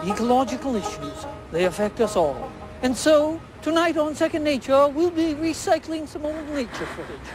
Ecological issues, they affect us all. And so, tonight on Second Nature, we'll be recycling some old nature footage.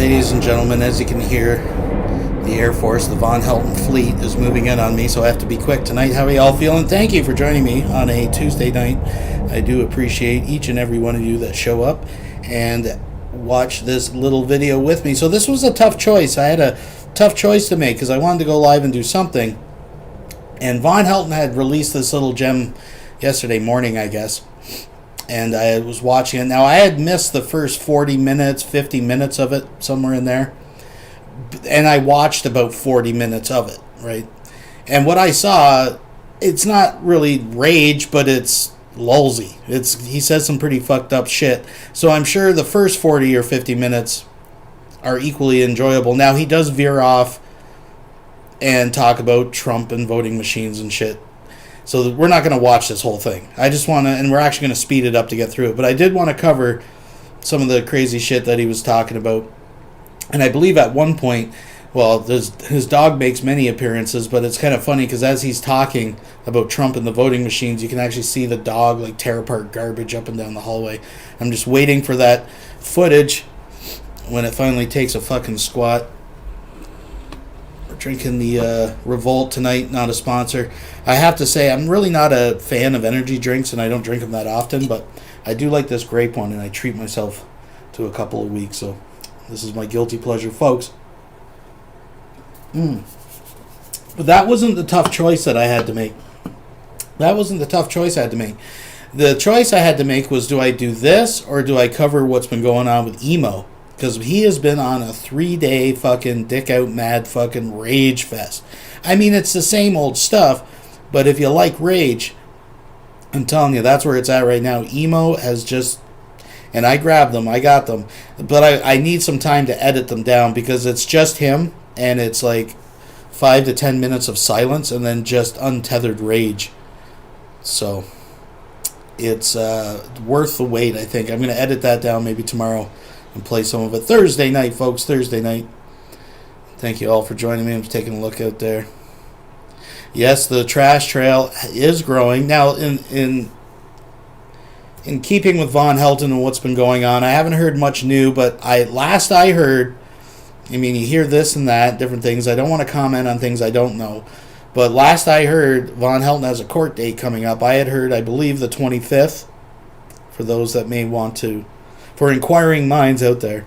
Ladies and gentlemen, as you can hear, the Air Force, the Vonhelton fleet, is moving in on me, so I have to be quick tonight. How are y'all feeling? Thank you for joining me on a Tuesday night. I do appreciate each and every one of you that show up and watch this little video with me. So this was a tough choice. I had a tough choice to make because I wanted to go live and do something. And Vonhelton had released this little gem yesterday morning, I guess. And I was watching it. Now, I had missed the first 40 minutes, 50 minutes of it, somewhere in there. And I watched about 40 minutes of it, right? And what I saw, it's not really rage, but it's lulzy. He says some pretty fucked up shit. So I'm sure the first 40 or 50 minutes are equally enjoyable. Now, he does veer off and talk about Trump and voting machines and shit. So we're not going to watch this whole thing. I just want to, and we're actually going to speed it up to get through it. But I did want to cover some of the crazy shit that he was talking about. And I believe at one point, well, his dog makes many appearances, but it's kind of funny because as he's talking about Trump and the voting machines, you can actually see the dog like tear apart garbage up and down the hallway. I'm just waiting for that footage when it finally takes a fucking squat. Drinking the Revolt tonight, not a sponsor. I have to say, I'm really not a fan of energy drinks, and I don't drink them that often, but I do like this grape one, and I treat myself to a couple of weeks, so this is my guilty pleasure, folks. But that wasn't the tough choice that I had to make. The choice I had to make was, do I do this, or do I cover what's been going on with emo? Because he has been on a 3-day fucking dick out mad fucking rage fest. I mean, it's the same old stuff, but if you like rage, I'm telling you, that's where it's at right now. Emo has just, and I grabbed them, I got them, but I need some time to edit them down because it's just him, and it's like 5 to 10 minutes of silence and then just untethered rage. So it's worth the wait, I think. I'm going to edit that down maybe tomorrow and play some of it Thursday night, folks. Thursday night. Thank you all for joining me. I'm just taking a look out there. Yes, the trash trail is growing. Now, in keeping with Vonhelton and what's been going on, I haven't heard much new, but last I heard, I mean, you hear this and that, different things. I don't want to comment on things I don't know. But last I heard, Vonhelton has a court date coming up. I had heard, I believe, the 25th, for those that may want to, for inquiring minds out there.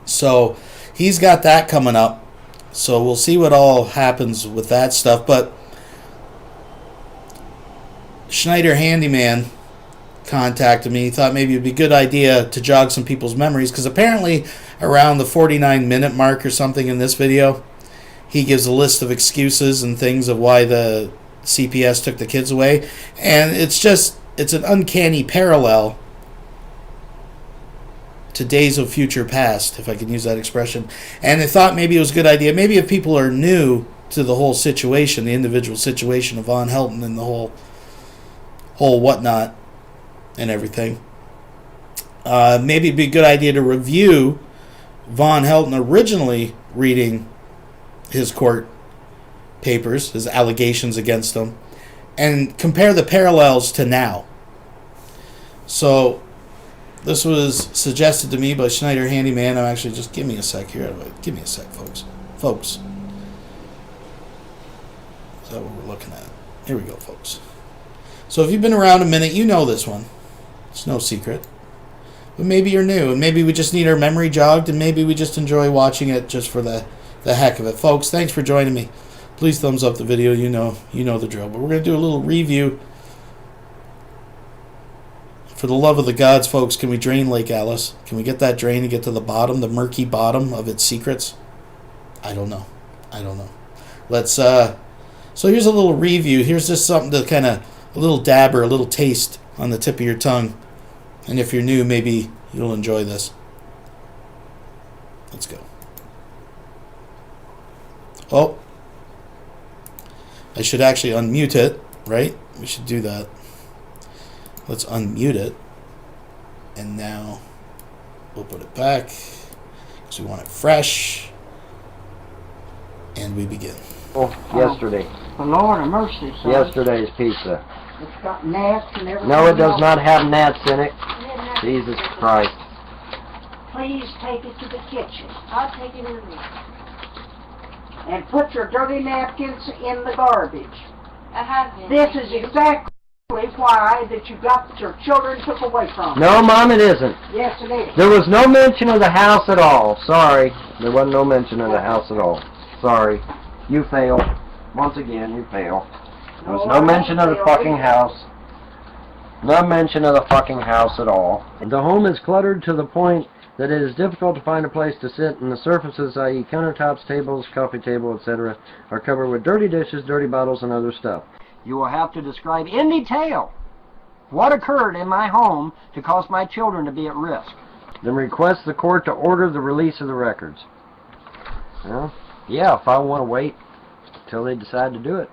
So he's got that coming up. So we'll see what all happens with that stuff. But Schneider Handyman contacted me. He thought maybe it would be a good idea to jog some people's memories, because apparently around the 49-minute mark or something in this video, he gives a list of excuses and things of why the CPS took the kids away. And it's an uncanny parallel to days of future past, if I can use that expression. And I thought maybe it was a good idea. Maybe if people are new to the whole situation, the individual situation of Vonhelton and the whole whatnot and everything, maybe it'd be a good idea to review Vonhelton originally reading his court papers, his allegations against him, and compare the parallels to now. So this was suggested to me by Schneider Handyman. I'm actually, just give me a sec here. Give me a sec, folks. Folks. Is that what we're looking at? Here we go, folks. So if you've been around a minute, you know this one. It's no secret. But maybe you're new, and maybe we just need our memory jogged, and maybe we just enjoy watching it just for the heck of it. Folks, thanks for joining me. Please thumbs up the video. You know the drill. But we're going to do a little review. For the love of the gods, folks, can we drain Lake Alice? Can we get that drain and get to the bottom, the murky bottom of its secrets? I don't know. Let's, so here's a little review. Here's just something to kind of, a little dabber, a little taste on the tip of your tongue. And if you're new, maybe you'll enjoy this. Let's go. Oh. I should actually unmute it, right? We should do that. Let's unmute it. And now we'll put it back because we want it fresh. And we begin. Oh, yesterday. The Lord of mercy, son. Yesterday's pizza. It's got gnats and everything. No, it does not have gnats in it. Jesus Christ. please take it to the kitchen I'll take it in a minute. and put your dirty napkins in the garbage. I have been. This thank is you. exactly why that you got your children took away from you. No, Mom, it isn't. Yes, it is. There was no mention of the house at all. Sorry. There wasn't no mention of the house at all. Sorry. You fail. Once again, you fail. There was no mention of the fucking house. No mention of the fucking house at all. The home is cluttered to the point that it is difficult to find a place to sit, and the surfaces, i.e. countertops, tables, coffee table, etc., are covered with dirty dishes, dirty bottles, and other stuff. You will have to describe in detail what occurred in my home to cause my children to be at risk. Then request the court to order the release of the records. Well, yeah, if I want to wait till they decide to do it.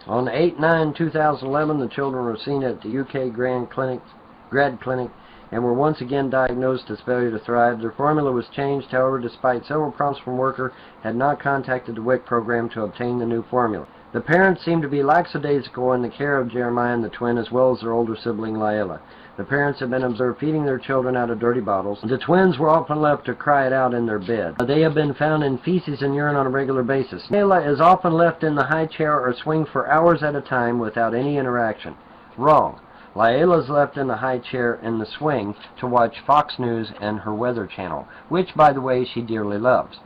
On 8/9/2011, the children were seen at the UK Grad Clinic and were once again diagnosed as failure to thrive. Their formula was changed, however, despite several prompts from worker, had not contacted the WIC program to obtain the new formula. The parents seemed to be lackadaisical in the care of Jeremiah and the twin, as well as their older sibling, Layla. The parents have been observed feeding their children out of dirty bottles. The twins were often left to cry it out in their bed. They have been found in feces and urine on a regular basis. Layla is often left in the high chair or swing for hours at a time without any interaction. Wrong. Layla is left in the high chair in the swing to watch Fox News and her Weather Channel, which, by the way, she dearly loves.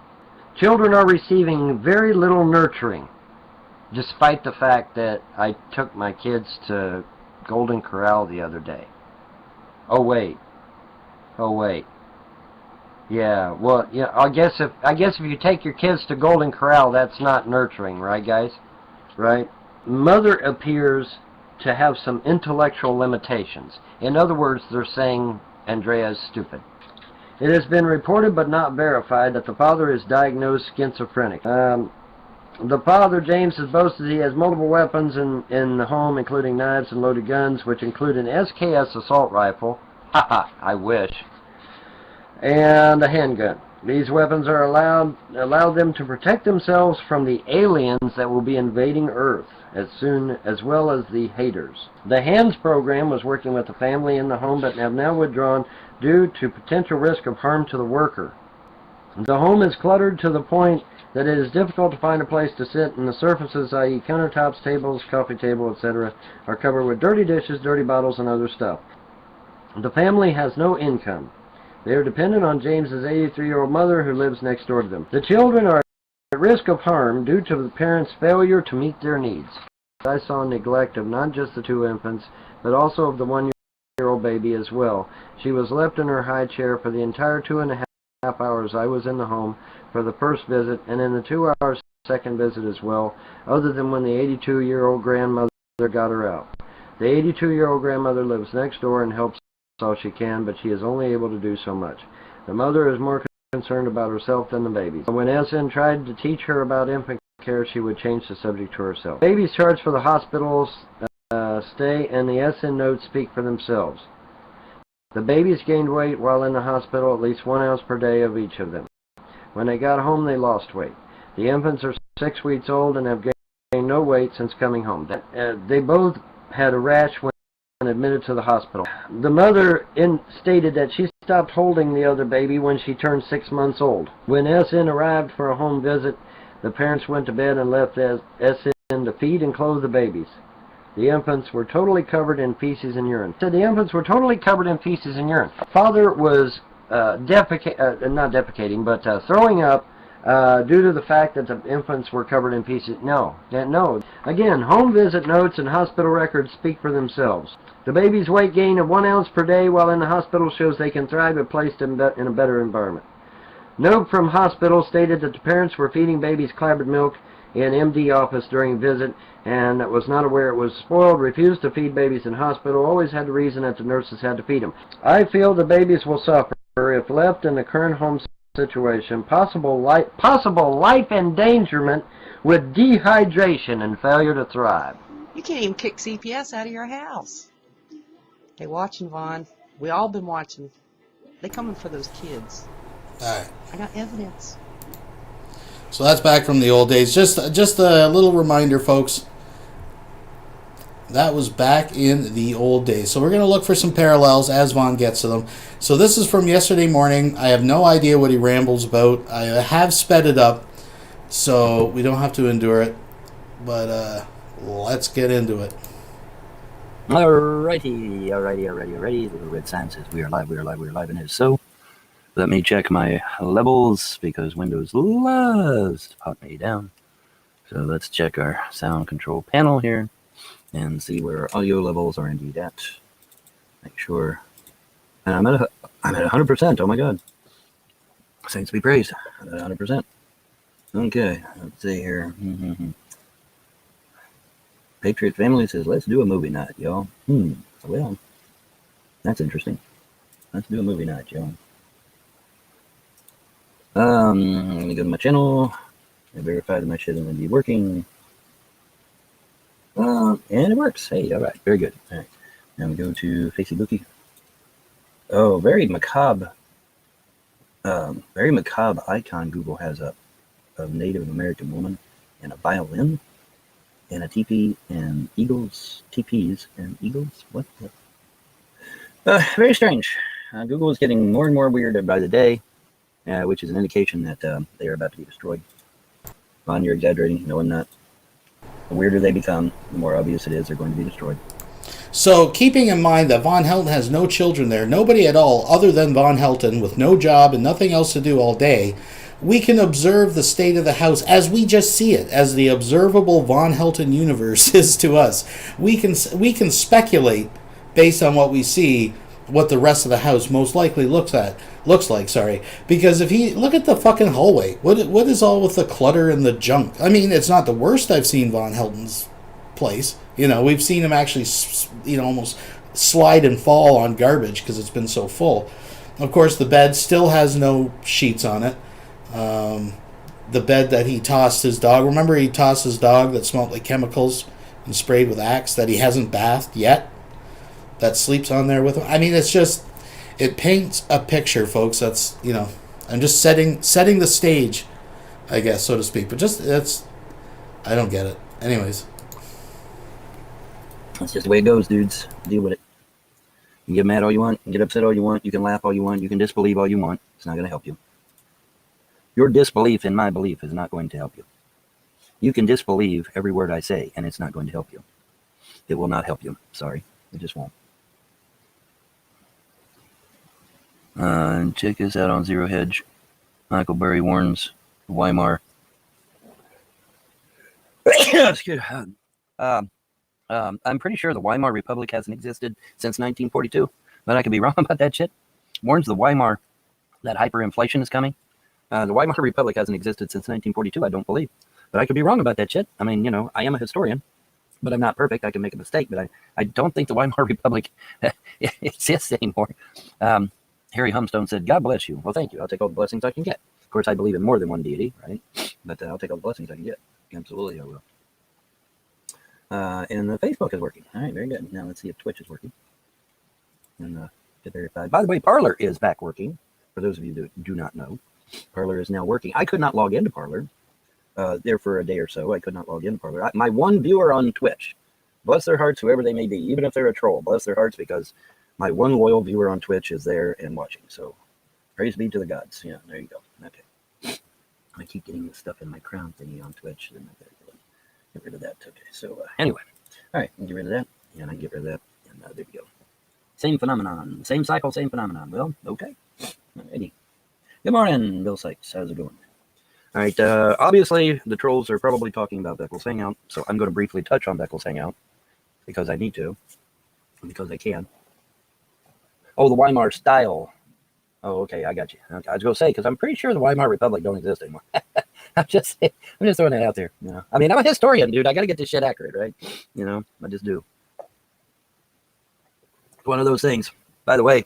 Children are receiving very little nurturing, despite the fact that I took my kids to Golden Corral the other day. Oh wait. Yeah, well, yeah. I guess if you take your kids to Golden Corral, that's not nurturing, right, guys? Right? Mother appears to have some intellectual limitations. In other words, they're saying Andrea is stupid. It has been reported but not verified that the father is diagnosed schizophrenic. The father, James, has boasted he has multiple weapons in the home, including knives and loaded guns, which include an SKS assault rifle, haha, I wish, and a handgun. These weapons are allow them to protect themselves from the aliens that will be invading Earth, as well as the haters. The HANDS program was working with the family in the home, but have now withdrawn due to potential risk of harm to the worker. The home is cluttered to the point that it is difficult to find a place to sit, and the surfaces, i.e. countertops, tables, coffee table, etc., are covered with dirty dishes, dirty bottles, and other stuff. The family has no income. They are dependent on James's 83-year-old mother who lives next door to them. The children are at risk of harm due to the parents' failure to meet their needs. I saw neglect of not just the two infants, but also of the one-year-old baby as well. She was left in her high chair for the entire 2.5 hours I was in the home for the first visit, and in the 2 hours second visit as well, other than when the 82-year-old grandmother got her out. The 82-year-old grandmother lives next door and helps all she can, but she is only able to do so much. The mother is more concerned about herself than the babies. When SN tried to teach her about infant care, she would change the subject to herself. Babies charged for the hospital's stay, and the SN notes speak for themselves. The babies gained weight while in the hospital, at least 1 ounce per day of each of them. When they got home, they lost weight. The infants are 6 weeks old and have gained no weight since coming home. They both had a rash when admitted to the hospital. The mother stated that she stopped holding the other baby when she turned 6 months old. When SN arrived for a home visit, the parents went to bed and left SN to feed and clothe the babies. The infants were totally covered in feces and urine. So the infants were totally covered in feces and urine. Father was throwing up due to the fact that the infants were covered in feces. No. Again, home visit notes and hospital records speak for themselves. The baby's weight gain of 1 ounce per day while in the hospital shows they can thrive if placed in a better environment. Note from hospital stated that the parents were feeding babies clabbered milk in MD office during visit and was not aware it was spoiled, refused to feed babies in hospital, always had the reason that the nurses had to feed them. I feel the babies will suffer if left in the current home situation, possible life endangerment with dehydration and failure to thrive. You can't even kick CPS out of your house. They watching, Vaughn. We all been watching. They coming for those kids. All right. I got evidence. So that's back from the old days. Just a little reminder, folks. That was back in the old days. So we're going to look for some parallels as Vaughn gets to them. So this is from yesterday morning. I have no idea what he rambles about. I have sped it up so we don't have to endure it. But let's get into it. Alrighty. The little red sign says we are live, and it is so. Let me check my levels because Windows loves to pop me down. So let's check our sound control panel here and see where our audio levels are indeed at. Make sure. And I'm at 100%. Oh my God. Saints be praised. I'm at 100%. Okay. Let's see here. Patriot Family says, let's do a movie night, y'all. Well, that's interesting. Let's do a movie night, y'all. Let me go to my channel and verify that my shit is indeed working. And it works. Hey, all right, very good. All right, now we go to Facebooky. Oh, very macabre icon Google has up of Native American woman and a violin and a teepee and eagles, teepees and eagles. What? Very strange. Google is getting more and more weird by the day, which is an indication that they are about to be destroyed. Vaughn, you're exaggerating. No, I'm not. The weirder they become, the more obvious it is they're going to be destroyed. So, keeping in mind that Vonhelton has no children there, nobody at all other than Vonhelton with no job and nothing else to do all day, we can observe the state of the house as we just see it, as the observable Vonhelton universe is to us. We can speculate based on what we see what the rest of the house most likely looks like. Because if you look at the fucking hallway, what is all with the clutter and the junk? I mean, it's not the worst I've seen Vonhelton's place. You know, we've seen him actually, almost slide and fall on garbage because it's been so full. Of course, the bed still has no sheets on it. The bed that he tossed his dog. Remember, he tossed his dog that smelled like chemicals and sprayed with Axe that he hasn't bathed yet. That sleeps on there with him. I mean, it paints a picture, folks. That's, I'm just setting the stage, I guess, so to speak. But I don't get it. Anyways. That's just the way it goes, dudes. Deal with it. You can get mad all you want. You can get upset all you want. You can laugh all you want. You can disbelieve all you want. It's not going to help you. Your disbelief in my belief is not going to help you. You can disbelieve every word I say, and it's not going to help you. It will not help you. Sorry. It just won't. And check this out on Zero Hedge. Michael Burry warns Weimar. I'm pretty sure the Weimar Republic hasn't existed since 1942, but I could be wrong about that shit. Warns the Weimar that hyperinflation is coming. The Weimar Republic hasn't existed since 1942, I don't believe, but I could be wrong about that shit. I mean, I am a historian, but I'm not perfect. I can make a mistake, but I don't think the Weimar Republic exists anymore. Harry Humstone said, God bless you. Well, thank you. I'll take all the blessings I can get. Of course, I believe in more than one deity, right? But I'll take all the blessings I can get. Absolutely, I will. And the Facebook is working. All right, very good. Now let's see if Twitch is working. And get verified. By the way, Parler is back working. For those of you that do not know, Parler is now working. I could not log into Parler there for a day or so. I could not log into Parler. My one viewer on Twitch, bless their hearts, whoever they may be, even if they're a troll, bless their hearts, because my one loyal viewer on Twitch is there and watching. So praise be to the gods. Yeah, there you go. Okay. I keep getting this stuff in my crown thingy on Twitch. And I better get rid of that. Okay. So anyway, all right, get rid of that. And I get rid of that. And there we go. Same phenomenon. Same cycle, same phenomenon. Well, okay. Alrighty. Good morning, Bill Sykes. How's it going? All right. Obviously, the trolls are probably talking about Beckles Hangout. So I'm going to briefly touch on Beckles Hangout because I need to. Because I can. Oh, the Weimar style. Oh, okay, I got you. Okay, I was going to say, because I'm pretty sure the Weimar Republic don't exist anymore. I'm just throwing that out there. I mean, I'm a historian, dude. I got to get this shit accurate, right? I just do. One of those things. By the way,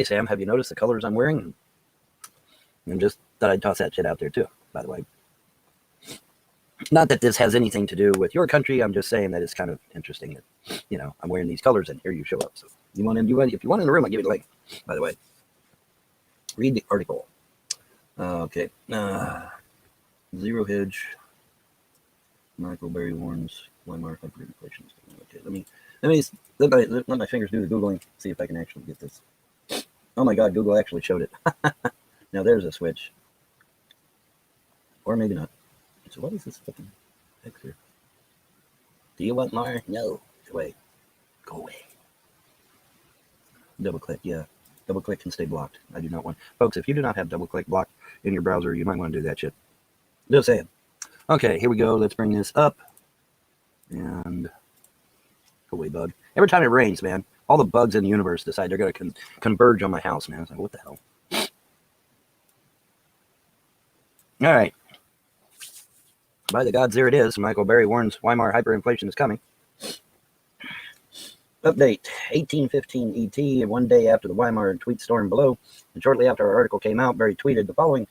Sam, have you noticed the colors I'm wearing? And just thought I'd toss that shit out there too, by the way. Not that this has anything to do with your country. I'm just saying that it's kind of interesting that, I'm wearing these colors and here you show up. So if you want in the room, I'll give you the link, by the way. Read the article. Okay. Zero Hedge. Michael Berry warns Weimar hyperinflation. Okay, let me Let me let my fingers do the Googling, see if I can actually get this. Oh my God, Google actually showed it. Now there's a switch. Or maybe not. So what is this fucking X here? Do you want more? No. Go away. Go away. Double click, yeah. Double click can stay blocked. I do not want. Folks, if you do not have double click blocked in your browser, you might want to do that shit. Just saying. Okay, here we go. Let's bring this up. And go away, bug. Every time it rains, man, all the bugs in the universe decide they're going to converge on my house, man. It's like, what the hell? All right. By the gods, there it is. Michael Berry warns Weimar hyperinflation is coming. Update, 1815 ET, and 1 day after the Weimar tweet storm below, and shortly after our article came out, Berry tweeted the following.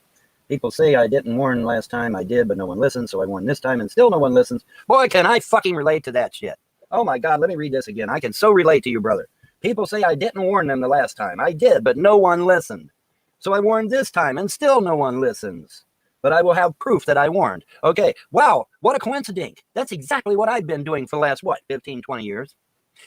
People say I didn't warn last time. I did, but no one listened, so I warned this time, and still no one listens. Boy, can I fucking relate to that shit. Oh my God, let me read this again. I can so relate to you, brother. People say I didn't warn them the last time. I did, but no one listened. So I warned this time, and still no one listens. But I will have proof that I warned. Okay, wow, what a coincidence. That's exactly what I've been doing for the last, 15, 20 years?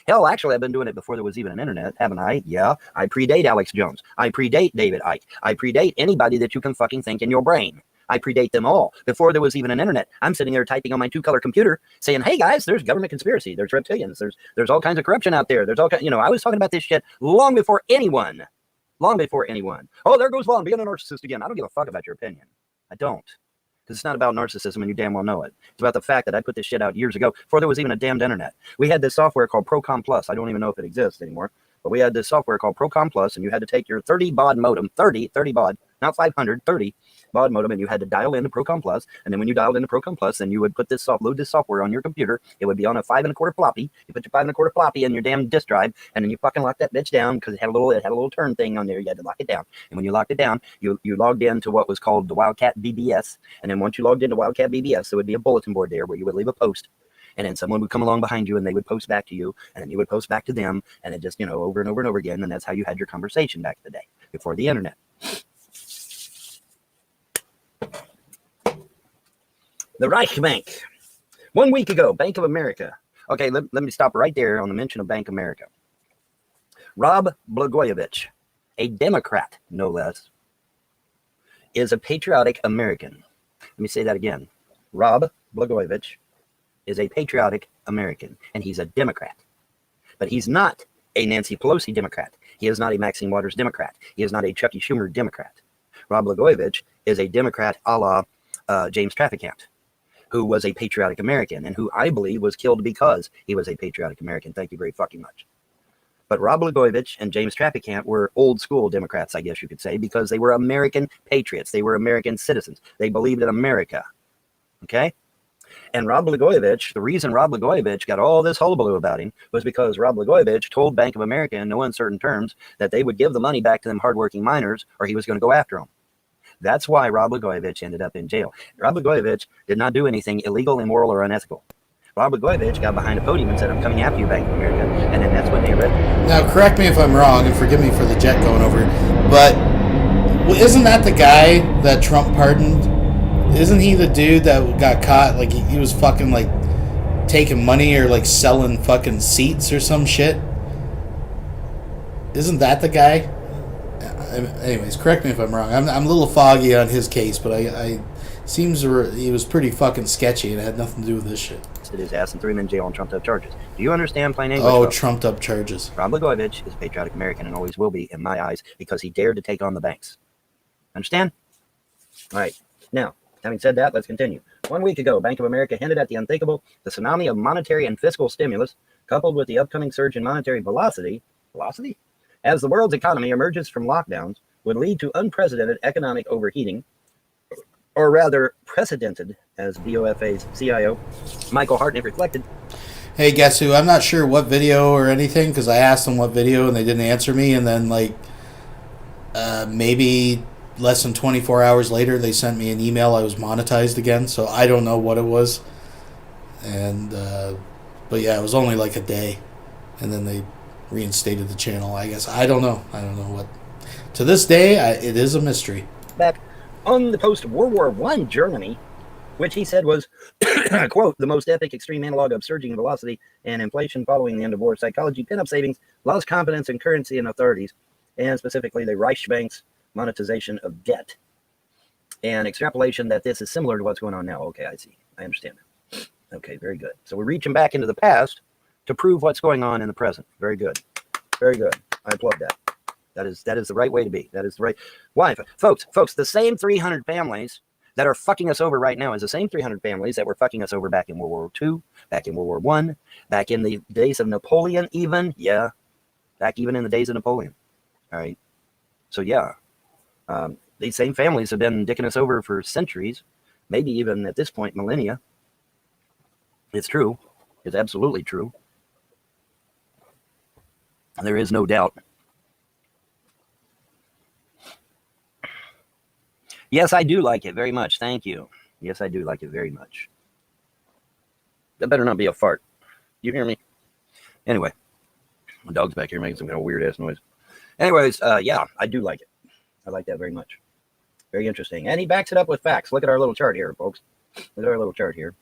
Hell, actually, I've been doing it before there was even an internet, haven't I? Yeah, I predate Alex Jones. I predate David Icke. I predate anybody that you can fucking think in your brain. I predate them all. Before there was even an internet, I'm sitting there typing on my 2-color computer saying, hey, guys, there's government conspiracy. There's reptilians. There's all kinds of corruption out there. There's all kinds, I was talking about this shit long before anyone. Long before anyone. Oh, there goes Vaughn being a narcissist again. I don't give a fuck about your opinion. I don't. Because it's not about narcissism, and you damn well know it. It's about the fact that I put this shit out years ago, before there was even a damned internet. We had this software called Procom Plus. I don't even know if it exists anymore. But we had this software called Procom Plus, and you had to take your 30 baud modem, 30 baud, not 500, 30 baud modem, and you had to dial into Procom Plus. And then when you dialed into Procom Plus, then you would put load this software on your computer. It would be on a 5 1/4 floppy. You put your 5 1/4 floppy in your damn disk drive, and then you fucking lock that bitch down because it had a little turn thing on there. You had to lock it down. And when you locked it down, you logged into what was called the Wildcat BBS. And then once you logged into Wildcat BBS, there would be a bulletin board there where you would leave a post. And then someone would come along behind you and they would post back to you, and then you would post back to them, and it just, over and over and over again. And that's how you had your conversation back in the day before the internet. The Reich Bank. 1 week ago, Bank of America. Okay, let me stop right there on the mention of Bank of America. Rob Blagojevich, a Democrat, no less, is a patriotic American. Let me say that again. Rob Blagojevich is a patriotic American, and he's a Democrat. But he's not a Nancy Pelosi Democrat. He is not a Maxine Waters Democrat. He is not a Chucky Schumer Democrat. Rob Blagojevich is a Democrat a la James Traficant, who was a patriotic American, and who I believe was killed because he was a patriotic American. Thank you very fucking much. But Rob Blagojevich and James Traficant were old school Democrats, I guess you could say, because they were American patriots. They were American citizens. They believed in America. Okay? And Rob Blagojevich, the reason Rob Blagojevich got all this hullabaloo about him was because Rob Blagojevich told Bank of America in no uncertain terms that they would give the money back to them hardworking miners or he was going to go after them. That's why Rob Blagojevich ended up in jail. Rob Blagojevich did not do anything illegal, immoral, or unethical. Rob Blagojevich got behind a podium and said, I'm coming after you, Bank of America. And then that's when they arrested him. Now, correct me if I'm wrong, and forgive me for the jet going over, but isn't that the guy that Trump pardoned? Isn't he the dude that got caught, like, he was fucking, like, taking money or, like, selling fucking seats or some shit? Isn't that the guy? Anyways, correct me if I'm wrong. I'm a little foggy on his case, but I seems he was pretty fucking sketchy, and it had nothing to do with this shit. His ass and threw him in jail on trumped-up charges. Do you understand plain English? Oh, trumped-up charges. Rob Blagojevich is a patriotic American and always will be in my eyes because he dared to take on the banks. Understand? All right. Now, having said that, let's continue. 1 week ago, Bank of America hinted at the unthinkable, the tsunami of monetary and fiscal stimulus, coupled with the upcoming surge in monetary velocity, as the world's economy emerges from lockdowns, would lead to unprecedented economic overheating, or rather precedented, as BOFA's CIO Michael Hartnett reflected. Hey, guess who? I'm not sure what video or anything, because I asked them what video and they didn't answer me, and then maybe less than 24 hours later they sent me an email I was monetized again, so I don't know what it was. And but yeah, it was only like a day, and then they reinstated the channel, I guess. I don't know what. To this day, it is a mystery. Back on the post-World War I Germany, which he said was, quote, the most epic extreme analog of surging velocity and inflation following the end of war. Psychology, pinup savings, lost confidence in currency and authorities, and specifically the Reichsbank's monetization of debt. And extrapolation that this is similar to what's going on now. Okay, I see. I understand that. Okay, very good. So we're reaching back into the past to prove what's going on in the present. Very good. Very good. I applaud that. That is the right way to be. That is the right. Why? Folks, the same 300 families that are fucking us over right now is the same 300 families that were fucking us over back in World War II, back in World War I, back in the days of Napoleon even. Yeah, back even in the days of Napoleon. All right. So, yeah, these same families have been dicking us over for centuries, maybe even at this point, millennia. It's true. It's absolutely true. There is no doubt. Yes, I do like it very much. Thank you. Yes, I do like it very much. That better not be a fart. You hear me? Anyway, my dog's back here making some kind of weird-ass noise. Anyways, yeah, I do like it. I like that very much. Very interesting. And he backs it up with facts. Look at our little chart here, folks. Look at our little chart here.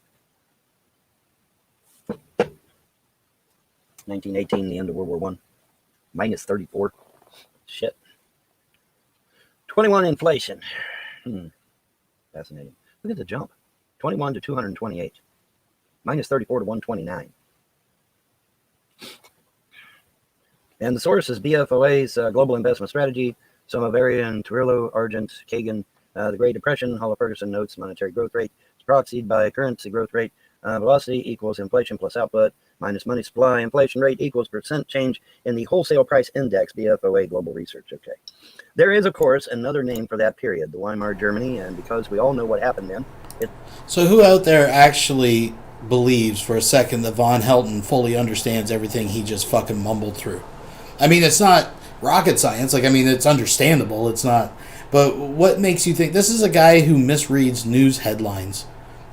1918, the end of World War I. Minus 34. Shit. 21 inflation. Fascinating. Look at the jump. 21 to 228. Minus 34 to 129. And the source is BFOA's Global Investment Strategy, Somavarian, Turillo, Argent, Kagan, the Great Depression, Hall-Ferguson notes monetary growth rate is proxied by currency growth rate. Velocity equals inflation plus output minus money supply. Inflation rate equals percent change in the wholesale price index, BFOA Global Research. Okay. There is, of course, another name for that period, the Weimar Germany, and because we all know what happened then. So who out there actually believes for a second that Vonhelton fully understands everything he just fucking mumbled through? I mean, it's not rocket science. Like, I mean, it's understandable. It's not. But what makes you think this is a guy who misreads news headlines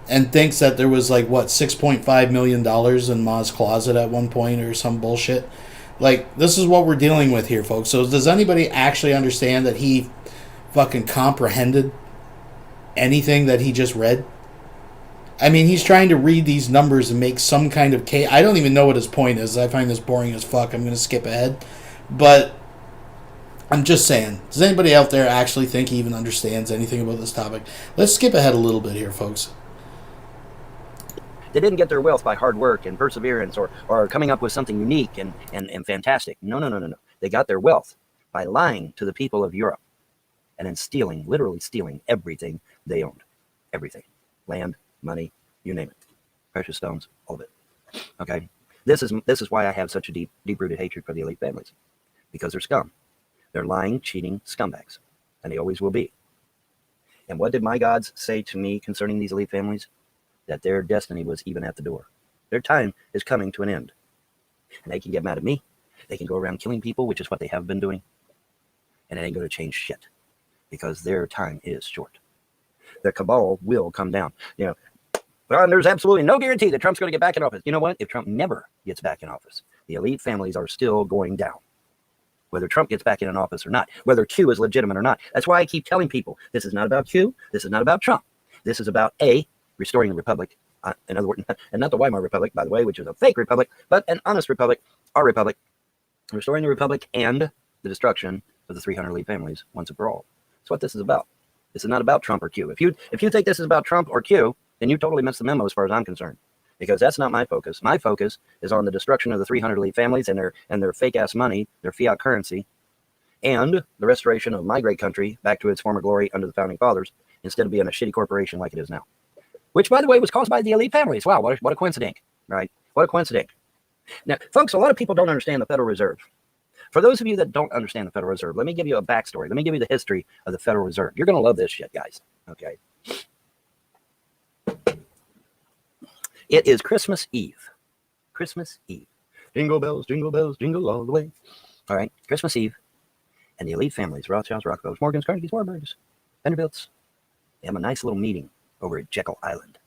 and thinks that there was like, what, $6.5 million in Ma's closet at one point or some bullshit? Like, this is what we're dealing with here, folks. So does anybody actually understand that he fucking comprehended anything that he just read? I mean, he's trying to read these numbers and make some kind of case. I don't even know what his point is. I find this boring as fuck. I'm going to skip ahead. But I'm just saying, does anybody out there actually think he even understands anything about this topic? Let's skip ahead a little bit here, folks. They didn't get their wealth by hard work and perseverance or coming up with something unique and fantastic. No. They got their wealth by lying to the people of Europe and then stealing, literally stealing everything they owned. Everything. Land, money, you name it. Precious stones, all of it. Okay? This is why I have such a deep-rooted hatred for the elite families. Because they're scum. They're lying, cheating scumbags. And they always will be. And what did my gods say to me concerning these elite families? That their destiny was even at the door. Their time is coming to an end. And they can get mad at me. They can go around killing people, which is what they have been doing. And it ain't going to change shit. Because their time is short. Their cabal will come down. You know, well, there's absolutely no guarantee that Trump's going to get back in office. You know what? If Trump never gets back in office, the elite families are still going down. Whether Trump gets back in an office or not. Whether Q is legitimate or not. That's why I keep telling people, this is not about Q. This is not about Trump. This is about restoring the republic, in other words, and not the Weimar Republic, by the way, which is a fake republic, but an honest republic, our republic, restoring the republic and the destruction of the 300 elite families once and for all. That's what this is about. This is not about Trump or Q. If you think this is about Trump or Q, then you totally missed the memo as far as I'm concerned, because that's not my focus. My focus is on the destruction of the 300 elite families and their fake ass money, their fiat currency, and the restoration of my great country back to its former glory under the founding fathers, instead of being a shitty corporation like it is now. Which, by the way, was caused by the elite families. Wow, what a coincidence, right? What a coincidence. Now, folks, a lot of people don't understand the Federal Reserve. For those of you that don't understand the Federal Reserve, let me give you a backstory. Let me give you the history of the Federal Reserve. You're going to love this shit, guys. Okay. It is Christmas Eve. Christmas Eve. Jingle bells, jingle all the way. All right, Christmas Eve. And the elite families, Rothschilds, Rockefellers, Morgans, Carnegies, Warburgs, Vanderbilts, they have a nice little meeting over at Jekyll Island.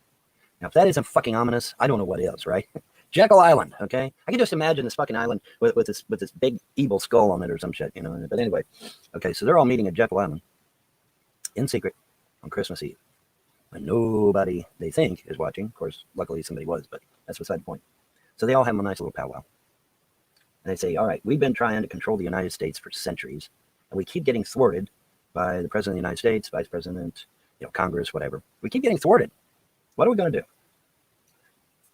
Now, if that isn't fucking ominous, I don't know what is, right? Jekyll Island, okay? I can just imagine this fucking island with this big evil skull on it or some shit, you know? But anyway, okay, so they're all meeting at Jekyll Island in secret on Christmas Eve. when nobody they think is watching. Of course, luckily somebody was, but that's beside the point. So they all have a nice little powwow. And they say, all right, we've been trying to control the United States for centuries, and we keep getting thwarted by the President of the United States, Vice President, Congress, whatever. We keep getting thwarted. What are we going to do?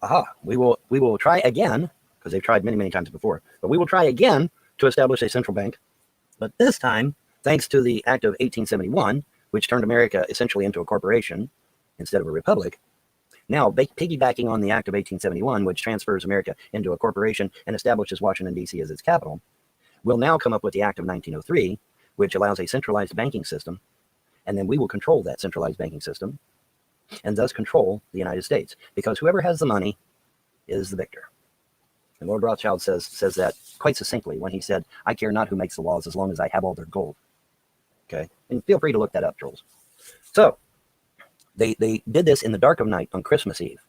Aha, we will try again, because they've tried many, many times before, but we will try again to establish a central bank. But this time, thanks to the Act of 1871, which turned America essentially into a corporation instead of a republic, now piggybacking on the Act of 1871, which transfers America into a corporation and establishes Washington, D.C. as its capital, we'll now come up with the Act of 1903, which allows a centralized banking system, and then we will control that centralized banking system and thus control the United States, because whoever has the money is the victor. And Lord Rothschild says that quite succinctly when he said, I care not who makes the laws as long as I have all their gold. Okay? And feel free to look that up, trolls. So, they did this in the dark of night on Christmas Eve.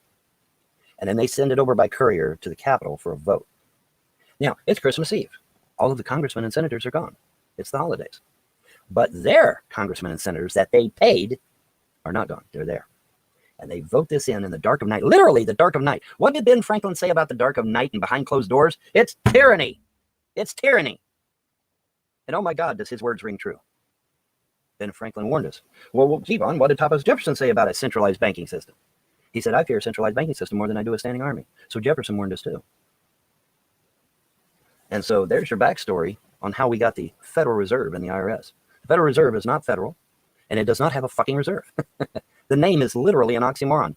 And then they send it over by courier to the Capitol for a vote. Now, it's Christmas Eve. All of the congressmen and senators are gone. It's the holidays. But their congressmen and senators that they paid are not gone. They're there. And they vote this in the dark of night. Literally the dark of night. What did Ben Franklin say about the dark of night and behind closed doors? It's tyranny. It's tyranny. And oh my God, does his words ring true? Ben Franklin warned us. Well, Yvonne, what did Thomas Jefferson say about a centralized banking system? He said, I fear a centralized banking system more than I do a standing army. So Jefferson warned us too. And so there's your backstory on how we got the Federal Reserve and the IRS. The Federal Reserve is not federal, and it does not have a fucking reserve. The name is literally an oxymoron.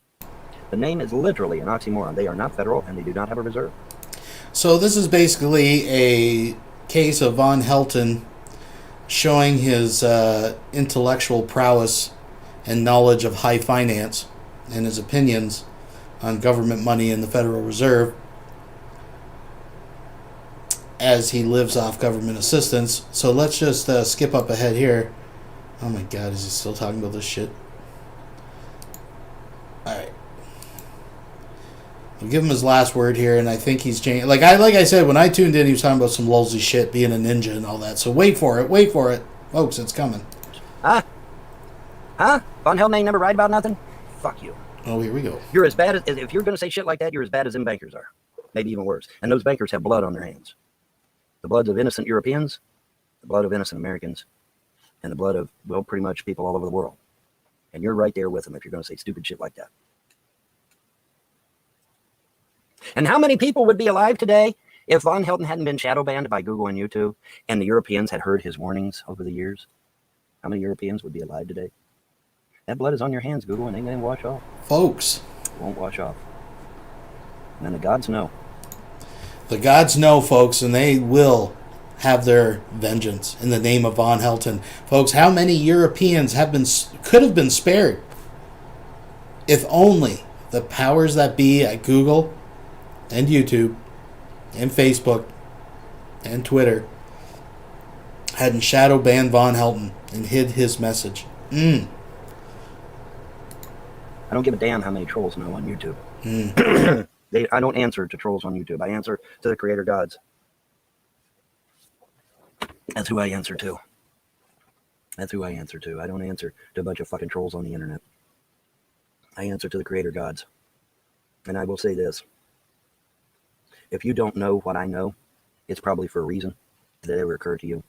The name is literally an oxymoron. They are not federal, and they do not have a reserve. So this is basically a case of Vonhelton showing his intellectual prowess and knowledge of high finance and his opinions on government money in the Federal Reserve as he lives off government assistance. So let's just skip up ahead here. Oh my God, is he still talking about this shit? Alright. I'll give him his last word here, and I think he's changed. Like I said, when I tuned in, he was talking about some lulzy shit, being a ninja and all that. So wait for it. Folks, it's coming. Huh? Vonhelton ain't never right about nothing? Fuck you. Oh, here we go. You're as bad as, if you're going to say shit like that, you're as bad as them bankers are. Maybe even worse. And those bankers have blood on their hands. The blood of innocent Europeans, the blood of innocent Americans, and the blood of, well, pretty much people all over the world. And you're right there with them if you're going to say stupid shit like that. And how many people would be alive today if Vonhelton hadn't been shadow banned by Google and YouTube and the Europeans had heard his warnings over the years? How many Europeans would be alive today? That blood is on your hands, Google, and ain't going to wash off. Folks. It won't wash off. And the gods know. The gods know, folks, and they will have their vengeance in the name of Vonhelton. Folks, how many Europeans could have been spared if only the powers that be at Google and YouTube and Facebook and Twitter hadn't shadow banned Vonhelton and hid his message. I don't give a damn how many trolls know on YouTube. I don't answer to trolls on YouTube. I answer to the creator gods. That's who I answer to. I don't answer to a bunch of fucking trolls on the internet. I answer to the creator gods. And I will say this. If you don't know what I know, it's probably for a reason that ever occurred to you.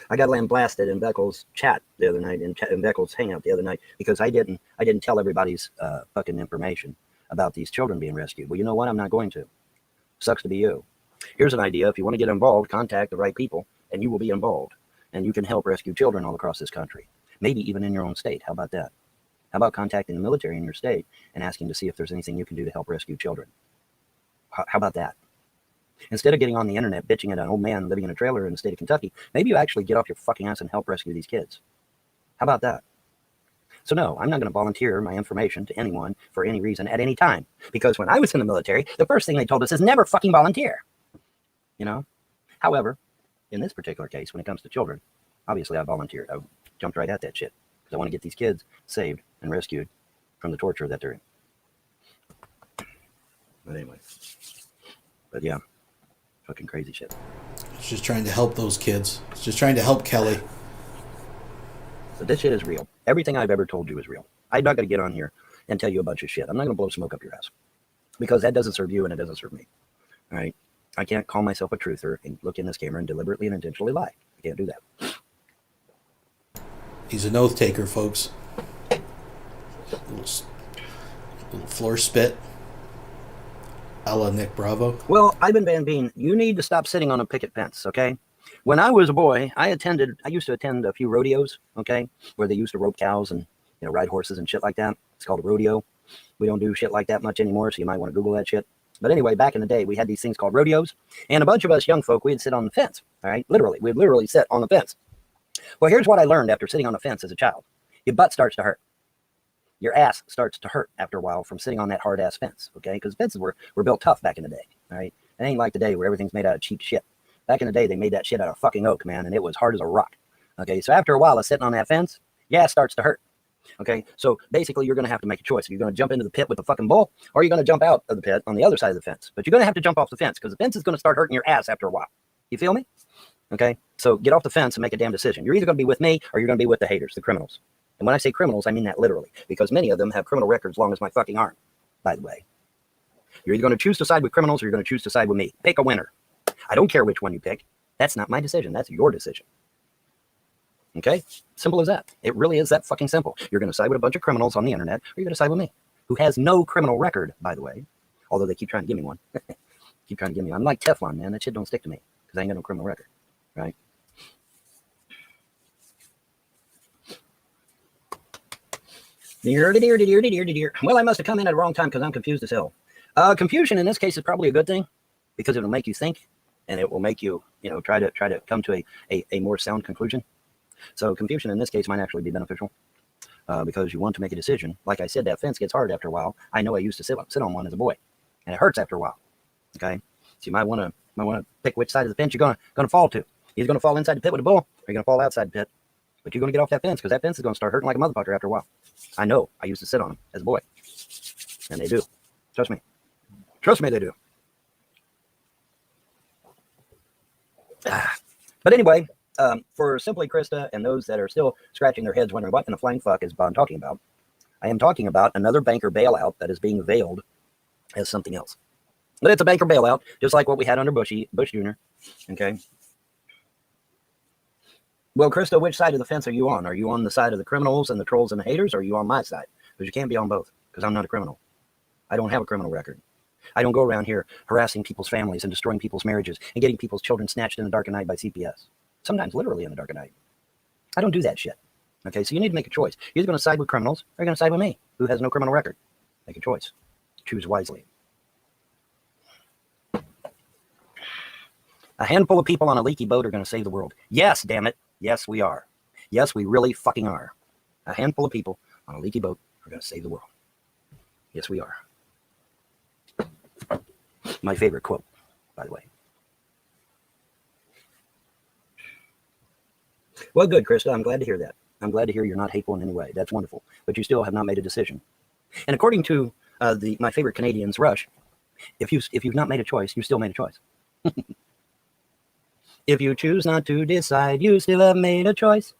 I got lambasted in Beckel's chat the other night, in Beckel's hangout the other night, because I didn't tell everybody's fucking information about these children being rescued. Well, you know what? I'm not going to. Sucks to be you. Here's an idea. If you want to get involved, contact the right people, and you will be involved. And you can help rescue children all across this country. Maybe even in your own state. How about that? How about contacting the military in your state and asking to see if there's anything you can do to help rescue children? How about that? Instead of getting on the internet bitching at an old man living in a trailer in the state of Kentucky, maybe you actually get off your fucking ass and help rescue these kids. How about that? So no, I'm not going to volunteer my information to anyone for any reason at any time. Because when I was in the military, the first thing they told us is never fucking volunteer. You know? However, in this particular case, when it comes to children, obviously I volunteered. I jumped right at that shit. Because I want to get these kids saved and rescued from the torture that they're in. But anyway. But yeah. Fucking crazy shit. It's just trying to help those kids. It's just trying to help Kelly. So this shit is real. Everything I've ever told you is real. I'm not going to get on here and tell you a bunch of shit. I'm not going to blow smoke up your ass because that doesn't serve you and it doesn't serve me. All right. I can't call myself a truther and look in this camera and deliberately and intentionally lie. I can't do that. He's an oath taker, folks. Little floor spit. A la Nick Bravo. Well, Ivan Van Veen, you need to stop sitting on a picket fence, okay? When I was a boy, I used to attend a few rodeos, okay, where they used to rope cows and, you know, ride horses and shit like that. It's called a rodeo. We don't do shit like that much anymore, so you might want to Google that shit. But anyway, back in the day, we had these things called rodeos, and a bunch of us young folk, we'd sit on the fence, all right? Literally, we'd literally sit on the fence. Well, here's what I learned after sitting on the fence as a child. Your butt starts to hurt. Your ass starts to hurt after a while from sitting on that hard-ass fence, okay? Because fences were built tough back in the day, all right? It ain't like today where everything's made out of cheap shit. Back in the day, they made that shit out of fucking oak, man, and it was hard as a rock, okay? So after a while of sitting on that fence, your ass starts to hurt. Okay, so basically you're going to have to make a choice. You're going to jump into the pit with the fucking bull, or you're going to jump out of the pit on the other side of the fence. But you're going to have to jump off the fence because the fence is going to start hurting your ass after a while. You feel me? Okay, so get off the fence and make a damn decision. You're either going to be with me or you're going to be with the haters, the criminals. And when I say criminals, I mean that literally, because many of them have criminal records long as my fucking arm, by the way. You're either going to choose to side with criminals or you're going to choose to side with me. Pick a winner. I don't care which one you pick. That's not my decision. That's your decision. Okay? Simple as that. It really is that fucking simple. You're going to side with a bunch of criminals on the internet, or you're going to side with me, who has no criminal record, by the way, although they keep trying to give me one. Keep trying to give me one. I'm like Teflon, man. That shit don't stick to me because I ain't got no criminal record, right? Well, I must have come in at the wrong time because I'm confused as hell. Confusion in this case is probably a good thing because it'll make you think and it will make you, try to come to a more sound conclusion. So confusion in this case might actually be beneficial because you want to make a decision. Like I said, that fence gets hard after a while. I know I used to sit on one as a boy, and it hurts after a while. Okay, so you might want to pick which side of the fence you're gonna fall to. You're gonna fall inside the pit with a bull, or you're gonna fall outside the pit. But you're gonna get off that fence because that fence is gonna start hurting like a motherfucker after a while. I know. I used to sit on them as a boy, and they do. Trust me. Trust me, they do. But anyway. For Simply Krista and those that are still scratching their heads wondering what in the flying fuck is Bond talking about, I am talking about another banker bailout that is being veiled as something else. But it's a banker bailout, just like what we had under Bush Jr. Okay. Well, Krista, which side of the fence are you on? Are you on the side of the criminals and the trolls and the haters, or are you on my side? Because you can't be on both, because I'm not a criminal. I don't have a criminal record. I don't go around here harassing people's families and destroying people's marriages and getting people's children snatched in the dark of night by CPS. Sometimes literally in the dark of night. I don't do that shit. Okay, so you need to make a choice. You're either going to side with criminals or you're going to side with me, who has no criminal record. Make a choice. Choose wisely. A handful of people on a leaky boat are going to save the world. Yes, damn it. Yes, we are. Yes, we really fucking are. A handful of people on a leaky boat are going to save the world. Yes, we are. My favorite quote, by the way. Well, good, Krista. I'm glad to hear that. I'm glad to hear you're not hateful in any way. That's wonderful. But you still have not made a decision. And according to my favorite Canadians, Rush, if you've not made a choice, you still made a choice. If you choose not to decide, you still have made a choice.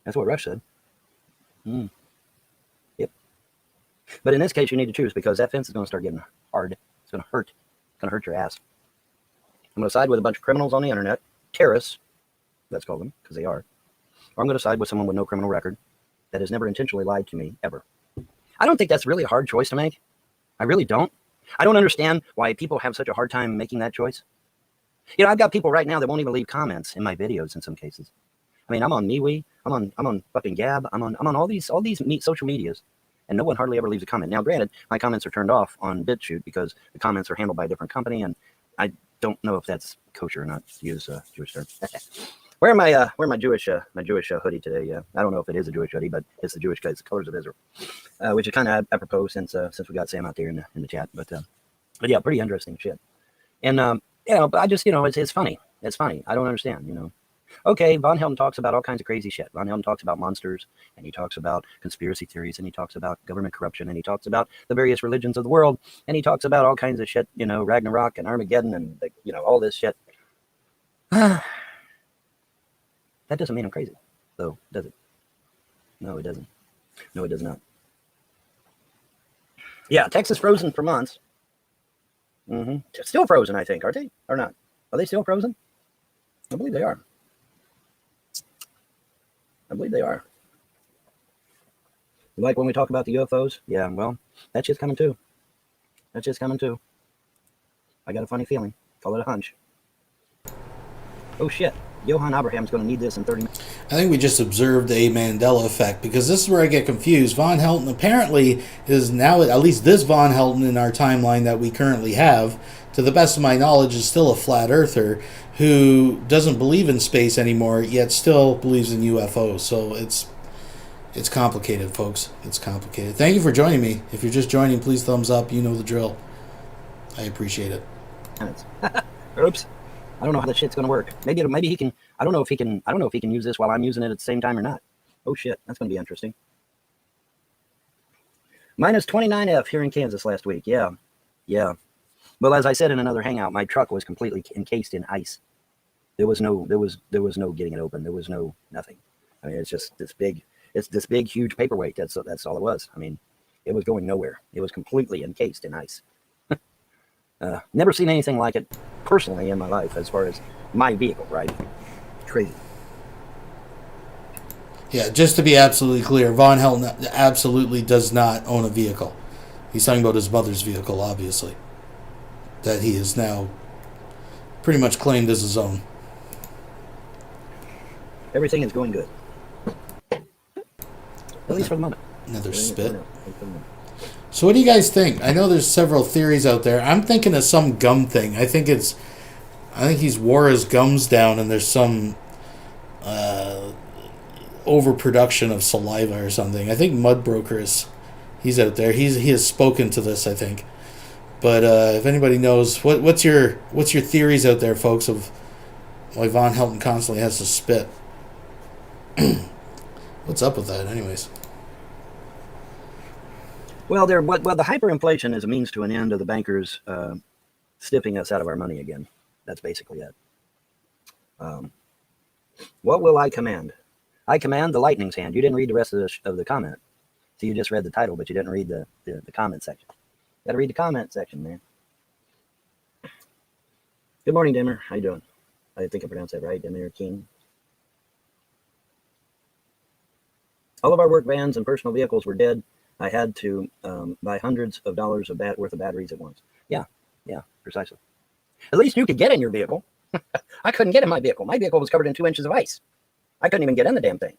That's what Rush said. Yep. But in this case, you need to choose because that fence is going to start getting hard. It's going to hurt. It's going to hurt your ass. I'm going to side with a bunch of criminals on the internet, terrorists, let's call them, because they are. Or I'm going to side with someone with no criminal record that has never intentionally lied to me, ever. I don't think that's really a hard choice to make. I really don't. I don't understand why people have such a hard time making that choice. I've got people right now that won't even leave comments in my videos in some cases. I mean, I'm on MeWe, I'm on fucking Gab, I'm on all these social medias, and no one hardly ever leaves a comment. Now, granted, my comments are turned off on BitChute because the comments are handled by a different company, and I don't know if that's kosher or not, to use Jewish term. Wear my Jewish hoodie today. I don't know if it is a Jewish hoodie, but it's the Jewish guys, the colors of Israel, which is kind of apropos since we got Sam out there in the chat. But yeah, pretty interesting shit. And but I just it's funny. It's funny. I don't understand. Okay, Vonhelton talks about all kinds of crazy shit. Vonhelton talks about monsters, and he talks about conspiracy theories, and he talks about government corruption, and he talks about the various religions of the world, and he talks about all kinds of shit. Ragnarok and Armageddon, and all this shit. That doesn't mean I'm crazy, though, does it? No, it doesn't. No, it does not. Yeah, Texas frozen for months. Still frozen, I think, aren't they? Or not? Are they still frozen? I believe they are. I believe they are. Like when we talk about the UFOs? Yeah, well, that shit's coming too. That shit's coming too. I got a funny feeling. Call it a hunch. Oh shit. Johann Abraham's going to need this in 30 minutes. I think we just observed a Mandela effect, because this is where I get confused. Vonhelton apparently is now, at least this Vonhelton in our timeline that we currently have, to the best of my knowledge, is still a flat earther who doesn't believe in space anymore, yet still believes in UFOs. So it's complicated, folks. It's complicated. Thank you for joining me. If you're just joining, please thumbs up. You know the drill. I appreciate it. Oops. I don't know how this shit's gonna work. Maybe he can. I don't know if he can use this while I'm using it at the same time or not. Oh shit, that's gonna be interesting. Minus 29F here in Kansas last week. Yeah. Well, as I said in another hangout, my truck was completely encased in ice. There was no getting it open. There was no nothing. I mean, it's just this big. It's this big, huge paperweight. That's all it was. I mean, it was going nowhere. It was completely encased in ice. Never seen anything like it personally in my life as far as my vehicle, right? Crazy. Yeah, just to be absolutely clear, Vonhelton absolutely does not own a vehicle. He's talking about his mother's vehicle, obviously, that he is now pretty much claimed as his own. Everything is going good. At least for the moment. Another spit. So what do you guys think? I know there's several theories out there. I'm thinking of some gum thing. I think he's wore his gums down and there's some overproduction of saliva or something. I think Mudbroker he's out there. He has spoken to this, I think. But if anybody knows, what's your theories out there, folks, of why Vonhelton constantly has to spit? What's up with that, anyways? Well, the hyperinflation is a means to an end of the bankers stiffing us out of our money again. That's basically it. What will I command? I command the lightning's hand. You didn't read the rest of the comment. So you just read the title, but you didn't read the comment section. You got to read the comment section, man. Good morning, Dimmer. How you doing? I think I pronounced that right, Dimmer King. All of our work vans and personal vehicles were dead. I had to buy hundreds of dollars worth of batteries at once. Yeah, precisely. At least you could get in your vehicle. I couldn't get in my vehicle. My vehicle was covered in 2 inches of ice. I couldn't even get in the damn thing,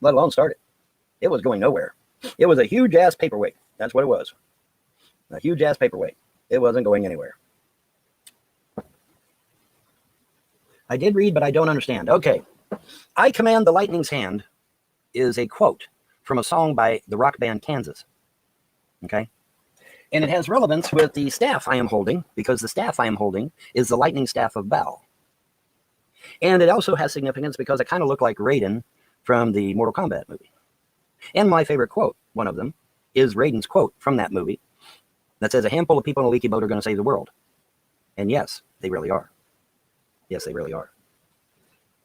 let alone start it. It was going nowhere. It was a huge-ass paperweight. That's what it was. A huge-ass paperweight. It wasn't going anywhere. I did read, but I don't understand. Okay. I command the lightning's hand is a quote from a song by the rock band Kansas. Okay? And it has relevance with the staff I am holding, because the staff I am holding is the lightning staff of Baal. And it also has significance because I kind of look like Raiden from the Mortal Kombat movie. And my favorite quote, one of them, is Raiden's quote from that movie that says, "A handful of people in a leaky boat are going to save the world." And yes, they really are. Yes, they really are.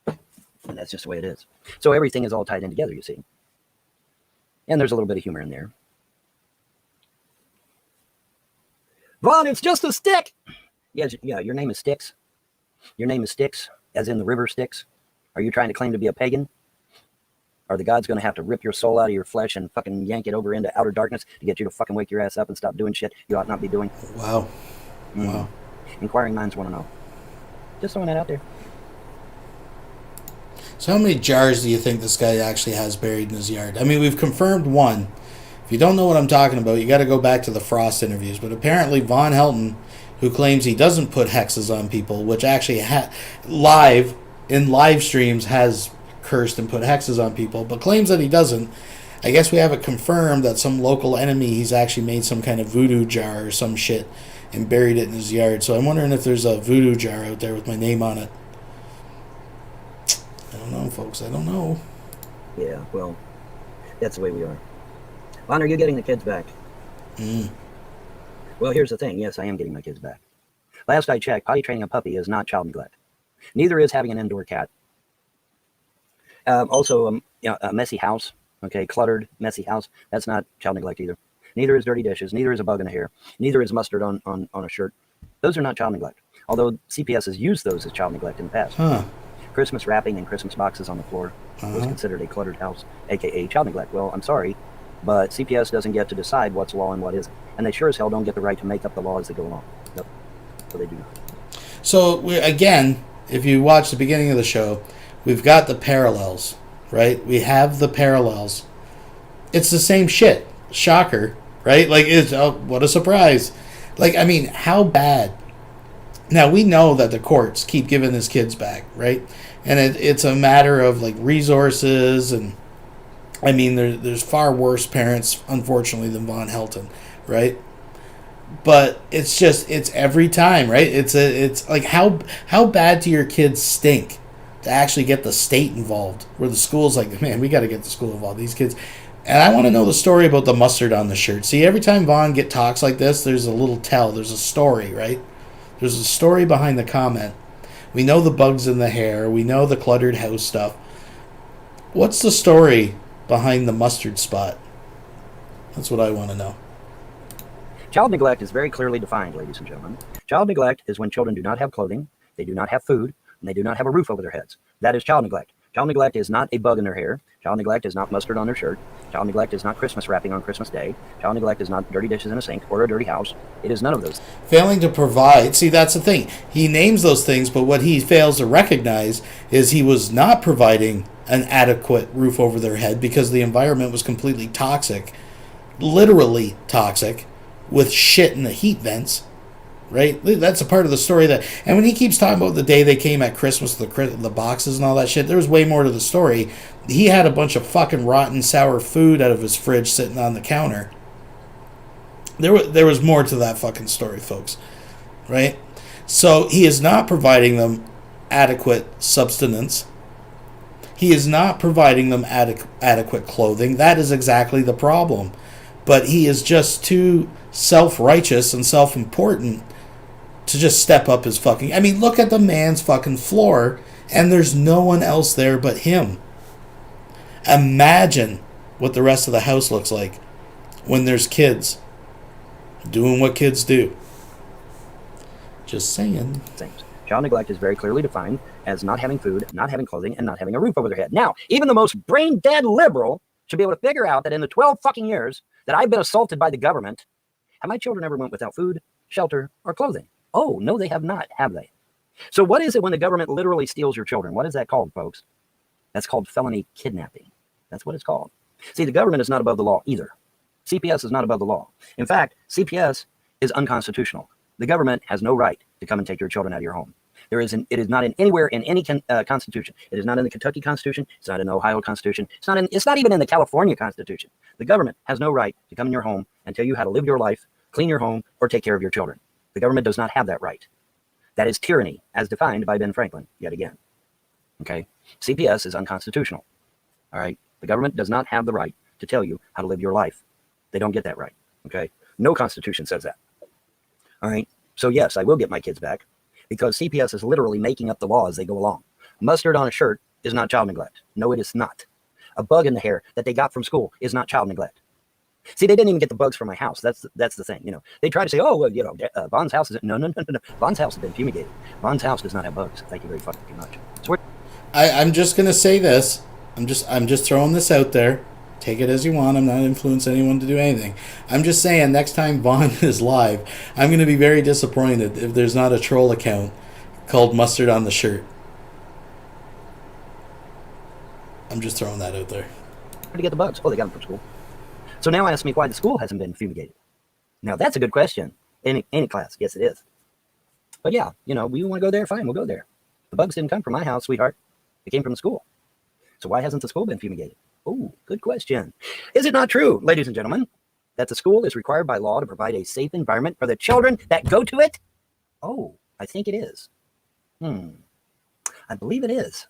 And that's just the way it is. So everything is all tied in together, you see. And there's a little bit of humor in there. Vaughn, it's just a stick. Yeah, your name is Styx. Your name is Styx, as in the river Styx. Are you trying to claim to be a pagan? Are the gods going to have to rip your soul out of your flesh and fucking yank it over into outer darkness to get you to fucking wake your ass up and stop doing shit you ought not be doing? Wow. Wow. Inquiring minds want to know. Just throwing that out there. So how many jars do you think this guy actually has buried in his yard? I mean, we've confirmed one. If you don't know what I'm talking about, you got to go back to the Frost interviews. But apparently Vonhelton, who claims he doesn't put hexes on people, which actually in live streams has cursed and put hexes on people, but claims that he doesn't. I guess we have it confirmed that some local enemy, he's actually made some kind of voodoo jar or some shit and buried it in his yard. So I'm wondering if there's a voodoo jar out there with my name on it. I don't know, folks. I don't know. Yeah, well, that's the way we are. Lon, are you getting the kids back? Well, here's the thing. Yes, I am getting my kids back. Last I checked, potty training a puppy is not child neglect. Neither is having an indoor cat. Also, a messy house Okay, cluttered, messy house. That's not child neglect either. Neither is dirty dishes. Neither is a bug in a hair. Neither is mustard on a shirt. Those are not child neglect. Although CPS has used those as child neglect in the past. Huh. Christmas wrapping and Christmas boxes on the floor was considered a cluttered house, aka child neglect. Well, I'm sorry, but CPS doesn't get to decide what's law and what isn't. And they sure as hell don't get the right to make up the law as they go along. Nope. So they do not. So, again, if you watch the beginning of the show, we've got the parallels, right? We have the parallels. It's the same shit. Shocker, right? Like, what a surprise. Like, I mean, how bad? Now, we know that the courts keep giving his kids back, right? And it's a matter of, like, resources. And, I mean, there's far worse parents, unfortunately, than Vonhelton, right? But it's every time, right? It's like, how bad do your kids stink to actually get the state involved? Where the school's like, man, we got to get the school involved. These kids. And I want to know the story about the mustard on the shirt. See, every time Vaughn talks like this, there's a little there's a story, right? There's a story behind the comment. We know the bugs in the hair. We know the cluttered house stuff. What's the story behind the mustard spot? That's what I want to know. Child neglect is very clearly defined, ladies and gentlemen. Child neglect is when children do not have clothing, they do not have food, and they do not have a roof over their heads. That is child neglect. Child neglect is not a bug in their hair. Child neglect is not mustard on their shirt. Child neglect is not Christmas wrapping on Christmas Day. Child neglect is not dirty dishes in a sink or a dirty house. It is none of those. Failing to provide. See, that's the thing. He names those things, but what he fails to recognize is he was not providing an adequate roof over their head because the environment was completely toxic, literally toxic, with shit in the heat vents, right? That's a part of the story and when he keeps talking about the day they came at Christmas, the boxes and all that shit, there was way more to the story. He had a bunch of fucking rotten, sour food out of his fridge sitting on the counter. There was more to that fucking story, folks, right? So he is not providing them adequate subsistence. He is not providing them adequate clothing. That is exactly the problem. But he is just too self-righteous and self-important to just step up his fucking... I mean, look at the man's fucking floor, and there's no one else there but him. Imagine what the rest of the house looks like when there's kids doing what kids do. Just saying. Child neglect is very clearly defined as not having food, not having clothing, and not having a roof over their head. Now, even the most brain-dead liberal should be able to figure out that in the 12 fucking years that I've been assaulted by the government, have my children ever went without food, shelter, or clothing? Oh, no, they have not, have they? So what is it when the government literally steals your children? What is that called, folks? That's called felony kidnapping. That's what it's called. See, the government is not above the law either. CPS is not above the law. In fact, CPS is unconstitutional. The government has no right to come and take your children out of your home. It is not anywhere in any constitution. It is not in the Kentucky Constitution. It's not in the Ohio Constitution. It's not even in the California Constitution. The government has no right to come in your home and tell you how to live your life, clean your home, or take care of your children. The government does not have that right. That is tyranny, as defined by Ben Franklin, yet again. Okay? CPS is unconstitutional. All right? The government does not have the right to tell you how to live your life. They don't get that right. Okay? No constitution says that. All right? So yes, I will get my kids back because CPS is literally making up the law as they go along. Mustard on a shirt is not child neglect. No, it is not. A bug in the hair that they got from school is not child neglect. See, they didn't even get the bugs from my house. That's the thing. You know, they try to say, oh, well, you know, Von's house is no. Von's house has been fumigated. Von's house does not have bugs. Thank you very fucking much. So I'm just gonna say this. I'm just throwing this out there. Take it as you want. I'm not influencing anyone to do anything. I'm just saying, next time Vaughn is live, I'm going to be very disappointed if there's not a troll account called Mustard on the Shirt. I'm just throwing that out there. Where to get the bugs? Oh, they got them from school. So now ask me why the school hasn't been fumigated. Now, that's a good question. Any class. Yes, it is. But yeah, you know, we want to go there, fine, we'll go there. The bugs didn't come from my house, sweetheart. They came from the school. So why hasn't the school been fumigated? Oh, good question. Is it not true, ladies and gentlemen, that the school is required by law to provide a safe environment for the children that go to it? Oh, I think it is. I believe it is.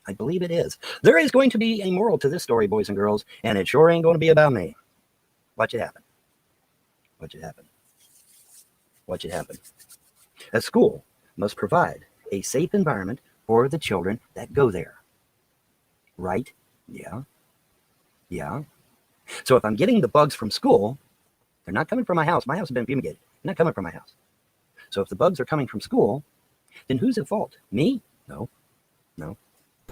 I believe it is. There is going to be a moral to this story, boys and girls, and it sure ain't going to be about me. Watch it happen. Watch it happen. Watch it happen. A school must provide a safe environment for the children that go there. Right? Yeah. Yeah. So if I'm getting the bugs from school, they're not coming from my house. My house has been fumigated. They're not coming from my house. So if the bugs are coming from school, then who's at fault? Me? No.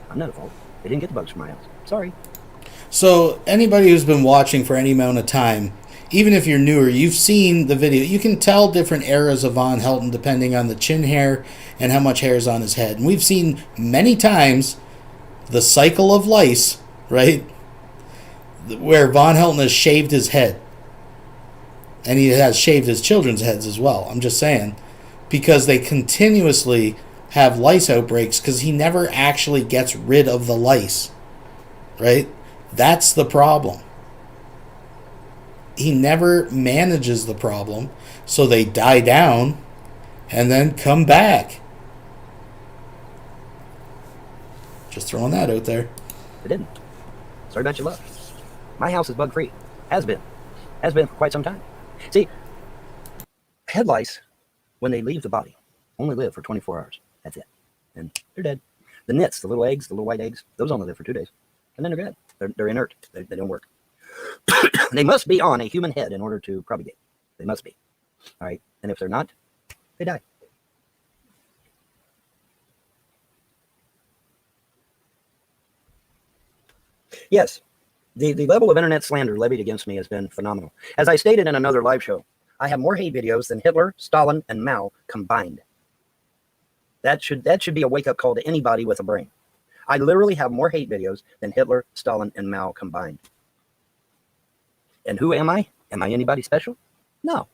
I'm not at fault. They didn't get the bugs from my house. Sorry. So anybody who's been watching for any amount of time, even if you're newer, you've seen the video. You can tell different eras of Vonhelton depending on the chin hair and how much hair is on his head. And we've seen many times the cycle of lice, right? Where Vonhelton has shaved his head. And he has shaved his children's heads as well. I'm just saying. Because they continuously have lice outbreaks because he never actually gets rid of the lice. Right? That's the problem. He never manages the problem, so they die down and then come back. Just throwing that out there. They didn't. Sorry about your luck. My house is bug-free. Has been. Has been for quite some time. See, head lice, when they leave the body, only live for 24 hours. That's it. And they're dead. The nits, the little eggs, the little white eggs, those only live for 2 days. And then they're dead. They're inert. They don't work. They must be on a human head in order to propagate. They must be. All right? And if they're not, they die. Yes, the level of internet slander levied against me has been phenomenal. As I stated in another live show, I have more hate videos than Hitler, Stalin, and Mao combined. That should be a wake-up call to anybody with a brain. I literally have more hate videos than Hitler, Stalin, and Mao combined. And who am I? Am I anybody special? No.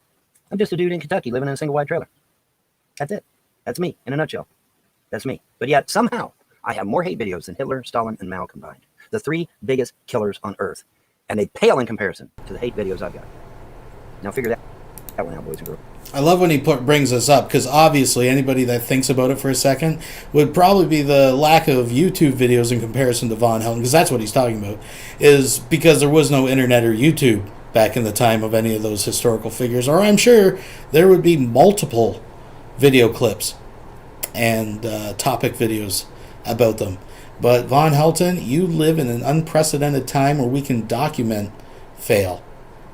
I'm just a dude in Kentucky living in a single wide trailer. That's it. That's me in a nutshell. That's me. But yet, somehow, I have more hate videos than Hitler, Stalin, and Mao combined. The 3 biggest killers on Earth. And they pale in comparison to the hate videos I've got. Now figure that one out, boys and girls. I love when he brings this up, because obviously anybody that thinks about it for a second would probably be the lack of YouTube videos in comparison to Vonhelton, because that's what he's talking about, is because there was no internet or YouTube back in the time of any of those historical figures, or I'm sure there would be multiple video clips and topic videos about them. But Vonhelton, you live in an unprecedented time where we can document fail.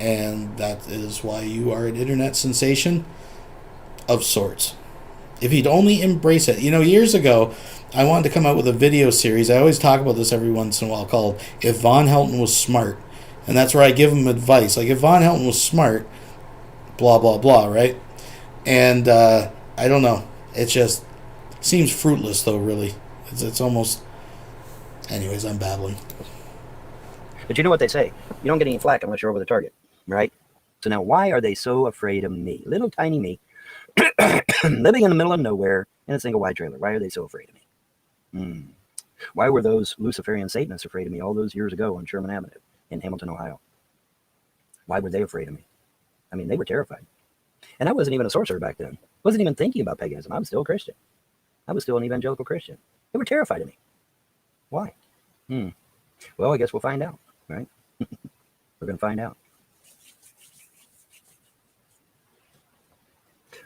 And that is why you are an internet sensation of sorts. If you'd only embrace it. You know, years ago, I wanted to come out with a video series. I always talk about this every once in a while, called If Vonhelton Was Smart. And that's where I give him advice. Like, if Vonhelton was smart, blah, blah, blah, right? And I don't know. It just seems fruitless, though, really. It's almost... Anyways, I'm babbling. But you know what they say. You don't get any flack unless you're over the target. Right? So now why are they so afraid of me? Little tiny me, living in the middle of nowhere in a single wide trailer. Why are they so afraid of me? Why were those Luciferian Satanists afraid of me all those years ago on Sherman Avenue in Hamilton, Ohio? Why were they afraid of me? I mean, they were terrified. And I wasn't even a sorcerer back then. Wasn't even thinking about paganism. I was still a Christian. I was still an evangelical Christian. They were terrified of me. Why? Well, I guess we'll find out, right? We're going to find out.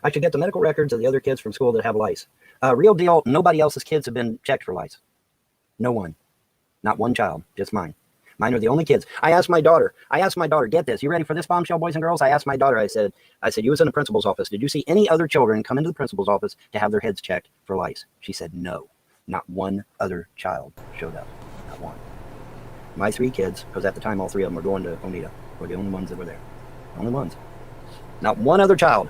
I should get the medical records of the other kids from school that have lice. Real deal, nobody else's kids have been checked for lice. No one. Not one child, just mine. Mine are the only kids. I asked my daughter, get this, you ready for this bombshell, boys and girls? I asked my daughter, I said, you was in the principal's office. Did you see any other children come into the principal's office to have their heads checked for lice? She said, no. Not one other child showed up. Not one. My 3 kids, because at the time all 3 of them were going to Oneida, were the only ones that were there. Only ones. Not one other child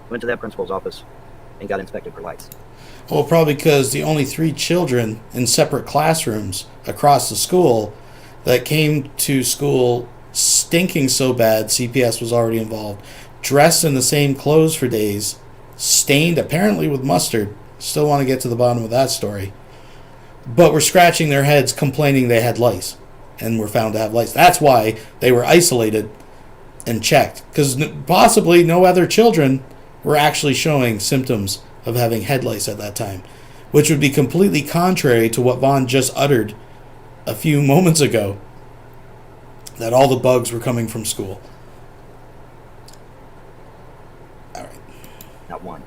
went to that principal's office and got inspected for lice. Well, probably because the only 3 children in separate classrooms across the school that came to school stinking so bad, CPS was already involved, dressed in the same clothes for days, stained apparently with mustard. Still want to get to the bottom of that story. But were scratching their heads complaining they had lice and were found to have lice. That's why they were isolated and checked, because possibly no other children were actually showing symptoms of having head lice at that time, which would be completely contrary to what Vaughn just uttered a few moments ago, that all the bugs were coming from school. All right. Not one.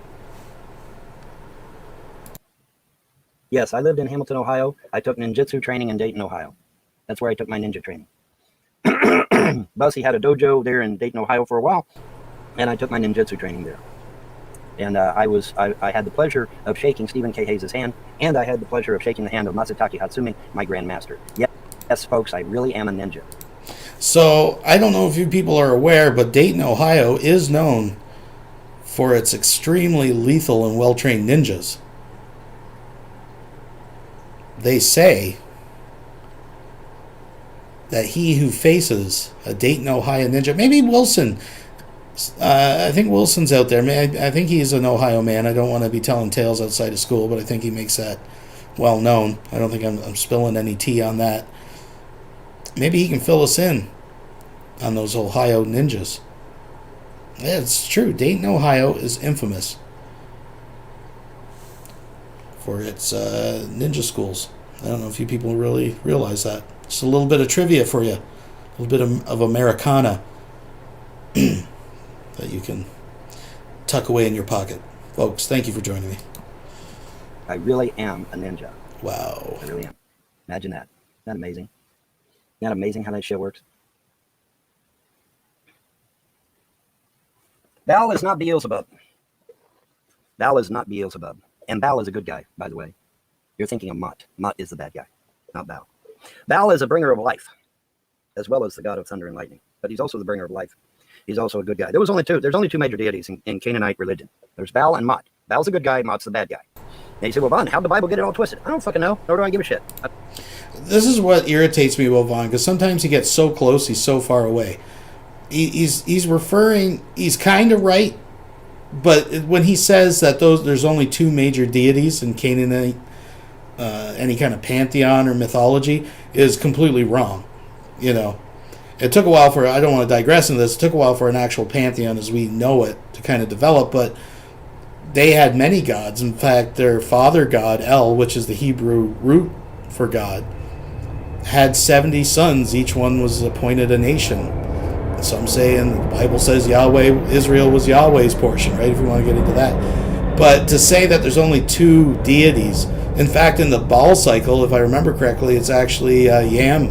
Yes, I lived in Hamilton, Ohio. I took ninjutsu training in Dayton, Ohio. That's where I took my ninja training. Bussy had a dojo there in Dayton, Ohio for a while, and I took my ninjutsu training there. And I had the pleasure of shaking Stephen K. Hayes' hand, and I had the pleasure of shaking the hand of Masataki Hatsumi, my grandmaster. Yes, folks, I really am a ninja. So, I don't know if you people are aware, but Dayton, Ohio is known for its extremely lethal and well-trained ninjas. They say that he who faces a Dayton, Ohio ninja, maybe Wilson, I think Wilson's out there. I think he's an Ohio man. I don't want to be telling tales outside of school, but I think he makes that well known. I don't think I'm spilling any tea on that. Maybe he can fill us in on those Ohio ninjas. Yeah, it's true. Dayton, Ohio is infamous for its ninja schools. I don't know if you people really realize that. Just a little bit of trivia for you. A little bit of Americana that you can tuck away in your pocket. Folks, thank you for joining me. I really am a ninja. Wow. I really am. Imagine that. Isn't that amazing? Isn't that amazing how that shit works? Baal is not Beelzebub. Baal is not Beelzebub. And Baal is a good guy, by the way. You're thinking of Mut. Mut is the bad guy, not Baal. Baal is a bringer of life, as well as the god of thunder and lightning. But he's also the bringer of life. He's also a good guy. There's only two major deities in Canaanite religion. There's Baal and Mut. Baal's a good guy, Mut's the bad guy. And you say, well, Vaughn, how'd the Bible get it all twisted? I don't fucking know, nor do I give a shit. This is what irritates me about Vaughn, because sometimes he gets so close, he's so far away. He's kind of right, but when he says that there's only two major deities in Canaanite, any kind of pantheon or mythology, is completely wrong. You know, it took a while for, I don't want to digress into this, it took a while for an actual pantheon as we know it to kind of develop, but they had many gods. In fact, their father god, El, which is the Hebrew root for God, had 70 sons. Each one was appointed a nation. Some say, and the Bible says Israel was Yahweh's portion, right, if you want to get into that. But to say that there's only two deities, in fact, in the Baal cycle, if I remember correctly, it's actually Yam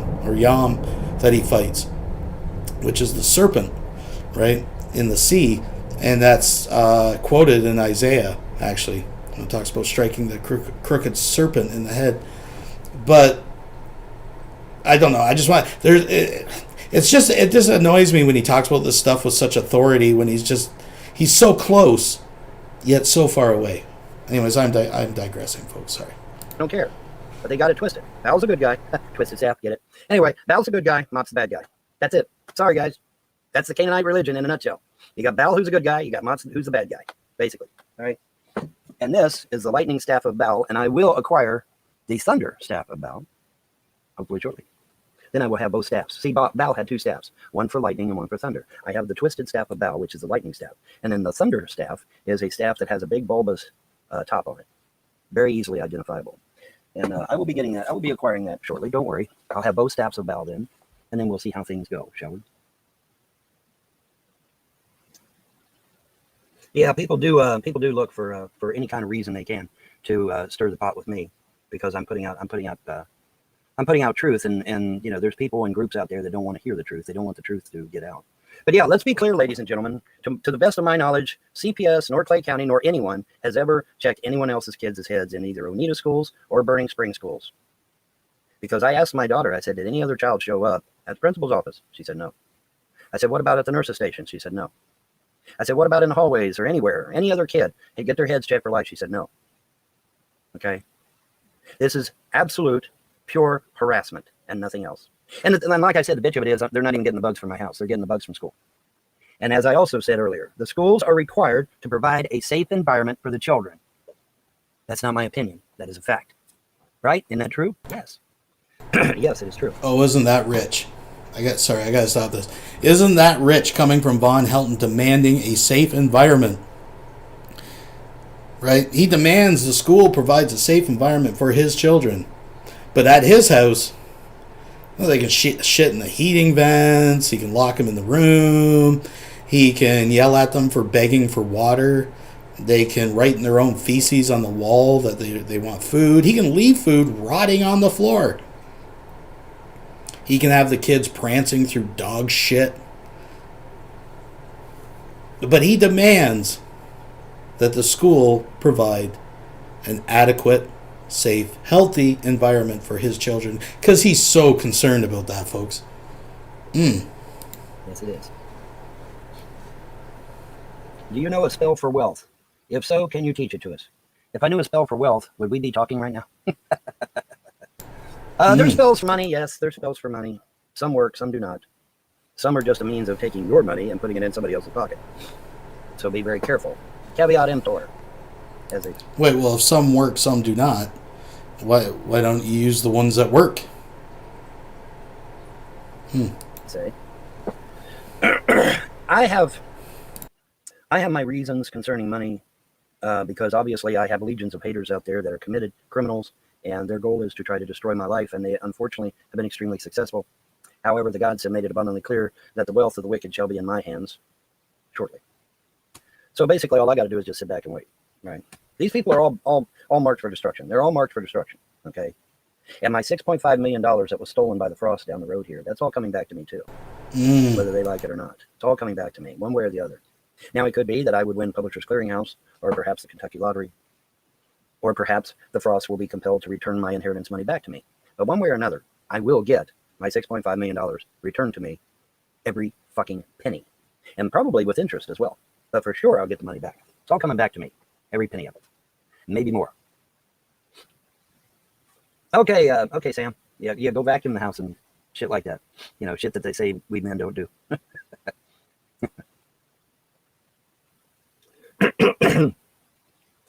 that he fights, which is the serpent, right, in the sea. And that's quoted in Isaiah, actually. It talks about striking the crooked serpent in the head. But I don't know. I just want it just annoys me when he talks about this stuff with such authority, when he's so close yet so far away. Anyways, I'm digressing, folks. Sorry. I don't care. But they got it twisted. Baal's a good guy. Twisted staff, get it. Anyway, Baal's a good guy, Mot's the bad guy. That's it. Sorry, guys. That's the Canaanite religion in a nutshell. You got Baal, who's a good guy. You got Mot, who's the bad guy, basically. All right. And this is the lightning staff of Baal, and I will acquire the thunder staff of Baal, hopefully shortly. Then I will have both staffs. See, Baal had two staffs, one for lightning and one for thunder. I have the twisted staff of Baal, which is the lightning staff. And then the thunder staff is a staff that has a big bulbous top on it. Very easily identifiable. And I will be getting that. I will be acquiring that shortly. Don't worry. I'll have both staffs of Baal then, and then we'll see how things go, shall we? Yeah, people do look for any kind of reason they can to stir the pot with me, because I'm putting out truth, and you know, there's people and groups out there that don't want to hear the truth. They don't want the truth to get out. But yeah, let's be clear, ladies and gentlemen. To the best of my knowledge, CPS nor Clay County nor anyone has ever checked anyone else's kids' heads in either Oneida schools or Burning Spring schools. Because I asked my daughter, I said, did any other child show up at the principal's office? She said no. I said, what about at the nurse's station? She said no. I said, what about in the hallways or anywhere? Any other kid? Hey, get their heads checked for life. She said no. Okay? This is absolute, pure harassment and nothing else. And like I said, the bitch of it is they're not even getting the bugs from my house. They're getting the bugs from school. And as I also said earlier, the schools are required to provide a safe environment for the children. That's not my opinion. That is a fact. Right? Isn't that true? Yes. Yes, it is true. Oh, isn't that rich? I got to stop this. Isn't that rich coming from Vonhelton demanding a safe environment? Right? He demands the school provides a safe environment for his children. But at his house, well, they can shit in the heating vents. He can lock them in the room. He can yell at them for begging for water. They can write in their own feces on the wall that they want food. He can leave food rotting on the floor. He can have the kids prancing through dog shit. But he demands that the school provide an adequate, safe, healthy environment for his children. Because he's so concerned about that, folks. Yes, it is. Do you know a spell for wealth? If so, can you teach it to us? If I knew a spell for wealth, would we be talking right now? There's spells for money. Yes, there's spells for money. Some work, some do not. Some are just a means of taking your money and putting it in somebody else's pocket. So be very careful. Caveat emptor. Wait, well, if some work, some do not, why don't you use the ones that work? Say. I have my reasons concerning money, because obviously I have legions of haters out there that are committed criminals, and their goal is to try to destroy my life, and they unfortunately have been extremely successful. However, the gods have made it abundantly clear that the wealth of the wicked shall be in my hands shortly. So basically, all I got to do is just sit back and wait. Right? These people are all marked for destruction. They're all marked for destruction. Okay. And my $6.5 million that was stolen by the frost down the road here, that's all coming back to me too. Whether they like it or not. It's all coming back to me, one way or the other. Now, it could be that I would win Publishers Clearinghouse, or perhaps the Kentucky Lottery, or perhaps the frost will be compelled to return my inheritance money back to me. But one way or another, I will get my $6.5 million returned to me, every fucking penny. And probably with interest as well. But for sure, I'll get the money back. It's all coming back to me, every penny of it. Maybe more. Okay, okay, Sam. Yeah, go vacuum the house and shit like that. You know, shit that they say we men don't do.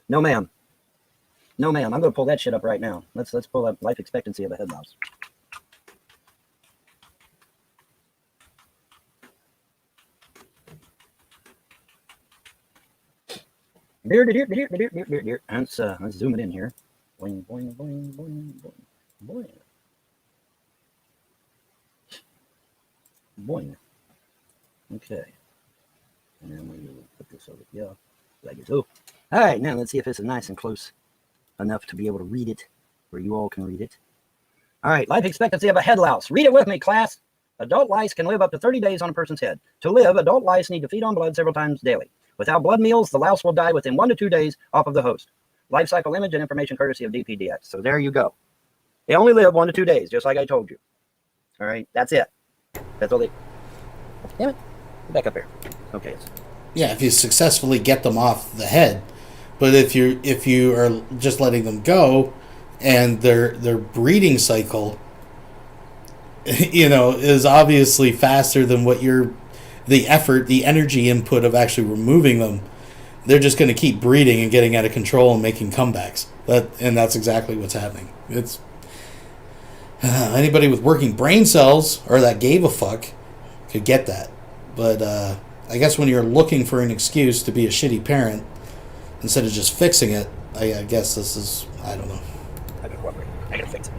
No, ma'am. No, ma'am. I'm going to pull that shit up right now. Let's pull up life expectancy of a head louse. Let's zoom it in here. Boing, boing, boing, boing, boing, boing. Boing. Okay. And then we put this over here. Like so. All right, now let's see if this is nice and close enough to be able to read it, where you all can read it. All right, life expectancy of a head louse. Read it with me, class. Adult lice can live up to 30 days on a person's head. To live, adult lice need to feed on blood several times daily. Without blood meals, the louse will die within 1 to 2 days off of the host. Life cycle image and information courtesy of DPDX. So there you go. They only live 1 to 2 days, just like I told you. All right, that's it. That's all they... Damn it. Get back up here. Okay. Yeah, if you successfully get them off the head. But if you are just letting them go, and their breeding cycle, you know, is obviously faster than what the effort, the energy input of actually removing them, they're just going to keep breeding and getting out of control and making comebacks. And that's exactly what's happening. It's anybody with working brain cells or that gave a fuck could get that. But I guess when you're looking for an excuse to be a shitty parent instead of just fixing it, I guess this is, I don't know. I gotta fix it.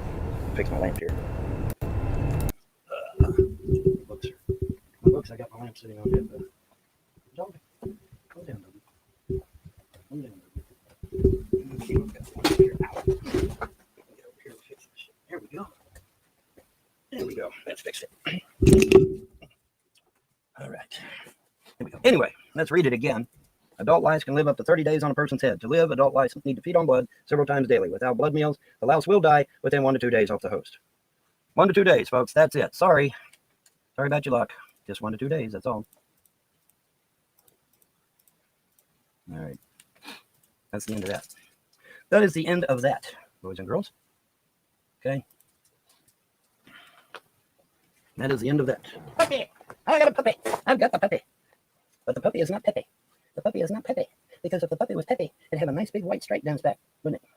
Fix my lamp here. Books, I got my lamp sitting on it, but don't go down, doggy. Go down, doggy. Okay, we've got one here. Ow. Get over here and fix this shit. There we go. There we go. Let's fix it. All right. Here we go. Anyway, let's read it again. Adult lice can live up to 30 days on a person's head. To live, adult lice need to feed on blood several times daily. Without blood meals, the louse will die within 1 to 2 days off the host. 1 to 2 days, folks. That's it. Sorry. Sorry about your luck. Just 1 to 2 days. That's all. All right. That's the end of that. That is the end of that, boys and girls. Okay. That is the end of that. Puppy! I got a puppy. I've got the puppy. But the puppy is not Pepe. The puppy is not Pepe. Because if the puppy was Pepe, it'd have a nice big white stripe down its back, wouldn't it?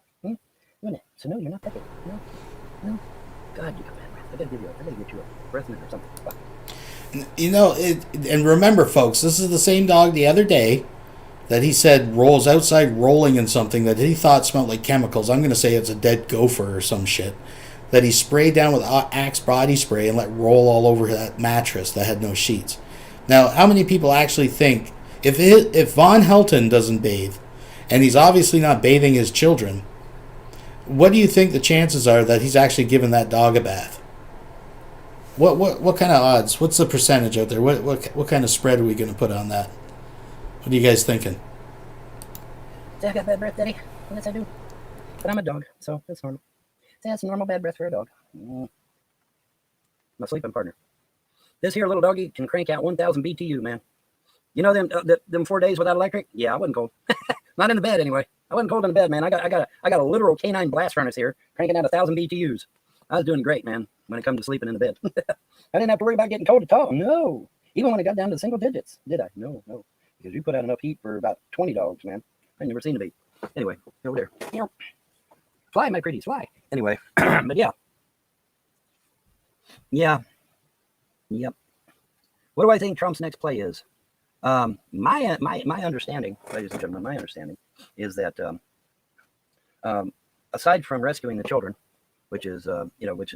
Wouldn't it? So no, you're not Pepe. No. God, you got bad breath. I gotta get you a breath mint or something. Fuck. You know, and remember, folks, this is the same dog the other day that he said rolls outside rolling in something that he thought smelled like chemicals. I'm going to say it's a dead gopher or some shit. That he sprayed down with Axe body spray and let roll all over that mattress that had no sheets. Now, how many people actually think, if Vonhelton doesn't bathe, and he's obviously not bathing his children, what do you think the chances are that he's actually given that dog a bath? What kind of odds? What's the percentage out there? What kind of spread are we going to put on that? What are you guys thinking? Say I got bad breath, Daddy. Yes, I do. But I'm a dog, so that's normal. Say that's normal bad breath for a dog. My sleeping partner. This here little doggy can crank out 1,000 BTU, man. You know them 4 days without electric? Yeah, I wasn't cold. Not in the bed anyway. I wasn't cold in the bed, man. I got a literal canine blast furnace here, cranking out 1,000 BTUs. I was doing great, man, when it comes to sleeping in the bed. I didn't have to worry about getting cold at all. No. Even when it got down to single digits, did I? No. Because you put out enough heat for about 20 dogs, man. I've never seen a bee. Anyway, over there. Fly, my pretties, fly. Anyway, but yeah. Yeah. Yep. What do I think Trump's next play is? My understanding, ladies and gentlemen, my understanding is that aside from rescuing the children, which is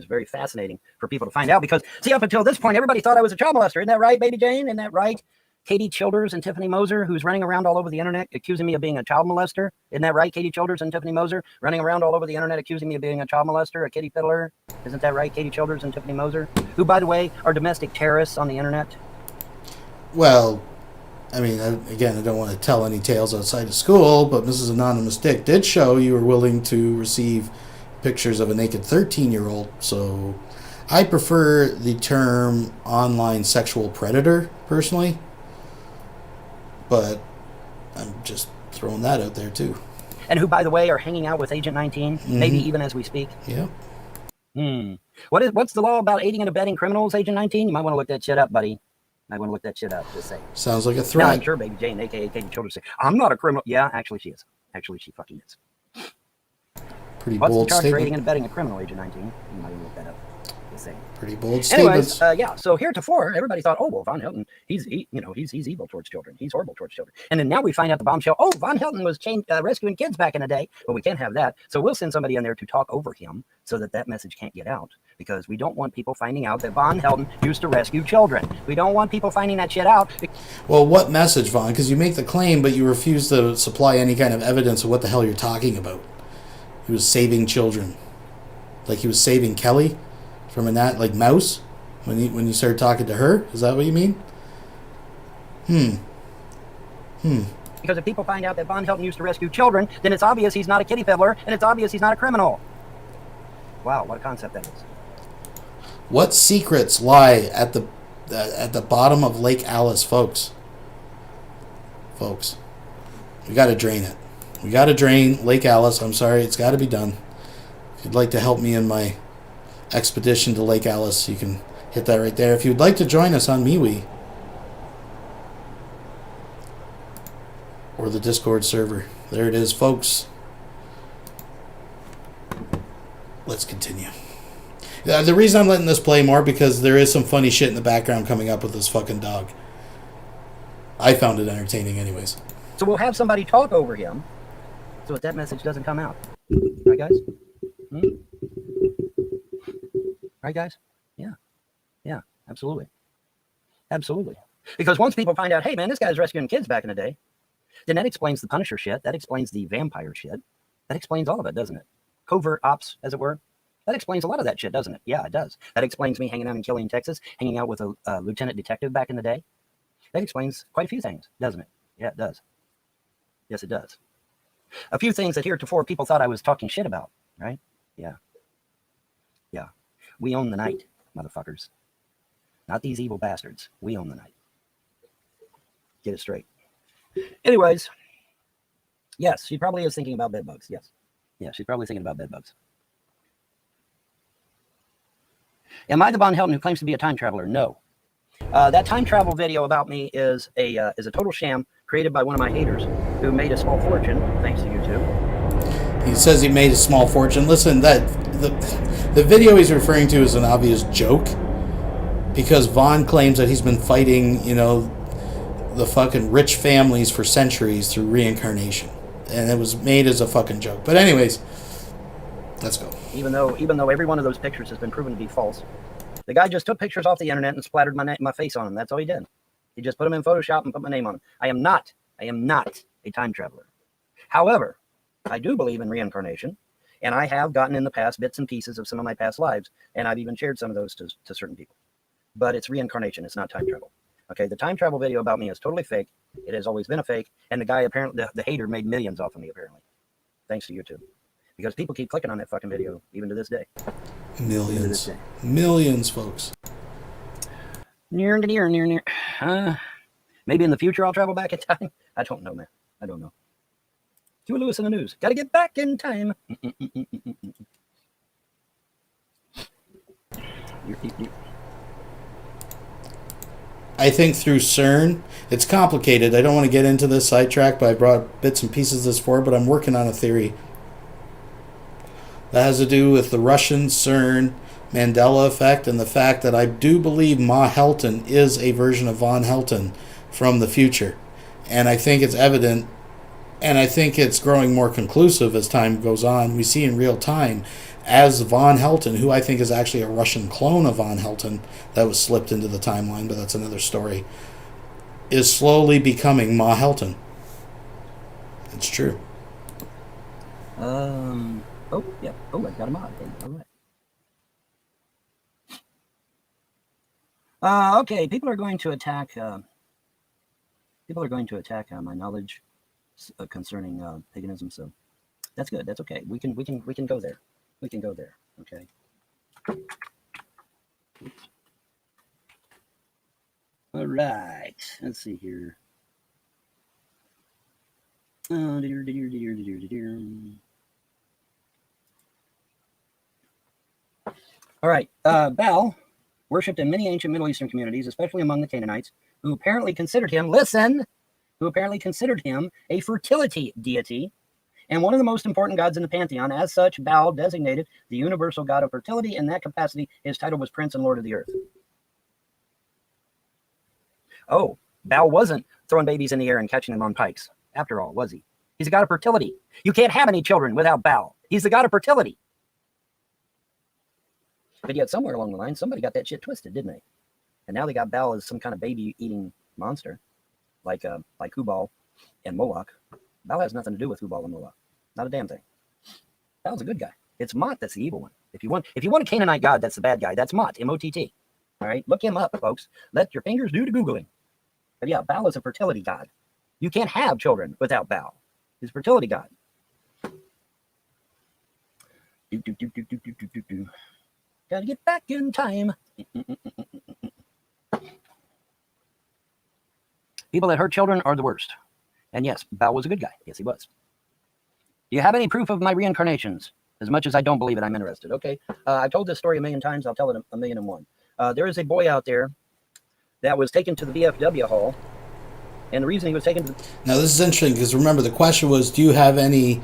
very fascinating for people to find out, because see, up until this point, everybody thought I was a child molester. Isn't that right, Baby Jane? Isn't that right? Katie Childers and Tiffany Moser, who's running around all over the internet accusing me of being a child molester. Isn't that right? Katie Childers and Tiffany Moser running around all over the internet accusing me of being a child molester, a kitty fiddler. Isn't that right? Katie Childers and Tiffany Moser, who, by the way, are domestic terrorists on the internet. Well, I mean, again, I don't want to tell any tales outside of school, but Mrs. Anonymous Dick did show you were willing to receive pictures of a naked 13-year-old. So I prefer the term online sexual predator, personally. But I'm just throwing that out there, too. And who, by the way, are hanging out with Agent 19, maybe even as we speak. Yep. What's the law about aiding and abetting criminals, Agent 19? You might want to look that shit up, buddy. I want to look that shit up, just saying. Sounds like a threat. Now, I'm sure Baby Jane, a.k.a. Katie Childers, say, I'm not a criminal. Yeah, actually she is. Actually, she fucking is. Pretty What's bold the charge statement. for aiding and abetting a criminal, Agent 19? You might want to look that up. Just saying. Pretty bold statements. Anyways, yeah, so heretofore, everybody thought, oh, well, Vonhelton, he's evil towards children. He's horrible towards children. And then now we find out the bombshell, oh, Vonhelton was rescuing kids back in the day. Well, we can't have that. So we'll send somebody in there to talk over him so that message can't get out. Because we don't want people finding out that Vonhelton used to rescue children. We don't want people finding that shit out. Well, what message, Vaughn? Because you make the claim, but you refuse to supply any kind of evidence of what the hell you're talking about. He was saving children. Like he was saving Kelly from like Mouse when you started talking to her? Is that what you mean? Because if people find out that Vonhelton used to rescue children, then it's obvious he's not a kitty fiddler, and it's obvious he's not a criminal. Wow, what a concept that is. What secrets lie at the bottom of Lake Alice, folks? Folks, we got to drain it. We got to drain Lake Alice. I'm sorry, it's got to be done. If you'd like to help me in my expedition to Lake Alice, you can hit that right there. If you'd like to join us on MeWe or the Discord server, there it is, folks. Let's continue. The reason I'm letting this play more because there is some funny shit in the background coming up with this fucking dog. I found it entertaining anyways. So we'll have somebody talk over him so that message doesn't come out. Right, guys? Right, guys? Yeah, absolutely. Absolutely. Because once people find out, hey, man, this guy's rescuing kids back in the day, then that explains the Punisher shit. That explains the vampire shit. That explains all of it, doesn't it? Covert ops, as it were. That explains a lot of that shit, doesn't it? Yeah, it does. That explains me hanging out in Killeen, Texas, hanging out with a lieutenant detective back in the day. That explains quite a few things, doesn't it? Yeah, it does. Yes, it does. A few things that heretofore people thought I was talking shit about, right? Yeah. We own the night, motherfuckers. Not these evil bastards. We own the night. Get it straight. Anyways, yes, she probably is thinking about bedbugs. Yes. Yeah, she's probably thinking about bedbugs. Am I the Vonhelton who claims to be a time traveler? No. That time travel video about me is a total sham created by one of my haters who made a small fortune thanks to YouTube. He says he made a small fortune. Listen, the video he's referring to is an obvious joke because Vaughn claims that he's been fighting, the fucking rich families for centuries through reincarnation, and it was made as a fucking joke. But anyways, let's go. Even though every one of those pictures has been proven to be false. The guy just took pictures off the internet and splattered my face on them. That's all he did. He just put them in Photoshop and put my name on them. I am not a time traveler. However, I do believe in reincarnation, and I have gotten in the past bits and pieces of some of my past lives, and I've even shared some of those to certain people. but it's reincarnation. It's not time travel. Okay, the time travel video about me is totally fake. It has always been a fake, and the guy apparently, the hater, made millions off of me apparently, thanks to YouTube, because people keep clicking on that fucking video even to this day. Millions, millions, folks. Near. Maybe in the future I'll travel back in time. I don't know, man. I don't know. Huey Lewis in the news. Got to get back in time. I think through CERN, it's complicated. I don't want to get into this sidetrack, but I brought bits and pieces of this forward, but I'm working on a theory that has to do with the Russian CERN Mandela effect and the fact that I do believe Vonhelton is a version of Vonhelton from the future. And I think it's evident, and I think it's growing more conclusive as time goes on. We see in real time as Vonhelton, who I think is actually a Russian clone of Vonhelton that was slipped into the timeline, but that's another story, is slowly becoming Vonhelton. It's true. Oh, yeah. Oh, I got a mod. All right. Okay, people are going to attack my knowledge concerning paganism, so that's good. That's okay. We can go there. We can go there. Okay. All right. Let's see here. All right. Baal, worshipped in many ancient Middle Eastern communities, especially among the Canaanites, who apparently considered him, a fertility deity and one of the most important gods in the pantheon. As such, Baal designated the universal god of fertility. In that capacity, his title was Prince and Lord of the Earth. Oh, Baal wasn't throwing babies in the air and catching them on pikes, after all, was he? He's a god of fertility. You can't have any children without Baal. He's the god of fertility. But yet somewhere along the line, somebody got that shit twisted, didn't they? And now they got Baal as some kind of baby-eating monster, like Hubal and Moloch. Baal has nothing to do with Hubal and Moloch. Not a damn thing. Baal's a good guy. It's Mot that's the evil one. If you want a Canaanite god, that's the bad guy. That's Mot, M-O-T-T. All right, look him up, folks. Let your fingers do the Googling. But yeah, Baal is a fertility god. You can't have children without Baal. He's a fertility god. Gotta get back in time. People that hurt children are the worst. And yes, Baal was a good guy. Yes, he was. Do you have any proof of my reincarnations? As much as I don't believe it, I'm interested. Okay. I've told this story a million times. I'll tell it a million and one. There is a boy out there that was taken to the VFW hall. And the reason he was taken to... Now, this is interesting because remember, the question was, do you have any...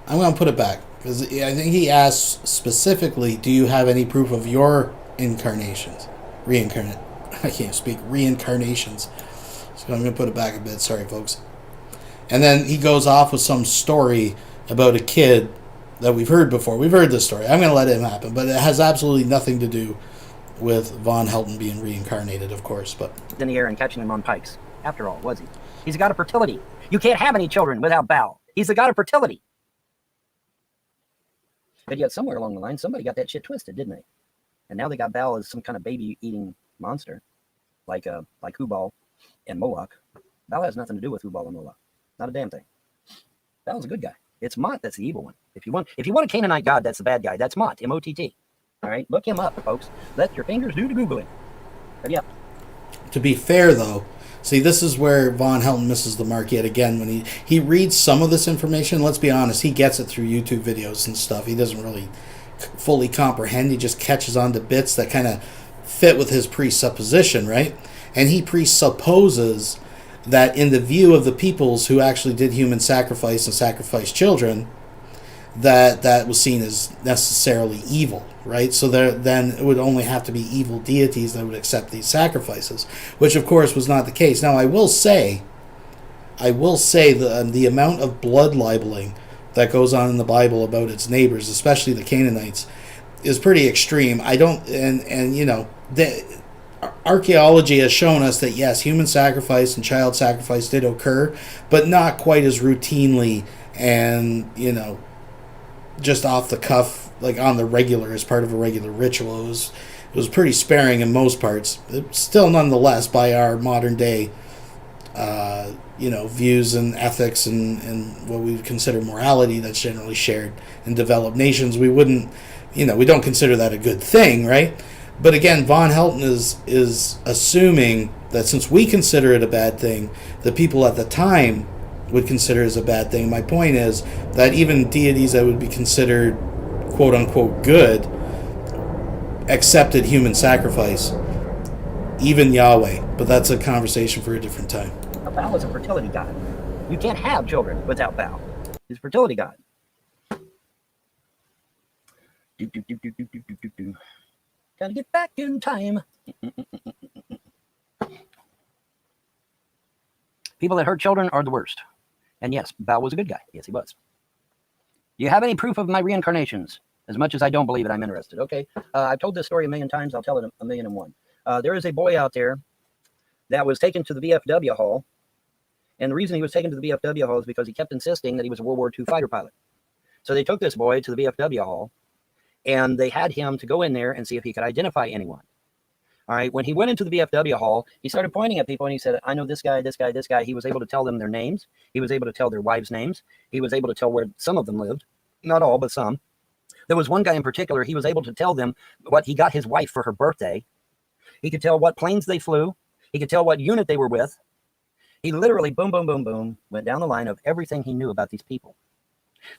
I'm going to put it back. Because I think he asked specifically, do you have any proof of your incarnations? I can't speak. Reincarnations. So I'm going to put it back a bit. Sorry, folks. And then he goes off with some story about a kid that we've heard before. We've heard this story. I'm going to let him happen. But it has absolutely nothing to do with Vonhelton being reincarnated, of course. But in the air and catching them on pikes. After all, was he? He's a god of fertility. You can't have any children without Baal. He's a god of fertility. But yet somewhere along the line, somebody got that shit twisted, didn't they? And now they got Baal as some kind of baby-eating monster, like Hubal and Moloch. Baal has nothing to do with Hubal and Moloch. Not a damn thing. Baal's a good guy. It's Mot that's the evil one. If you want a Canaanite god, that's the bad guy. That's Mot, M-O-T-T. All right, look him up, folks. Let your fingers do the Googling. But yeah. To be fair, though, see, this is where Vonhelton misses the mark yet again. When he reads some of this information, let's be honest, he gets it through YouTube videos and stuff. He doesn't really fully comprehend. He just catches on to bits that kind of fit with his presupposition, right? And he presupposes that in the view of the peoples who actually did human sacrifice and sacrificed children, that was seen as necessarily evil, right? So then it would only have to be evil deities that would accept these sacrifices, which of course was not the case. Now I will say the amount of blood libeling that goes on in the Bible about its neighbors, especially the Canaanites, is pretty extreme. The archaeology has shown us that yes, human sacrifice and child sacrifice did occur, but not quite as routinely and just off the cuff, like on the regular, as part of a regular ritual. It it was pretty sparing in most parts. It's still, nonetheless, by our modern day, views and ethics and what we would consider morality that's generally shared in developed nations, we wouldn't, we don't consider that a good thing, right? But again, Vonhelton is assuming that since we consider it a bad thing, the people at the time would consider it as a bad thing. My point is that even deities that would be considered quote-unquote good accepted human sacrifice, even Yahweh. But that's a conversation for a different time. Baal is a fertility god. You can't have children without Baal. He's a fertility god. Gotta get back in time. People that hurt children are the worst. And yes, Baal was a good guy. Yes, he was. Do you have any proof of my reincarnations? As much as I don't believe it, I'm interested. Okay, I've told this story a million times. I'll tell it a million and one. There is a boy out there that was taken to the VFW hall. And the reason he was taken to the VFW hall is because he kept insisting that he was a World War II fighter pilot. So they took this boy to the VFW hall, and they had him to go in there and see if he could identify anyone. All right, when he went into the VFW hall, he started pointing at people, and he said, I know this guy, this guy, this guy. He was able to tell them their names. He was able to tell their wives' names. He was able to tell where some of them lived. Not all, but some. There was one guy in particular, he was able to tell them what he got his wife for her birthday. He could tell what planes they flew. He could tell what unit they were with. He literally, boom, boom, boom, boom, went down the line of everything he knew about these people.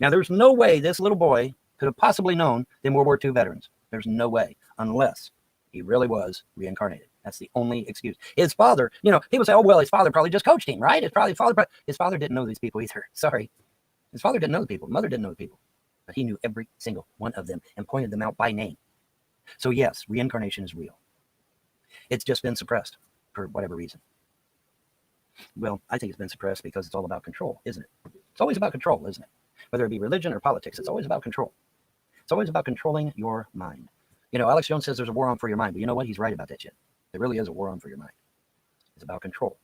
Now, there's no way this little boy could have possibly known them World War II veterans. There's no way, unless he really was reincarnated. That's the only excuse. His father, people say, oh, well, his father probably just coached him, right? His father didn't know these people either. Sorry. His father didn't know the people. Mother didn't know the people. But he knew every single one of them and pointed them out by name. So yes, reincarnation is real. It's just been suppressed for whatever reason. Well, I think it's been suppressed because it's all about control, isn't it? It's always about control, isn't it? Whether it be religion or politics, it's always about control. It's always about controlling your mind. Alex Jones says there's a war on for your mind, but you know what? He's right about that shit. There really is a war on for your mind. It's about control.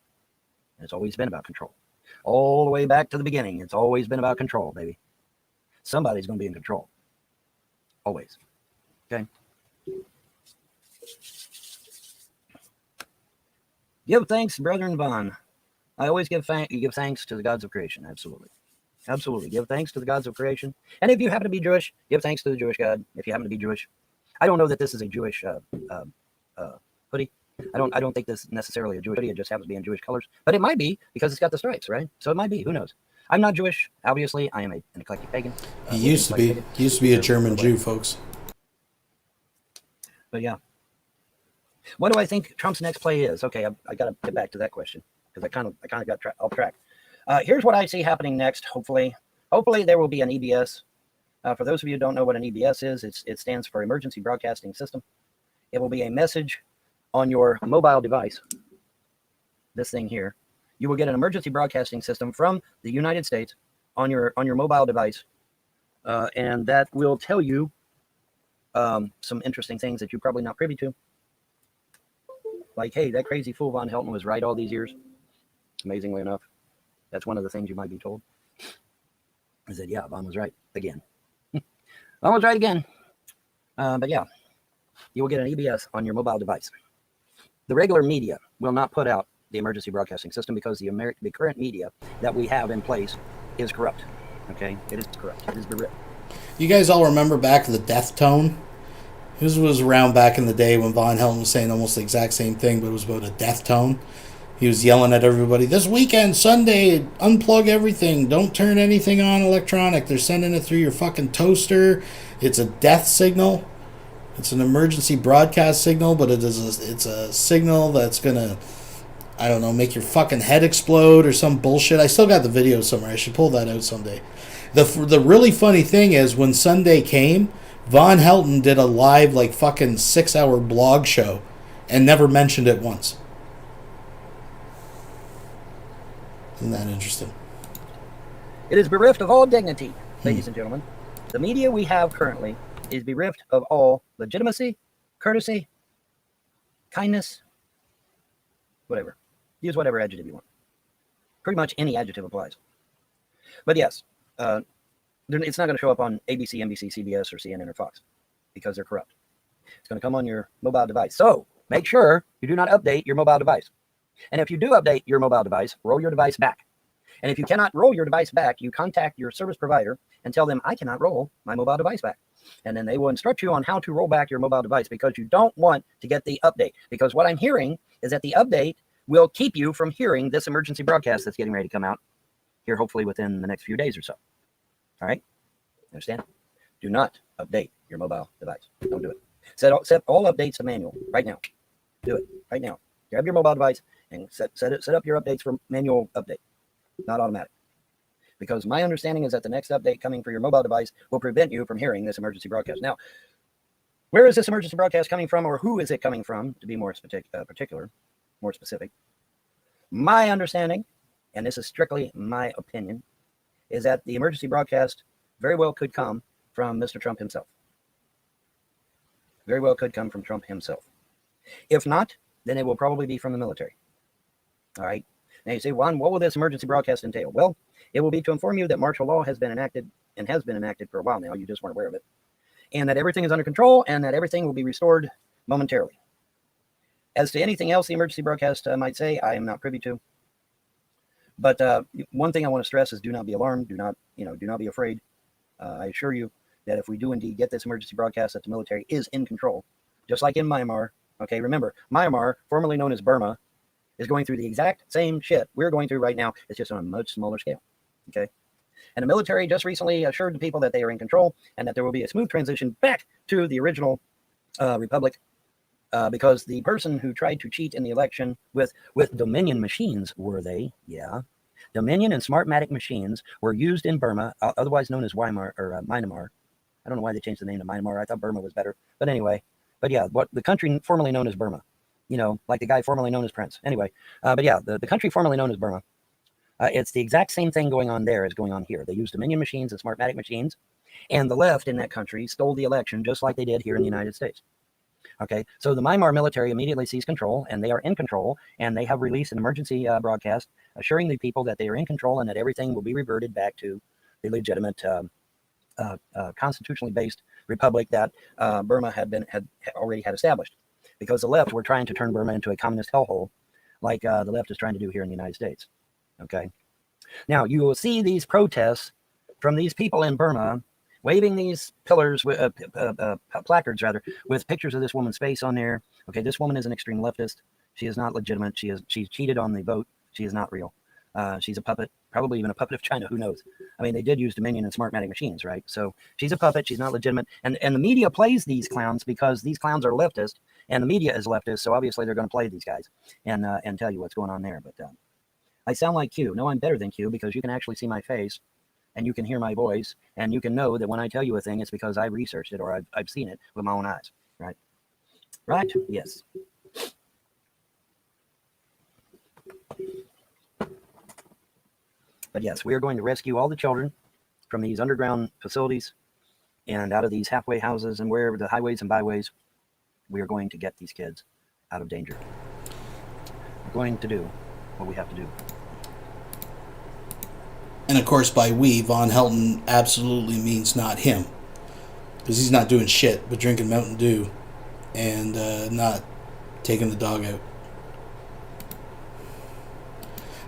And it's always been about control. All the way back to the beginning, it's always been about control, baby. Somebody's going to be in control. Always. Okay? Give thanks, brethren Von. I always give thanks to the gods of creation. Absolutely. Absolutely. Give thanks to the gods of creation. And if you happen to be Jewish, give thanks to the Jewish God. If you happen to be Jewish. I don't know that this is a Jewish hoodie. I don't think this is necessarily a Jewish hoodie. It just happens to be in Jewish colors. But it might be because it's got the stripes, right? So it might be. Who knows? I'm not Jewish. Obviously, I am an eclectic pagan. He used to be. He used to be a German Jew, folks. But yeah. What do I think Trump's next play is? Okay, I got to get back to that question because I kind of got off track. Here's what I see happening next. Hopefully there will be an EBS. For those of you who don't know what an EBS is, it stands for Emergency Broadcasting System. It will be a message on your mobile device. This thing here. You will get an emergency broadcasting system from the United States on your mobile device, and that will tell you some interesting things that you're probably not privy to. Like, hey, that crazy fool Vonhelton was right all these years. Amazingly enough, that's one of the things you might be told. I said, yeah, Von was right again. Von was right again. But yeah, you will get an EBS on your mobile device. The regular media will not put out the emergency broadcasting system because the current media that we have in place is corrupt. Okay, it is corrupt. It is bereft. You guys all remember back the death tone? This was around back in the day when Vonhelton was saying almost the exact same thing, but it was about a death tone. He was yelling at everybody, this weekend, Sunday, unplug everything. Don't turn anything on electronic. They're sending it through your fucking toaster. It's a death signal. It's an emergency broadcast signal, but it's a signal that's going to, I don't know, make your fucking head explode or some bullshit. I still got the video somewhere. I should pull that out someday. The really funny thing is when Sunday came, Vonhelton did a live fucking 6-hour blog show and never mentioned it once. Isn't that interesting? It is bereft of all dignity, ladies and gentlemen. The media we have currently is bereft of all legitimacy, courtesy, kindness, whatever. Use whatever adjective you want. Pretty much any adjective applies. But yes, it's not going to show up on ABC, NBC, CBS, or CNN, or Fox because they're corrupt. It's going to come on your mobile device. So make sure you do not update your mobile device. And if you do update your mobile device, roll your device back. And if you cannot roll your device back, you contact your service provider and tell them, I cannot roll my mobile device back. And then they will instruct you on how to roll back your mobile device, because you don't want to get the update. Because what I'm hearing is that the update will keep you from hearing this emergency broadcast that's getting ready to come out here, hopefully within the next few days or so. All right? Understand? Do not update your mobile device. Don't do it. Set all updates to manual right now. Do it right now. Grab your mobile device and set up your updates for manual update, not automatic. Because my understanding is that the next update coming for your mobile device will prevent you from hearing this emergency broadcast. Now, where is this emergency broadcast coming from, or who is it coming from, to be more particular, more specific? My understanding, and this is strictly my opinion, is that the emergency broadcast very well could come from Mr. Trump himself. Very well could come from Trump himself. If not, then it will probably be from the military. All right? Now you say, Juan, what will this emergency broadcast entail? Well, it will be to inform you that martial law has been enacted, and has been enacted for a while now. You just weren't aware of it. And that everything is under control, and that everything will be restored momentarily. As to anything else the emergency broadcast might say, I am not privy to. But one thing I want to stress is, do not be alarmed. Do not be afraid. I assure you that if we do indeed get this emergency broadcast, that the military is in control, just like in Myanmar. Okay, remember, Myanmar, formerly known as Burma, is going through the exact same shit we're going through right now. It's just on a much smaller scale. Okay, and the military just recently assured the people that they are in control, and that there will be a smooth transition back to the original republic, because the person who tried to cheat in the election with Dominion machines, were they? Yeah. Dominion and Smartmatic machines were used in Burma, otherwise known as Myanmar. I don't know why they changed the name to Myanmar. I thought Burma was better. But anyway, but yeah, what the country formerly known as Burma, like the guy formerly known as Prince. Anyway, but yeah, the country formerly known as Burma, it's the exact same thing going on there as going on here. They used Dominion machines and Smartmatic machines, and the left in that country stole the election just like they did here in the United States. Okay, so the Myanmar military immediately seized control, and they are in control, and they have released an emergency broadcast assuring the people that they are in control and that everything will be reverted back to the legitimate, constitutionally based republic that Burma had already established. Because the left were trying to turn Burma into a communist hellhole, like the left is trying to do here in the United States. Okay, now you will see these protests from these people in Burma, waving these pillars, placards rather, with pictures of this woman's face on there. Okay, this woman is an extreme leftist. She is not legitimate. She's cheated on the vote. She is not real. She's a puppet, probably even a puppet of China. Who knows? I mean, they did use Dominion and Smartmatic machines, right? So she's a puppet. She's not legitimate. And the media plays these clowns because these clowns are leftist, and the media is leftist. So obviously they're going to play these guys and tell you what's going on there. But I sound like Q. No, I'm better than Q, because you can actually see my face, and you can hear my voice, and you can know that when I tell you a thing, it's because I've researched it, or I've seen it with my own eyes, right? Right? Yes. But yes, we are going to rescue all the children from these underground facilities and out of these halfway houses and wherever the highways and byways. We are going to get these kids out of danger. We're going to do what we have to do. And of course, by we, Vonhelton absolutely means not him. Because he's not doing shit but drinking Mountain Dew and not taking the dog out.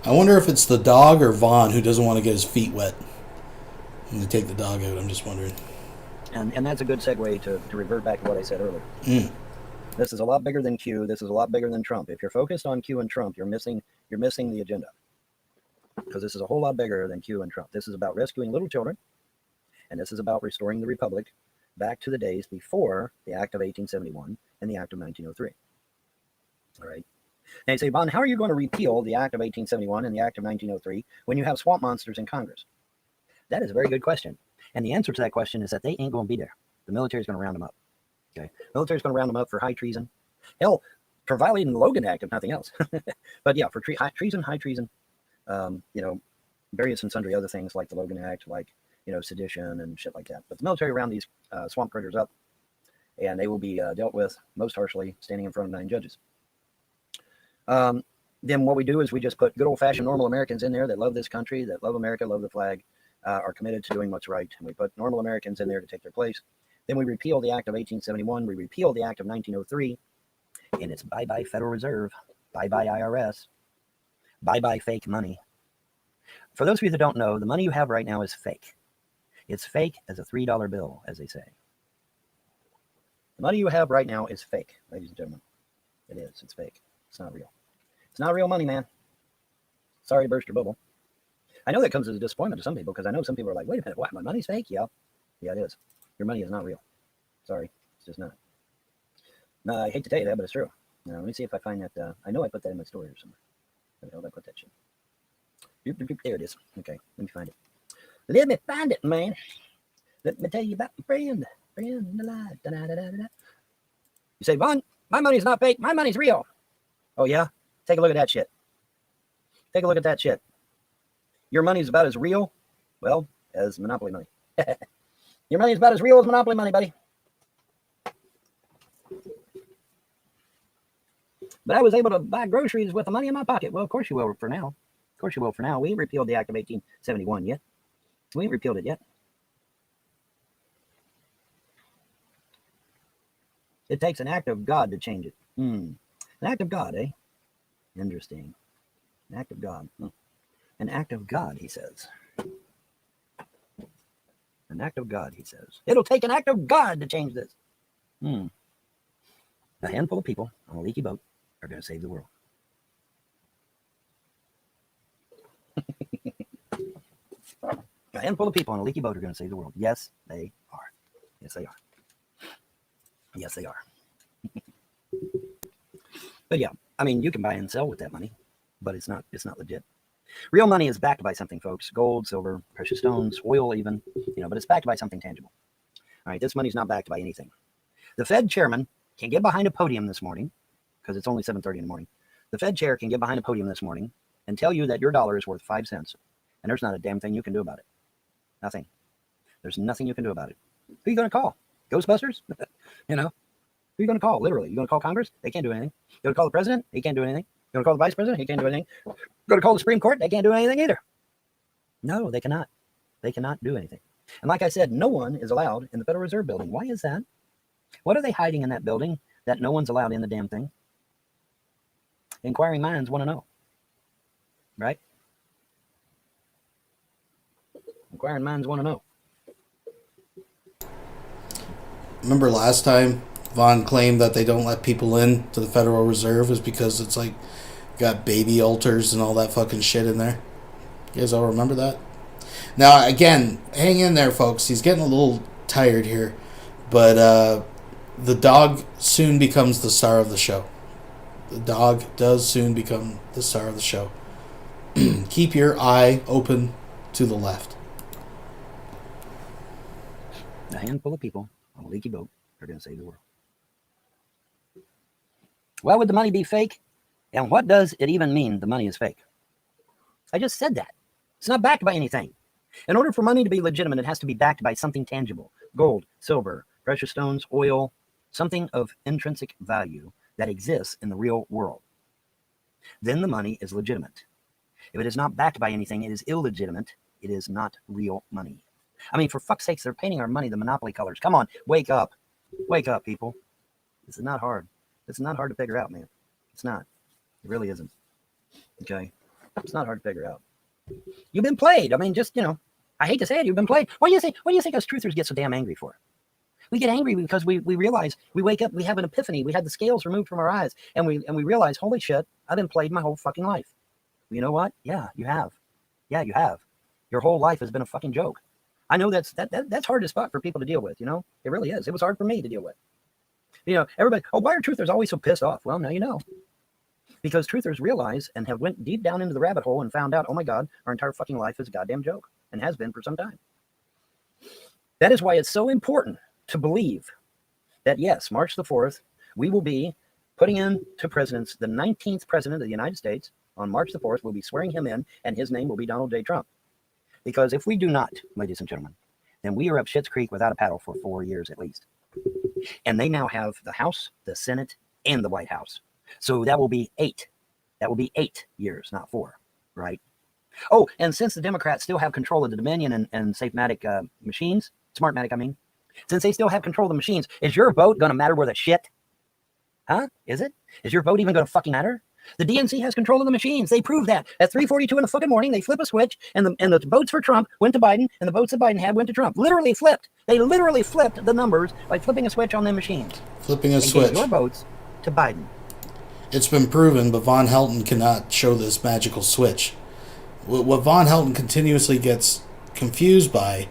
I wonder if it's the dog or Vaughn who doesn't want to get his feet wet when they take the dog out. I'm just wondering. And that's a good segue to revert back to what I said earlier. This is a lot bigger than Q. This is a lot bigger than Trump. If you're focused on Q and Trump, you're missing the agenda. Because this is a whole lot bigger than Q and Trump. This is about rescuing little children, and this is about restoring the republic back to the days before the Act of 1871 and the Act of 1903. All right. Now you say, Von, how are you going to repeal the Act of 1871 and the Act of 1903 when you have swamp monsters in Congress? That is a very good question. And the answer to that question is that they ain't going to be there. The military is going to round them up. Okay, the military is going to round them up for high treason. Hell, for violating the Logan Act, if nothing else. But yeah, for high treason, various and sundry other things like the Logan Act, like, sedition and shit like that. But the military round these swamp critters up, and they will be dealt with most harshly standing in front of 9 judges. Then what we do is we just put good old-fashioned normal Americans in there that love this country, that love America, love the flag, are committed to doing what's right. And we put normal Americans in there to take their place. Then we repeal the Act of 1871. We repeal the Act of 1903. And it's bye-bye Federal Reserve. Bye-bye IRS. Bye-bye fake money. For those of you that don't know, the money you have right now is fake. It's fake as a $3 bill, as they say. The money you have right now is fake, ladies and gentlemen. It is. It's fake. It's not real. It's not real money, man. Sorry to burst your bubble. I know that comes as a disappointment to some people, because I know some people are like, wait a minute, what? My money's fake? Yeah. Yeah, it is. Your money is not real. Sorry. It's just not. No, I hate to tell you that, but it's true. Now, let me see if I find that. I know I put that in my story or somewhere. Where the hell did I put that shit? There it is. Okay, let me find it. Let me find it, man. Let me tell you about my friend. Friend alive. Da-da-da-da-da. You say, Vaughn, my money's not fake. My money's real. Oh, yeah? Take a look at that shit. Take a look at that shit. Your money's about as real, well, as Monopoly money. Your money's about as real as Monopoly money, buddy. But I was able to buy groceries with the money in my pocket. Well, of course you will for now. Of course you will for now. We ain't repealed the Act of 1871 yet. We ain't repealed it yet. It takes an act of God to change it. An act of God, eh? Interesting. An act of God. An act of God, he says. An act of God, he says. It'll take an act of God to change this. A handful of people on a leaky boat are going to save the world. A handful of people on a leaky boat are going to save the world. Yes, they are. Yes, they are. Yes, they are. But yeah, I mean, you can buy and sell with that money, but it's not legit. Real money is backed by something, folks. Gold, silver, precious stones, oil even, but it's backed by something tangible. All right, this money's not backed by anything. The Fed chairman can get behind a podium this morning, because it's only 7:30 in the morning. The Fed chair can get behind a podium this morning and tell you that your dollar is worth 5 cents. And there's not a damn thing you can do about it. Nothing. There's nothing you can do about it. Who are you going to call? Ghostbusters? Who are you going to call? Literally. You going to call Congress? They can't do anything. You going to call the president? He can't do anything. You going to call the vice president? He can't do anything. You going to call the Supreme Court? They can't do anything either. No, they cannot. They cannot do anything. And like I said, no one is allowed in the Federal Reserve building. Why is that? What are they hiding in that building that no one's allowed in the damn thing? Inquiring minds want to know. Right? Inquiring minds want to know. Remember last time Vaughn claimed that they don't let people in to the Federal Reserve is because it's like got baby altars and all that fucking shit in there. You guys all remember that? Now, again, hang in there, folks. He's getting a little tired here. But the dog soon becomes the star of the show. The dog does soon become the star of the show. Keep your eye open to the left. A handful of people on a leaky boat are going to save the world. Well, would the money be fake? And what does it even mean the money is fake? I just said that. It's not backed by anything. In order for money to be legitimate, it has to be backed by something tangible. Gold, silver, precious stones, oil, something of intrinsic value that exists in the real world. Then the money is legitimate. If it is not backed by anything, it is illegitimate. It is not real money. I mean, for fuck's sakes, they're painting our money the monopoly colors. Come on, wake up. Wake up, people. This is not hard. It's not hard to figure out, man. It's not. It really isn't. Okay? It's not hard to figure out. You've been played. I mean, just, I hate to say it, you've been played. What do you think us truthers get so damn angry for? We get angry because we realize, we wake up, we have an epiphany, we had the scales removed from our eyes, and we realize, holy shit, I've been played my whole fucking life. You know what? Yeah, you have. Yeah, you have. Your whole life has been a fucking joke. I know that's hard as fuck for people to deal with, It really is. It was hard for me to deal with. Everybody, why are truthers always so pissed off? Well, now you know. Because truthers realize and have went deep down into the rabbit hole and found out, oh my God, our entire fucking life is a goddamn joke, and has been for some time. That is why it's so important to believe that, yes, March the 4th, we will be putting into presidents the 19th president of the United States. On March the 4th, we'll be swearing him in, and his name will be Donald J. Trump. Because if we do not, ladies and gentlemen, then we are up Schitt's Creek without a paddle for 4 years at least. And they now have the House, the Senate, and the White House. So that will be 8. That will be 8 years, not 4, right? Oh, and since the Democrats still have control of the Dominion and Smartmatic machines, I mean, Since they still have control of the machines, is your vote going to matter worth a shit? Huh? Is it? Is your vote even going to fucking matter? The DNC has control of the machines. They proved that. At 3:42 in the fucking morning, they flip a switch, and the votes for Trump went to Biden, and the votes that Biden had went to Trump. Literally flipped. They literally flipped the numbers by flipping a switch on them machines. Flipping a and switch. Gave your votes to Biden. It's been proven, but Vonhelton cannot show this magical switch. What Vonhelton continuously gets confused by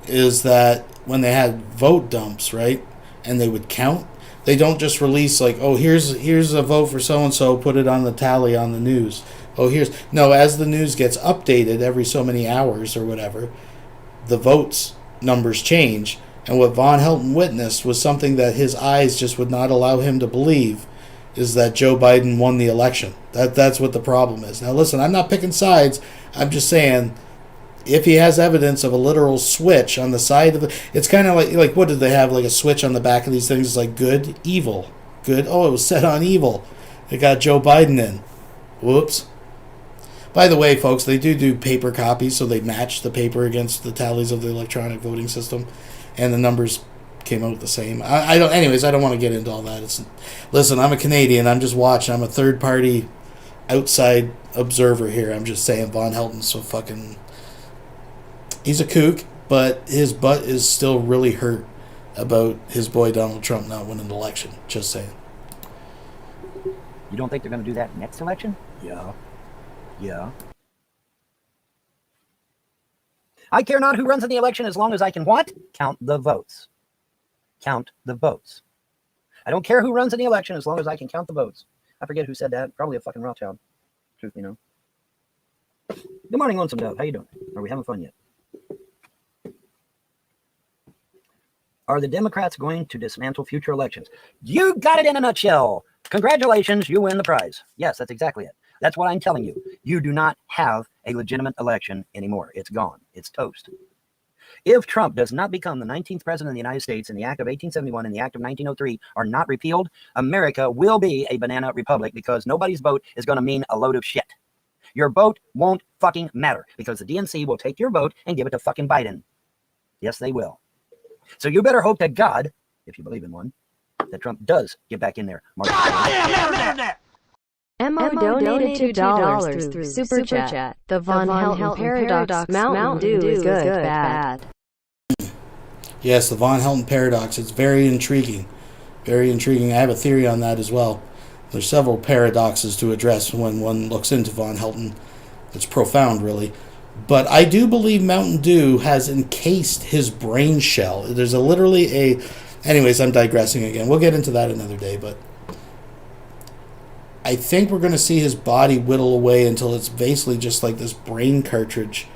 is that when they had vote dumps, right, and they would count, they don't just release like, oh, here's a vote for so-and-so, put it on the tally on the news. No, as the news gets updated every so many hours or whatever, the votes numbers change. And what Vonhelton witnessed was something that his eyes just would not allow him to believe, is that Joe Biden won the election. That's what the problem is. Now listen, I'm not picking sides. I'm just saying, if he has evidence of a literal switch on the side of the... It's kind of like what did they have, like a switch on the back of these things? It's like good, evil. Good, oh, it was set on evil. It got Joe Biden in. Whoops. By the way, folks, they do paper copies, so they match the paper against the tallies of the electronic voting system, and the numbers came out the same. I don't want to get into all that. Listen, I'm a Canadian. I'm just watching. I'm a third-party outside observer here. I'm just saying Vonhelton's so fucking... He's a kook, but his butt is still really hurt about his boy Donald Trump not winning the election. Just saying. You don't think they're going to do that next election? Yeah. I care not who runs in the election as long as I can what? Count the votes. Count the votes. I don't care who runs in the election as long as I can count the votes. I forget who said that. Probably a fucking Rothschild. Truth be known. Good morning, Lonesome Dove. How you doing? Are we having fun yet? Are the Democrats going to dismantle future elections? You got it in a nutshell. Congratulations, you win the prize. Yes, that's exactly it. That's what I'm telling you. You do not have a legitimate election anymore. It's gone. It's toast. If Trump does not become the 19th president of the United States and the Act of 1871 and the Act of 1903 are not repealed, America will be a banana republic because nobody's vote is going to mean a load of shit. Your vote won't fucking matter because the DNC will take your vote and give it to fucking Biden. Yes, they will. So you better hope to God, if you believe in one, that Trump does get back in there. Mo donated $2 through Super Chat. The Vonhelton Paradox. Mountain Dew is good, bad. Yes, the Vonhelton Paradox. It's very intriguing. Very intriguing. I have a theory on that as well. There's several paradoxes to address when one looks into Vonhelton. It's profound, really. But I do believe Mountain Dew has encased his brain shell. There's literally a... Anyways, I'm digressing again. We'll get into that another day, but I think we're going to see his body whittle away until it's basically just like this brain cartridge,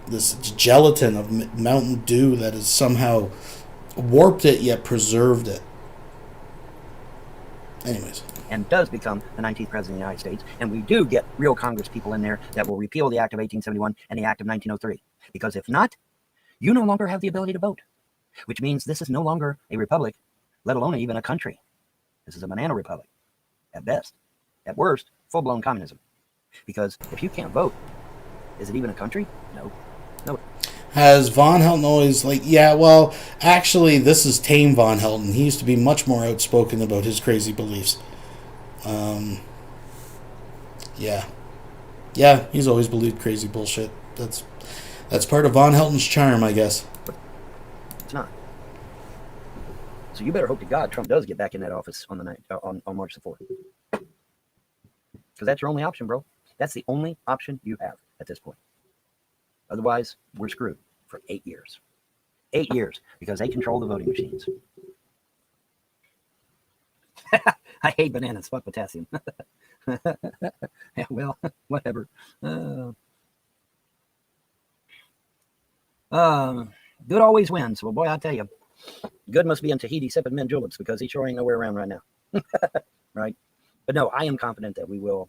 this gelatin of Mountain Dew that has somehow warped it yet preserved it. Anyways. And does become the 19th president of the United States, and we do get real Congress people in there that will repeal the Act of 1871 and the Act of 1903. Because if not, you no longer have the ability to vote, which means this is no longer a republic, let alone even a country. This is a banana republic, at best. At worst, full-blown communism. Because if you can't vote, is it even a country? No. Has Vonhelton always, yeah, well, actually, this is tame Vonhelton. He used to be much more outspoken about his crazy beliefs. Yeah, he's always believed crazy bullshit. That's part of Vonhelton's charm, I guess. It's not. So you better hope to God Trump does get back in that office on the night on March the 4th. Because that's your only option, bro. That's the only option you have at this point. Otherwise, we're screwed for 8 years. 8 years, because they control the voting machines. I hate bananas. Fuck potassium. Yeah, well, whatever. Good always wins. Well, boy, I tell you, good must be in Tahiti sipping mint juleps because he sure ain't nowhere around right now. Right? But no, I am confident that we will.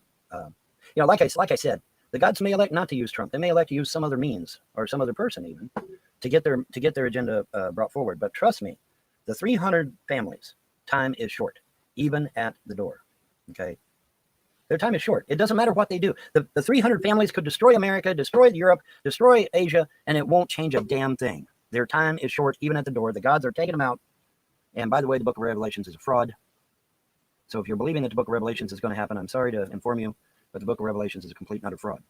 Like I said, the gods may elect not to use Trump. They may elect to use some other means or some other person even to get their agenda brought forward. But trust me, the 300 families, time is short, even at the door. Okay. Their time is short. It doesn't matter what they do. The 300 families could destroy America, destroy Europe, destroy Asia, and it won't change a damn thing. Their time is short, even at the door. The gods are taking them out. And by the way, the book of Revelations is a fraud. So if you're believing that the book of Revelations is going to happen, I'm sorry to inform you, but the book of Revelations is a complete and utter fraud.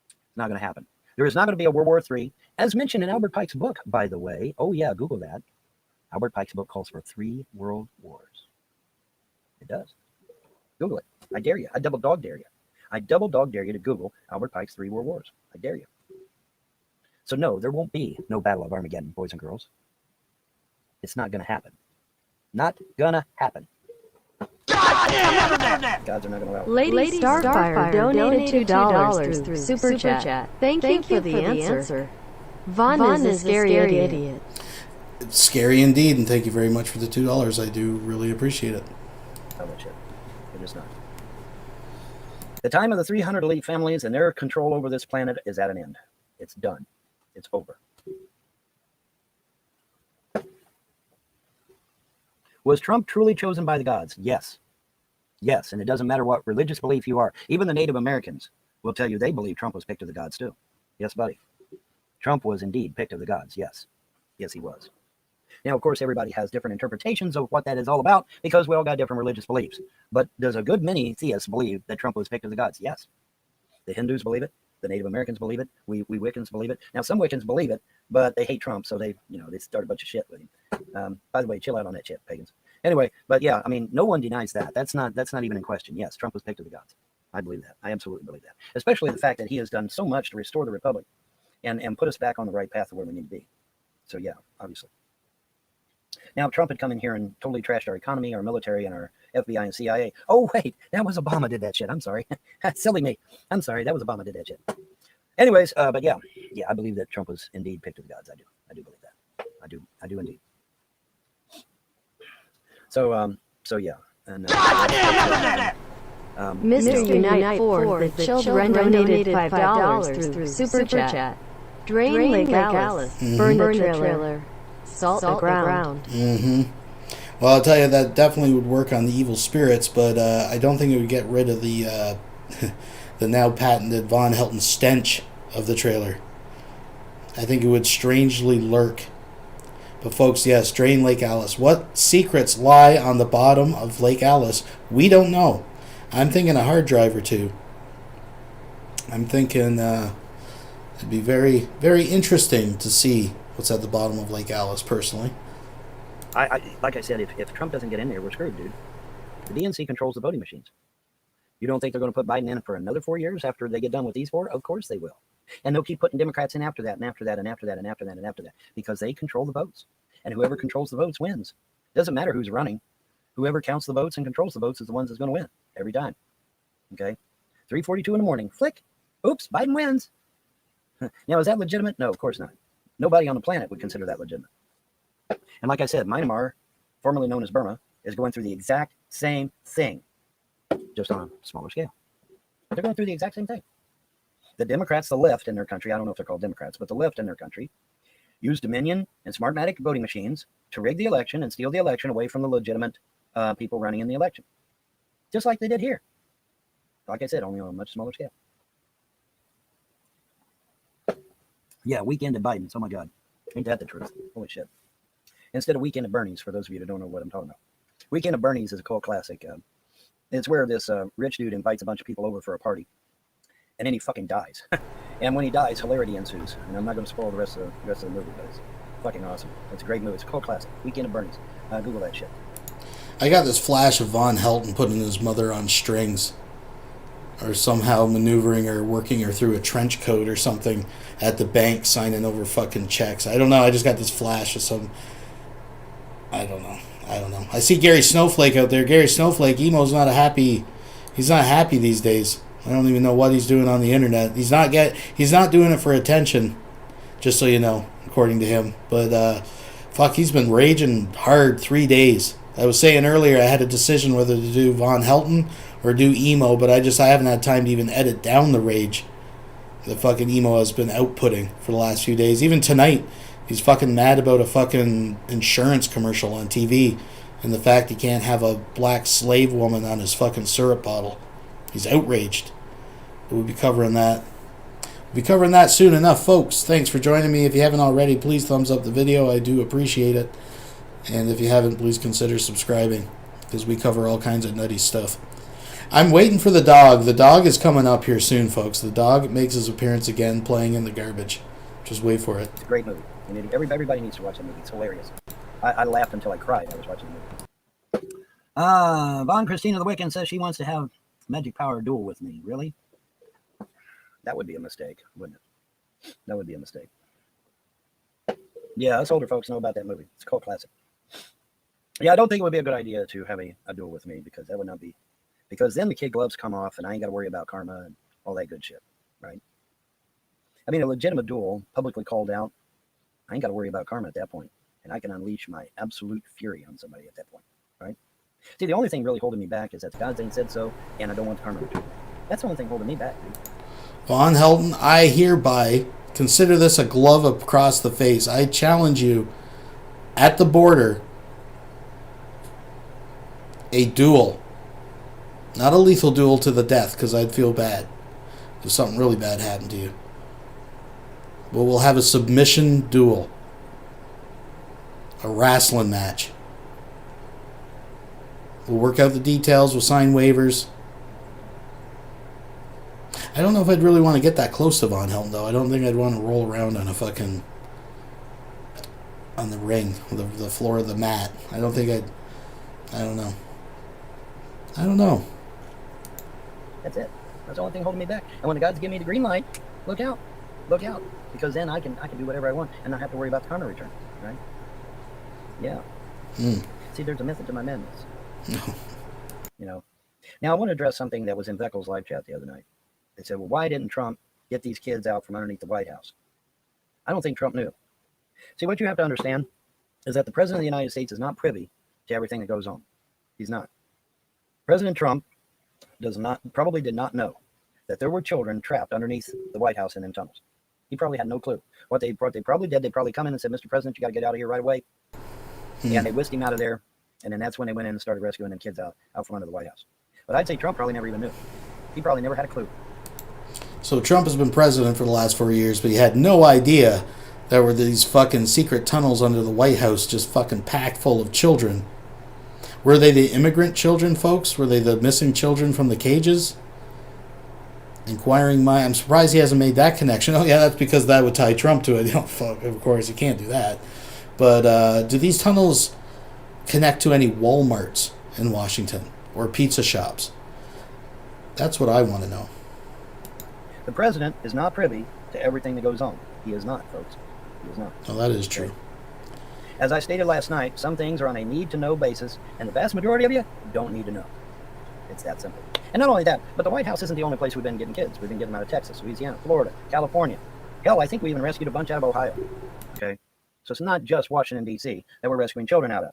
It's not going to happen. There is not going to be a World War III, as mentioned in Albert Pike's book, by the way. Oh, yeah, Google that. Albert Pike's book calls for 3 world wars. It does. Google it. I dare you. I double dog dare you. I double dog dare you to Google Albert Pike's 3 world wars. I dare you. So no, there won't be no Battle of Armageddon, boys and girls. It's not going to happen. Not going to happen. Gods are not going to allow it. Lady Starfire donated $2 through Super Chat. Thank you for the answer. Von is a scary idiot. It's scary indeed, and thank you very much for the $2. I do really appreciate it. How much it? It is not. The time of the 300 elite families and their control over this planet is at an end. It's done. It's over. Was Trump truly chosen by the gods? Yes. Yes, and it doesn't matter what religious belief you are. Even the Native Americans will tell you they believe Trump was picked of the gods too. Yes, buddy. Trump was indeed picked of the gods. Yes. Yes, he was. Now, of course, everybody has different interpretations of what that is all about because we all got different religious beliefs. But does a good many theists believe that Trump was picked of the gods? Yes. The Hindus believe it. The Native Americans believe it. We Wiccans believe it. Now, some Wiccans believe it, but they hate Trump, so they start a bunch of shit with him. By the way, chill out on that shit, pagans. Anyway, but yeah, I mean, no one denies that. That's not even in question. Yes, Trump was picked of the gods. I believe that. I absolutely believe that. Especially the fact that he has done so much to restore the republic and put us back on the right path of where we need to be. So yeah, obviously. Now, if Trump had come in here and totally trashed our economy, our military, and our FBI and CIA. Oh, wait, that was Obama did that shit. I'm sorry. Silly me. I'm sorry. That was Obama did that shit. Anyways, but yeah, I believe that Trump was indeed picked of the gods. I do believe that. I do indeed. So yeah. And, Mr. Unite 4, the children donated $5 through Super Chat. Drain Lake Alice, burn the trailer, salt the ground. Well, I'll tell you, that definitely would work on the evil spirits, but I don't think it would get rid of the the now patented Vonhelton stench of the trailer. I think it would strangely lurk. But folks, yes, drain Lake Alice. What secrets lie on the bottom of Lake Alice? We don't know. I'm thinking a hard drive or two. I'm thinking it'd be very, very interesting to see what's at the bottom of Lake Alice, personally. Like I said, if Trump doesn't get in there, we're screwed, dude. The DNC controls the voting machines. You don't think they're going to put Biden in for another 4 years after they get done with these 4? Of course they will. And they'll keep putting Democrats in after that, and after that, and after that, and after that, and after that, because they control the votes. And whoever controls the votes wins. Doesn't matter who's running. Whoever counts the votes and controls the votes is the ones that's going to win every time. Okay? 3:42 in the morning. Flick. Oops, Biden wins. Now, is that legitimate? No, of course not. Nobody on the planet would consider that legitimate. And like I said, Myanmar, formerly known as Burma, is going through the exact same thing, just on a smaller scale. But they're going through the exact same thing. The Democrats, the left in their country, I don't know if they're called Democrats, but the left in their country, use Dominion and Smartmatic voting machines to rig the election and steal the election away from the legitimate people running in the election. Just like they did here. Like I said, only on a much smaller scale. Yeah, weekend at Biden's. Oh my God. Ain't that the truth? Holy shit. Instead of Weekend at Bernie's, for those of you that don't know what I'm talking about. Weekend at Bernie's is a cult classic. It's where this rich dude invites a bunch of people over for a party. And then he fucking dies. And when he dies, hilarity ensues. And I'm not going to spoil the rest of the movie, but it's fucking awesome. It's a great movie. It's a cult classic. Weekend at Bernie's. Google that shit. I got this flash of Vonhelton putting his mother on strings, or somehow maneuvering or working her through a trench coat or something at the bank, signing over fucking checks. I don't know. I just got this flash of some... I don't know. I see Gary Snowflake out there. Gary Snowflake, Emo's not happy. He's not happy these days. I don't even know what he's doing on the internet. He's not doing it for attention, just so you know, according to him. But fuck, he's been raging hard 3 days. I was saying earlier I had a decision whether to do Vonhelton or do Emo, but I haven't had time to even edit down the rage the fucking Emo has been outputting for the last few days. Even tonight, he's fucking mad about a fucking insurance commercial on TV and the fact he can't have a black slave woman on his fucking syrup bottle. He's outraged. We'll be covering that. Be covering that soon enough, folks. Thanks for joining me. If you haven't already, please thumbs up the video. I do appreciate it. And if you haven't, please consider subscribing, because we cover all kinds of nutty stuff. I'm waiting for the dog. The dog is coming up here soon, folks. The dog makes his appearance again, playing in the garbage. Just wait for it. It's a great movie. Everybody needs to watch that movie. It's hilarious. I laughed until I cried. I was watching the movie. Von Christina the Wiccan says she wants to have magic power duel with me. Really? That would be a mistake, wouldn't it? That would be a mistake. Yeah, us older folks know about that movie. It's a cult classic. Yeah, I don't think it would be a good idea to have a duel with me, because that would not be... Because then the kid gloves come off, and I ain't got to worry about karma and all that good shit, right? I mean, a legitimate duel, publicly called out, I ain't got to worry about karma at that point, and I can unleash my absolute fury on somebody at that point, right? See, the only thing really holding me back is that God ain't said so, and I don't want karma to. That's the only thing holding me back, dude. Vonhelton, I hereby consider this a glove across the face. I challenge you at the border, a duel. Not a lethal duel to the death, because I'd feel bad if something really bad happened to you. But we'll have a submission duel. A wrestling match. We'll work out the details. We'll sign waivers. I don't know if I'd really want to get that close to Vonhelton, though. I don't think I'd want to roll around on a fucking... on the ring, the floor of the mat. I don't think I'd... I don't know. I don't know. That's it. That's the only thing holding me back. And when the gods give me the green light, look out. Look out. Because then I can do whatever I want and not have to worry about the karma return. Right? Yeah. See, there's a method to my madness. You know. Now, I want to address something that was in Veckel's live chat the other night. They said, well, why didn't Trump get these kids out from underneath the White House? I don't think Trump knew. See, what you have to understand is that the President of the United States is not privy to everything that goes on. He's not. President Trump probably did not know that there were children trapped underneath the White House in them tunnels. He probably had no clue. What they probably did, they probably come in and said, Mr. President, you got to get out of here right away. And they whisked him out of there. And then that's when they went in and started rescuing them kids out from under the White House. But I'd say Trump probably never even knew. He probably never had a clue. So Trump has been president for the last 4 years, but he had no idea there were these fucking secret tunnels under the White House just fucking packed full of children. Were they the immigrant children, folks? Were they the missing children from the cages? Inquiring mind. I'm surprised he hasn't made that connection. Oh, yeah, that's because that would tie Trump to it. You know, fuck, of course, you can't do that. But do these tunnels connect to any Walmarts in Washington or pizza shops? That's what I want to know. The president is not privy to everything that goes on. He is not, folks. He is not. Oh, that is true. Okay. As I stated last night, some things are on a need-to-know basis, and the vast majority of you don't need to know. It's that simple. And not only that, but the White House isn't the only place we've been getting kids. We've been getting them out of Texas, Louisiana, Florida, California. Hell, I think we even rescued a bunch out of Ohio. Okay? So it's not just Washington, D.C. that we're rescuing children out of.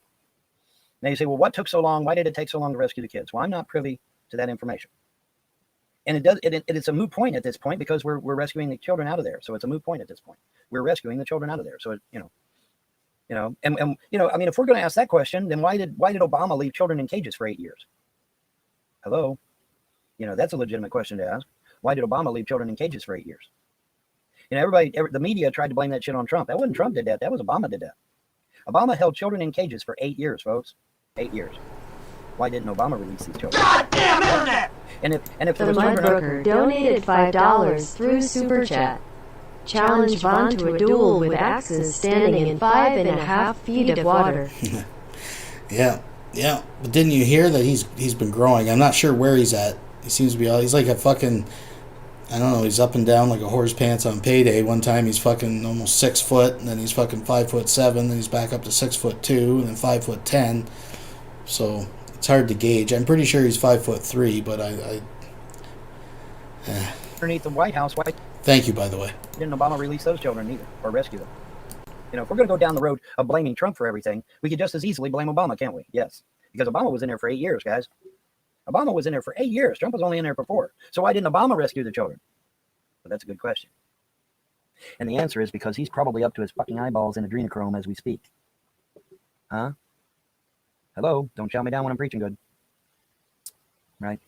Now you say, well, what took so long? Why did it take so long to rescue the kids? Well, I'm not privy to that information. And it's a moot point at this point, because we're rescuing the children out of there. So it's a moot point at this point. We're rescuing the children out of there. So, and I mean, if we're going to ask that question, then why did Obama leave children in cages for 8 years? Hello? That's a legitimate question to ask. Why did Obama leave children in cages for 8 years? The media tried to blame that shit on Trump. That wasn't Trump did that. That was Obama did that. Obama held children in cages for 8 years, folks. 8 years. Why didn't Obama release these children? Goddamn internet! And if The Mudbroker donated $5 through Super Chat. Challenge Von to a duel with axes standing in 5.5 feet of water. Yeah. But didn't you hear that he's been growing? I'm not sure where he's at. He seems to be he's like a fucking, I don't know, he's up and down like a horse pants on payday. One time he's fucking almost 6 foot, and then he's fucking 5'7", then he's back up to 6'2", and then 5'10". So it's hard to gauge. I'm pretty sure he's 5'3", but underneath the White House, why Thank you, by the way. didn't Obama release those children either, or rescue them? If we're going to go down the road of blaming Trump for everything, we could just as easily blame Obama, can't we? Yes. Because Obama was in there for 8 years, guys. Obama was in there for 8 years. Trump was only in there for 4. So why didn't Obama rescue the children? Well, that's a good question. And the answer is because he's probably up to his fucking eyeballs in adrenochrome as we speak. Huh? Hello? Don't shout me down when I'm preaching good. Right?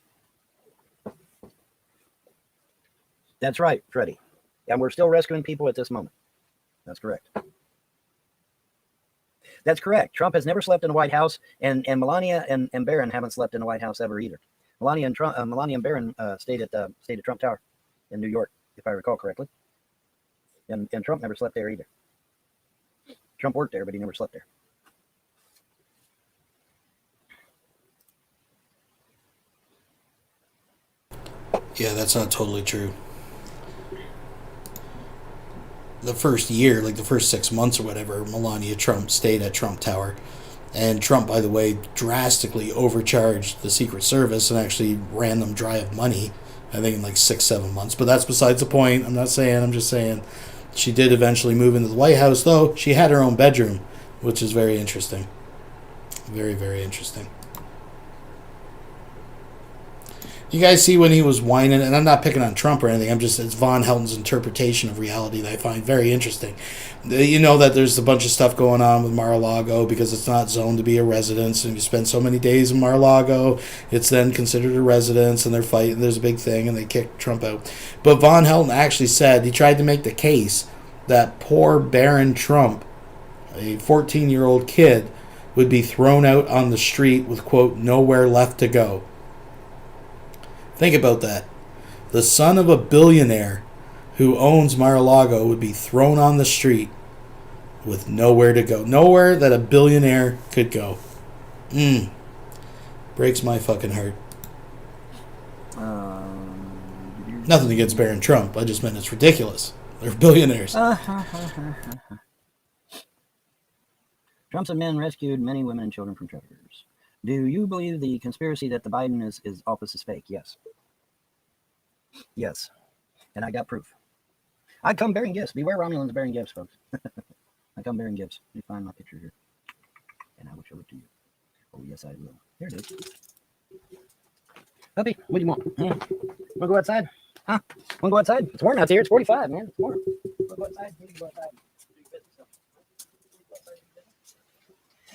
That's right, Freddie. And we're still rescuing people at this moment. That's correct. That's correct. Trump has never slept in the White House, and Melania and Barron haven't slept in the White House ever either. Melania and Barron stayed at Trump Tower in New York, if I recall correctly. And Trump never slept there either. Trump worked there, but he never slept there. Yeah, that's not totally true. The first year, like the first 6 months or whatever, Melania Trump stayed at Trump Tower. And Trump, by the way, drastically overcharged the Secret Service and actually ran them dry of money, I think in like 6-7 months. But that's besides the point. I'm just saying she did eventually move into the White House, though she had her own bedroom, which is very interesting. Very, very interesting. You guys see when he was whining, and I'm not picking on Trump or anything, it's Vonhelton's interpretation of reality that I find very interesting. You know that there's a bunch of stuff going on with Mar-a-Lago because it's not zoned to be a residence, and you spend so many days in Mar-a-Lago, it's then considered a residence, and they're fighting, there's a big thing, and they kick Trump out. But Vonhelton actually said, he tried to make the case that poor Barron Trump, a 14-year-old kid, would be thrown out on the street with, quote, nowhere left to go. Think about that. The son of a billionaire who owns Mar-a-Lago would be thrown on the street with nowhere to go. Nowhere that a billionaire could go. Breaks my fucking heart. Nothing against Barron Trump. I just meant it's ridiculous. They're billionaires. Trump's men rescued many women and children from predators. Do you believe the conspiracy that the Biden is office is fake? Yes. Yes. And I got proof. I come bearing gifts. Beware Romulans bearing gifts, folks. I come bearing gifts. Let me find my picture here. And I will show it to you. Oh, yes, I will. Here it is. Puppy, what do you want? Want to go outside? Huh? Want to go outside? It's warm out here. It's 45, man. It's warm. Want to go outside? You need to go outside. Do your business. Go outside. Do your business.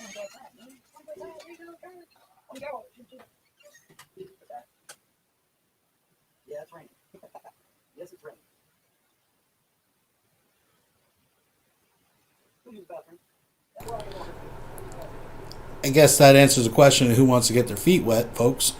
Go outside, man. Yeah, it's raining. Yes, it's raining. Who used the bathroom? I guess that answers the question of who wants to get their feet wet, folks.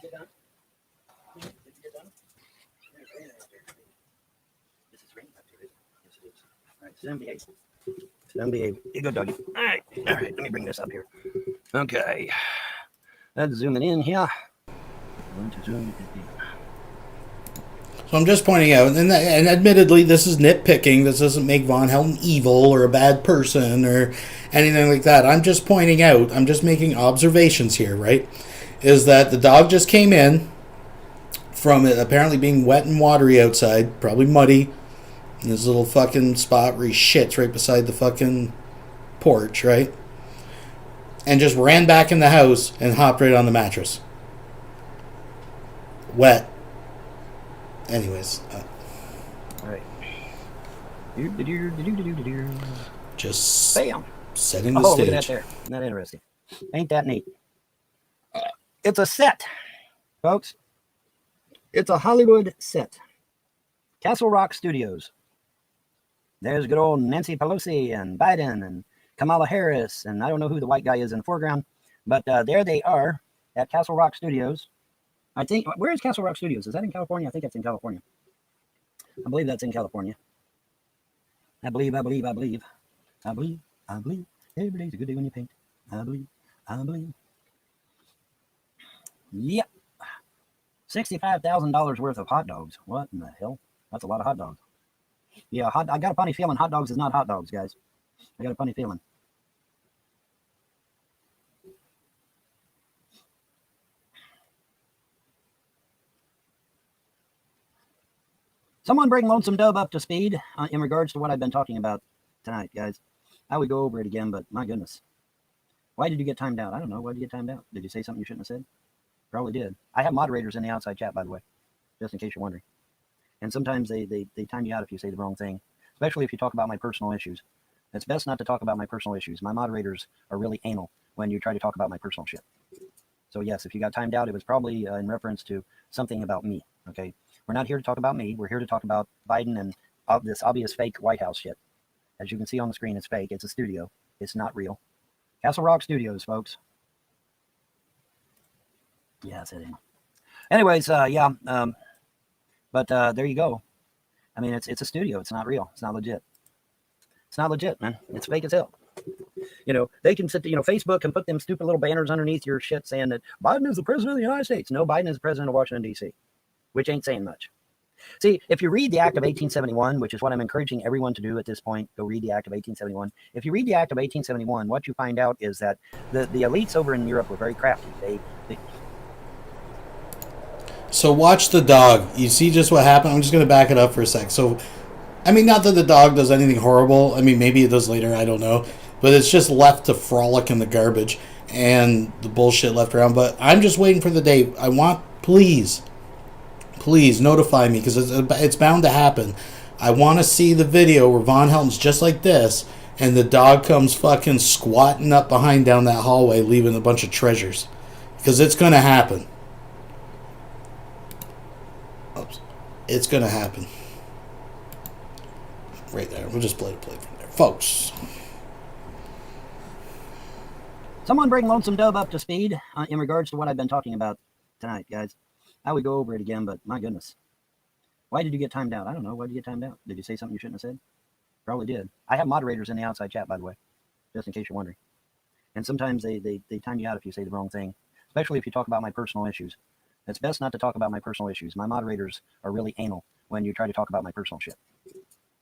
Get done? Did you get done? This is raining up here, isn't it? Yes, it is. All right, sit down, behave. Sit down, behave. You go, doggy. All right, let me bring this up here. Okay. Let's zoom it in here. Going to zoom it in. So I'm just pointing out, and admittedly, this is nitpicking. This doesn't make Vonhelton evil or a bad person or anything like that. I'm just pointing out, I'm just making observations here, right? Is that the dog just came in from it apparently being wet and watery outside, probably muddy, in this little fucking spot where he shits right beside the fucking porch, right? And just ran back in the house and hopped right on the mattress. Wet. Anyways. All right. Just Bam. setting the Oh, stage. look at that there. Isn't that interesting? Ain't that neat? It's a set, folks. It's a Hollywood set. Castle Rock Studios. There's good old Nancy Pelosi and Biden and Kamala Harris, and I don't know who the white guy is in the foreground, but there they are at Castle Rock Studios. I think, where is Castle Rock Studios? Is that in California? I think that's in California. I believe that's in California. I believe. Every day's a good day when you paint. I believe. Yep. $65,000 worth of hot dogs. What in the hell? That's a lot of hot dogs. Yeah, I got a funny feeling hot dogs is not hot dogs, guys. I got a funny feeling. Someone bring Lonesome Dove up to speed in regards to what I've been talking about tonight, guys. I would go over it again, but my goodness. Why did you get timed out? I don't know. Why did you get timed out? Did you say something you shouldn't have said? Probably did. I have moderators in the outside chat, by the way, just in case you're wondering. And sometimes they time you out if you say the wrong thing, especially if you talk about my personal issues. It's best not to talk about my personal issues. My moderators are really anal when you try to talk about my personal shit. So yes, if you got timed out, it was probably in reference to something about me, okay? We're not here to talk about me. We're here to talk about Biden and this obvious fake White House shit. As you can see on the screen, it's fake. It's a studio. It's not real. Castle Rock Studios, folks. Yeah, it's hitting. Anyways, yeah, but there you go. I mean, it's a studio. It's not real. It's not legit. It's not legit, man. It's fake as hell. You know, they can sit, Facebook can put them stupid little banners underneath your shit saying that Biden is the president of the United States. No, Biden is the president of Washington, D.C., which ain't saying much. See, if you read the Act of 1871, which is what I'm encouraging everyone to do at this point, go read the Act of 1871. If you read the Act of 1871, what you find out is that the elites over in Europe were very crafty. So watch the dog. You see just what happened? I'm just going to back it up for a sec. So, I mean, not that the dog does anything horrible. I mean, maybe it does later. I don't know. But it's just left to frolic in the garbage and the bullshit left around. But I'm just waiting for the day. I want, please notify me because it's bound to happen. I want to see the video where Vonhelton's just like this and the dog comes fucking squatting up behind down that hallway leaving a bunch of treasures. Because it's going to happen. Oops. It's going to happen. Right there. We'll just play from there. Folks. Someone bring Lonesome Dove up to speed in regards to what I've been talking about tonight, guys. I would go over it again, but my goodness. Why did you get timed out? I don't know. Why did you get timed out? Did you say something you shouldn't have said? Probably did. I have moderators in the outside chat, by the way, just in case you're wondering. And sometimes they time you out if you say the wrong thing, especially if you talk about my personal issues. It's best not to talk about my personal issues. My moderators are really anal when you try to talk about my personal shit.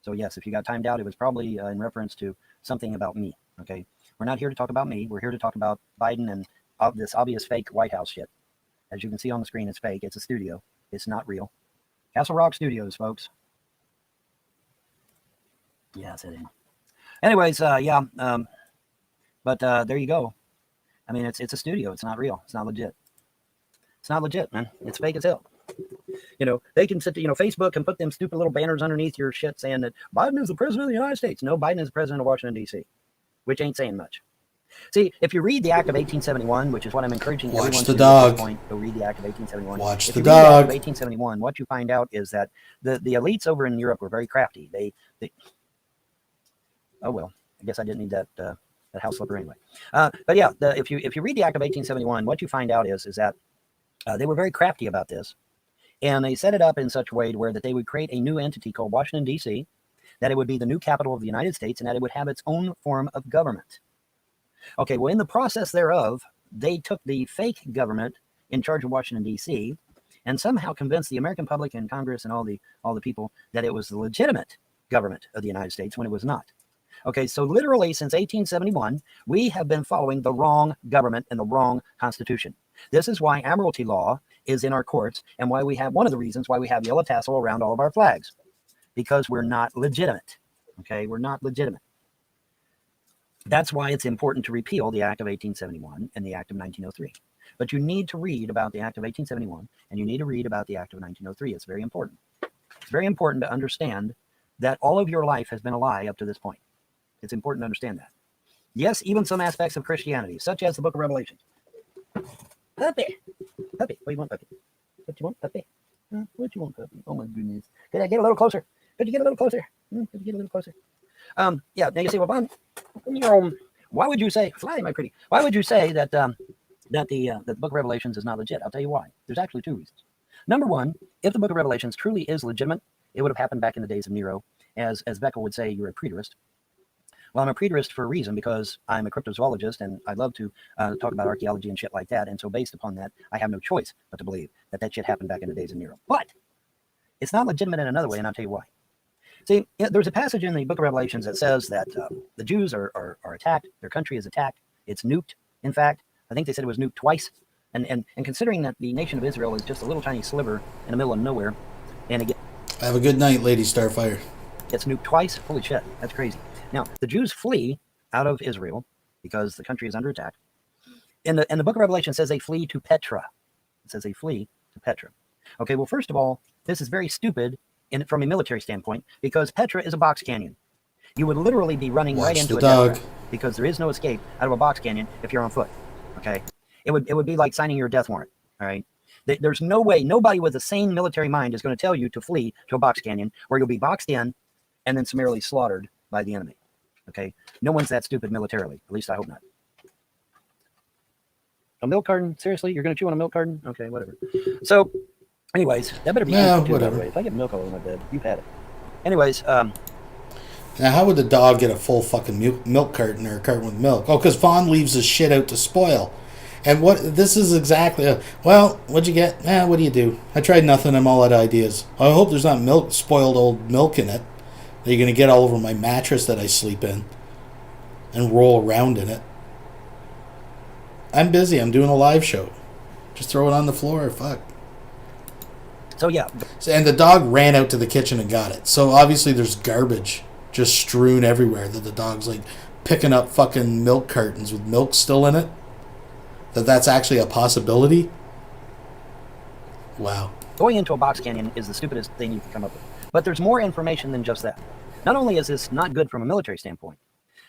So yes, if you got timed out, it was probably in reference to something about me, okay? We're not here to talk about me. We're here to talk about Biden and this obvious fake White House shit. As you can see on the screen, it's fake. It's a studio. It's not real. Castle Rock Studios, folks. Yeah, it's hitting. Anyways, yeah, but there you go. I mean, it's a studio. It's not real. It's not legit. It's not legit, man. It's fake as hell. They can sit, Facebook can put them stupid little banners underneath your shit saying that Biden is the president of the United States. No, Biden is the president of Washington, D.C., which ain't saying much. See, if you read the Act of 1871, which is what I'm encouraging everyone to do at this point, go read the Act of 1871. Watch the dog. The Act of 1871, what you find out is that the elites over in Europe were very crafty. They oh well, I guess I didn't need that house slipper anyway. But yeah, if you read the Act of 1871, what you find out is that they were very crafty about this, and they set it up in such a way where that they would create a new entity called Washington, D.C., that it would be the new capital of the United States, and that it would have its own form of government. Okay, well, in the process thereof, they took the fake government in charge of Washington, D.C., and somehow convinced the American public and Congress and all the people that it was the legitimate government of the United States when it was not. Okay, so literally since 1871, we have been following the wrong government and the wrong constitution. This is why Admiralty law is in our courts, and why we have one of the reasons why we have yellow tassel around all of our flags, because we're not legitimate. Okay, we're not legitimate. That's why it's important to repeal the Act of 1871 and the Act of 1903. But you need to read about the Act of 1871 and you need to read about the Act of 1903. It's very important. It's very important to understand that all of your life has been a lie up to this point. It's important to understand that. Yes, even some aspects of Christianity, such as the Book of Revelation. Puppy. What do you want, puppy? What you want, puppy? What you want, puppy? Oh my goodness. Could I get a little closer? Could you get a little closer? Could you get a little closer? Yeah, now you say, well, Bob, why would you say, fly, my pretty, why would you say that the Book of Revelations is not legit? I'll tell you why. There's actually two reasons. Number one, if the Book of Revelations truly is legitimate, it would have happened back in the days of Nero. As Beckel would say, you're a preterist. Well, I'm a preterist for a reason, because I'm a cryptozoologist and I love to talk about archaeology and shit like that. And so based upon that, I have no choice but to believe that shit happened back in the days of Nero. But it's not legitimate in another way, and I'll tell you why. See, there's a passage in the Book of Revelations that says that the Jews are attacked. Their country is attacked. It's nuked. In fact, I think they said it was nuked twice. And considering that the nation of Israel is just a little tiny sliver in the middle of nowhere, and again, Have a good night, Lady Starfire. Gets nuked twice. Holy shit, that's crazy. Now, the Jews flee out of Israel because the country is under attack. In the book of Revelation, it says they flee to Petra. It says they flee to Petra. Okay, well, first of all, this is very stupid from a military standpoint because Petra is a box canyon. You would literally be running right into a death trap because there is no escape out of a box canyon if you're on foot. Okay, it would be like signing your death warrant. All right, there's no way, nobody with a sane military mind is going to tell you to flee to a box canyon where you'll be boxed in and then summarily slaughtered by the enemy. Okay, no one's that stupid militarily. At least I hope not. A milk carton? Seriously, you're going to chew on a milk carton? Okay, whatever. So, anyways, that better be too, by the way. If I get milk all over my bed, you've had it. Anyways, now, how would the dog get a full fucking milk carton or a carton with milk? Oh, because Vaughn leaves his shit out to spoil. And this is exactly, well, what'd you get? What do you do? I tried nothing. I'm all out of ideas. I hope there's not spoiled old milk in it that you're going to get all over my mattress that I sleep in and roll around in it. I'm busy. I'm doing a live show. Just throw it on the floor. Fuck. So, yeah. And the dog ran out to the kitchen and got it. So, obviously, there's garbage just strewn everywhere that the dog's, like, picking up fucking milk cartons with milk still in it. That's actually a possibility. Wow. Going into a box canyon is the stupidest thing you can come up with. But there's more information than just that. Not only is this not good from a military standpoint,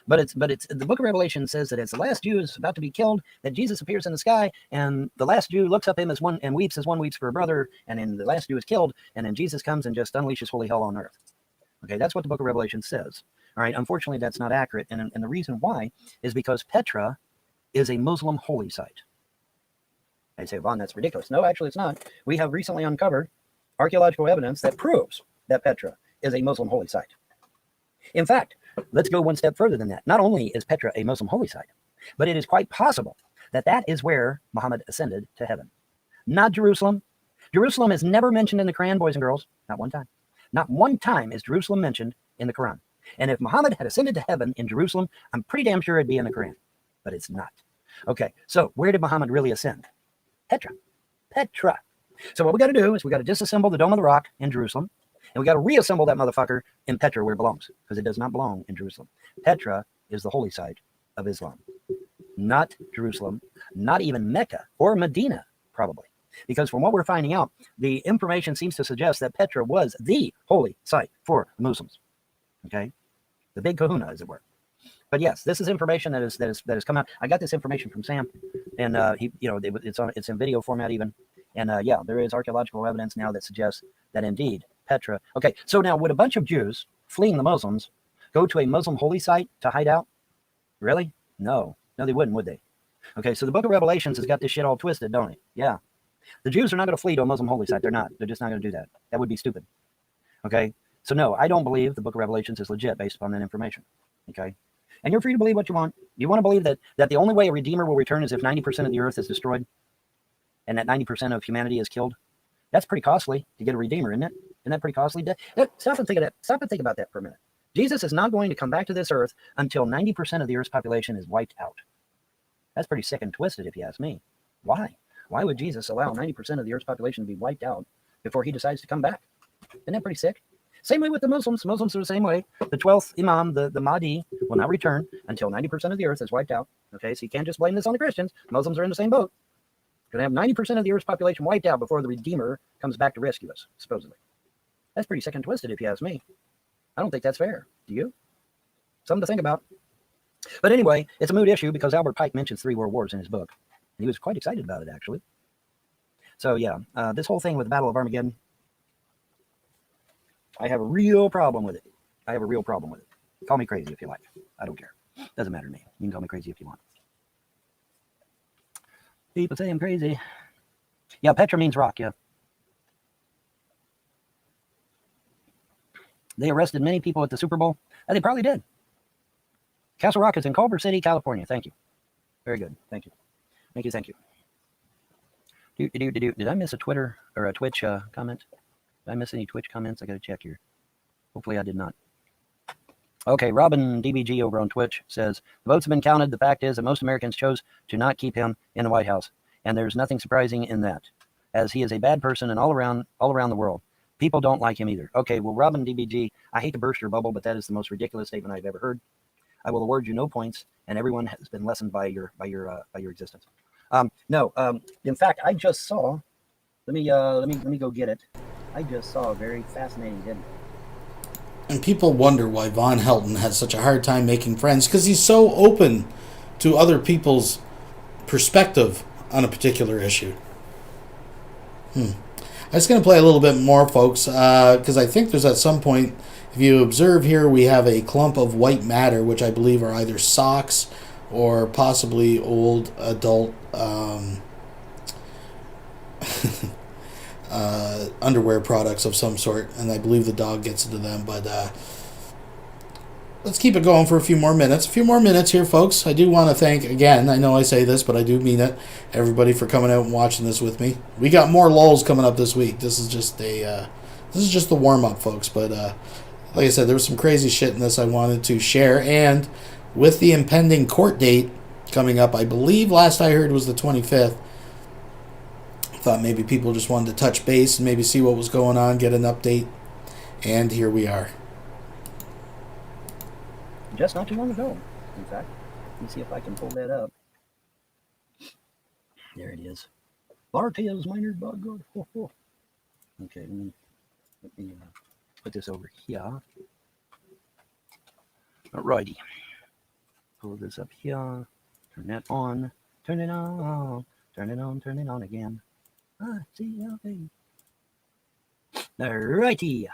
but it's the book of Revelation says that as the last Jew is about to be killed, that Jesus appears in the sky, and the last Jew looks up him as one and weeps as one weeps for a brother, and then the last Jew is killed, and then Jesus comes and just unleashes holy hell on earth. Okay, that's what the book of Revelation says. All right, unfortunately, that's not accurate, and the reason why is because Petra is a Muslim holy site. I say, Vaughn, that's ridiculous. No, actually, it's not. We have recently uncovered archaeological evidence that proves that Petra is a Muslim holy site. In fact, let's go one step further than that. Not only is Petra a Muslim holy site, but it is quite possible that that is where Muhammad ascended to heaven. Not Jerusalem. Jerusalem is never mentioned in the Quran, boys and girls. Not one time. Not one time is Jerusalem mentioned in the Quran. And if Muhammad had ascended to heaven in Jerusalem, I'm pretty damn sure it'd be in the Quran. But it's not. Okay, so where did Muhammad really ascend? Petra. Petra. So what we got to do is we got to disassemble the Dome of the Rock in Jerusalem, and we got to reassemble that motherfucker in Petra where it belongs, because it does not belong in Jerusalem. Petra is the holy site of Islam. Not Jerusalem, not even Mecca or Medina, probably. Because from what we're finding out, the information seems to suggest that Petra was the holy site for Muslims. Okay? The big kahuna, as it were. But yes, this is information that has come out. I got this information from Sam, and it's in video format even. And yeah, there is archaeological evidence now that suggests that indeed Petra. Okay, so now would a bunch of Jews fleeing the Muslims go to a Muslim holy site to hide out? Really? No, they wouldn't, would they? Okay, so the book of Revelations has got this shit all twisted, don't it? Yeah. The Jews are not going to flee to a Muslim holy site. They're not. They're just not going to do that. That would be stupid. Okay, so no, I don't believe the book of Revelations is legit based upon that information. Okay. And you're free to believe what you want. You want to believe that the only way a redeemer will return is if 90% of the earth is destroyed and that 90% of humanity is killed? That's pretty costly to get a redeemer, isn't it? Isn't that pretty costly? Stop and think of that. Stop and think about that for a minute. Jesus is not going to come back to this earth until 90% of the earth's population is wiped out. That's pretty sick and twisted if you ask me. Why? Why would Jesus allow 90% of the earth's population to be wiped out before he decides to come back? Isn't that pretty sick? Same way with the Muslims. Muslims are the same way. The 12th Imam, the Mahdi, will not return until 90% of the earth is wiped out. Okay, so you can't just blame this on the Christians. Muslims are in the same boat. Going to have 90% of the earth's population wiped out before the Redeemer comes back to rescue us, supposedly. That's pretty sick and twisted if you ask me. I don't think that's fair. Do you? Something to think about. But anyway, it's a moot issue because Albert Pike mentions 3 world wars in his book. And he was quite excited about it, actually. So yeah, this whole thing with the Battle of Armageddon, I have a real problem with it. I have a real problem with it. Call me crazy if you like. I don't care. Doesn't matter to me. You can call me crazy if you want. People say I'm crazy. Yeah, Petra means rock, yeah. They arrested many people at the Super Bowl. They probably did. Castle Rock is in Culver City, California. Thank you. Very good. Thank you. Thank you. Thank you. Did I miss a Twitter or a Twitch comment? Did I miss any Twitch comments? I got to check here. Hopefully I did not. Okay, Robin DBG over on Twitch says, the votes have been counted. The fact is that most Americans chose to not keep him in the White House. And there's nothing surprising in that, as he is a bad person and all around the world. People don't like him either. Okay, well, Robin DBG, I hate to burst your bubble, but that is the most ridiculous statement I've ever heard. I will award you no points, and everyone has been lessened by your existence. No, in fact, I just saw. Let me go get it. I just saw a very fascinating video. And people wonder why Vonhelton has such a hard time making friends, because he's so open to other people's perspective on a particular issue. I'm just going to play a little bit more, folks, because I think there's at some point, if you observe here, we have a clump of white matter, which I believe are either socks or possibly old adult underwear products of some sort, and I believe the dog gets into them, but let's keep it going for a few more minutes. A few more minutes here, folks. I do want to thank, again, I know I say this, but I do mean it, everybody for coming out and watching this with me. We got more lulls coming up this week. This is just the warm-up, folks, but like I said, there was some crazy shit in this I wanted to share, and with the impending court date coming up, I believe last I heard was the 25th, thought maybe people just wanted to touch base and maybe see what was going on, get an update, and here we are. Just not too long ago, in fact. Let me see if I can pull that up. There it is. Bartez minor bug. Okay, let me put this over here. Alrighty. Pull this up here. Turn that on. Turn it on. Turn it on. Turn it on again. Alrighty.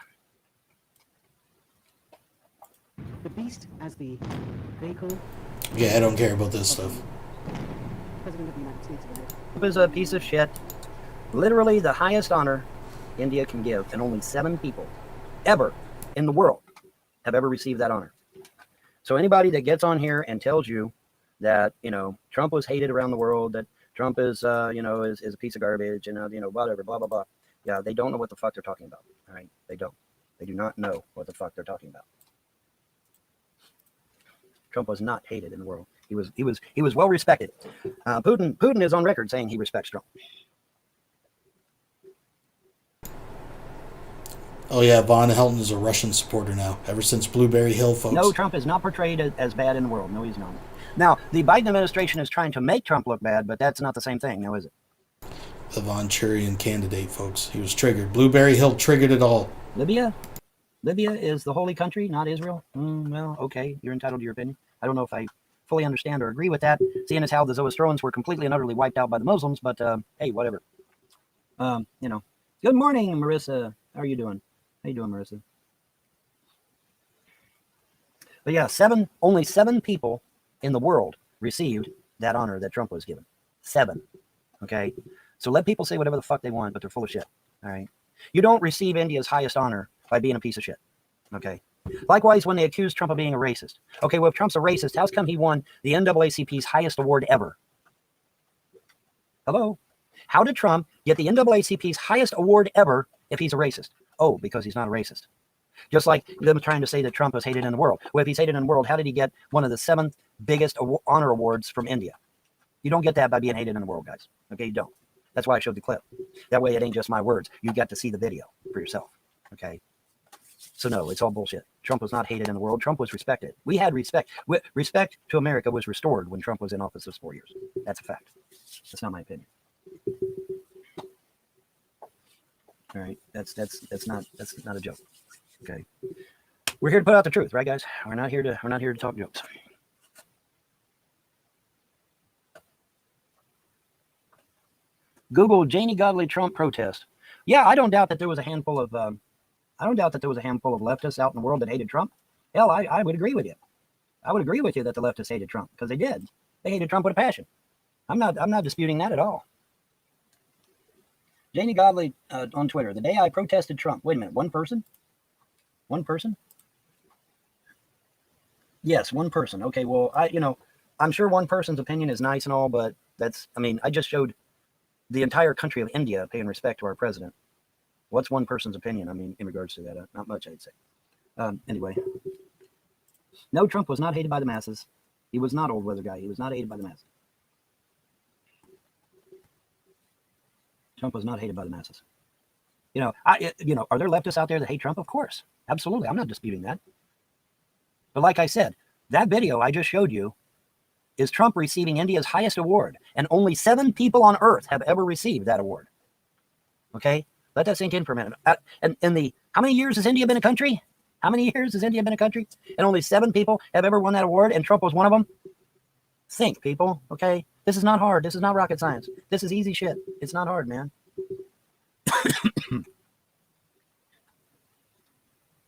The beast as the vehicle. Yeah, I don't care about this stuff. President of the United States of America. Trump is a piece of shit. Literally the highest honor India can give, and only 7 people ever in the world have ever received that honor. So anybody that gets on here and tells you that, Trump was hated around the world, that Trump is, is a piece of garbage, whatever, blah, blah, blah. Yeah, they don't know what the fuck they're talking about. All right, they don't. They do not know what the fuck they're talking about. Trump was not hated in the world. He was well respected. Putin is on record saying he respects Trump. Oh yeah, Vonhelton is a Russian supporter now, ever since Blueberry Hill, folks. No, Trump is not portrayed as bad in the world. No, he's not. Now, the Biden administration is trying to make Trump look bad, but that's not the same thing, now is it? The Von Churian candidate, folks. He was triggered. Blueberry Hill triggered it all. Libya is the holy country, not Israel. Well, okay, you're entitled to your opinion. I don't know if I fully understand or agree with that, seeing as how the Zoroastrians were completely and utterly wiped out by the Muslims, but hey, whatever. Good morning, Marissa. How are you doing? How you doing, Marissa? But yeah, only 7 people in the world received that honor that Trump was given. 7. Okay? So let people say whatever the fuck they want, but they're full of shit. All right? You don't receive India's highest honor by being a piece of shit. Okay? Likewise, when they accuse Trump of being a racist. Okay, well, if Trump's a racist, how's come he won the NAACP's highest award ever? Hello? How did Trump get the NAACP's highest award ever if he's a racist? Oh, because he's not a racist. Just like them trying to say that Trump is hated in the world. Well, if he's hated in the world, how did he get one of the 7th biggest honor awards from India? You don't get that by being hated in the world, guys. Okay, you don't. That's why I showed the clip. That way it ain't just my words. You got to see the video for yourself. Okay? So no, it's all bullshit. Trump was not hated in the world. Trump was respected. We had respect. Respect to America was restored when Trump was in office those 4 years. That's a fact. That's not my opinion. All right, that's not a joke. Okay, we're here to put out the truth, right, guys? We're not here to talk jokes. Google Janie Godley Trump protest. Yeah, I don't doubt that there was a handful of leftists out in the world that hated Trump. Hell, I would agree with you. I would agree with you that the leftists hated Trump because they did. They hated Trump with a passion. I'm not disputing that at all. Janie Godley on Twitter. The day I protested Trump. Wait a minute. One person? One person? Yes, one person. Okay, well, I'm sure one person's opinion is nice and all, but I just showed the entire country of India paying respect to our president. What's one person's opinion? In regards to that, not much, I'd say. Anyway. No, Trump was not hated by the masses. He was not old weather guy. He was not hated by the masses. Trump was not hated by the masses. You know, are there leftists out there that hate Trump? Of course. Absolutely. I'm not disputing that. But like I said, that video I just showed you is Trump receiving India's highest award. And only 7 people on earth have ever received that award. Okay? Let that sink in for a minute. How many years has India been a country? How many years has India been a country? And only 7 people have ever won that award, and Trump was one of them? Think, people, okay? This is not hard. This is not rocket science. This is easy shit. It's not hard, man.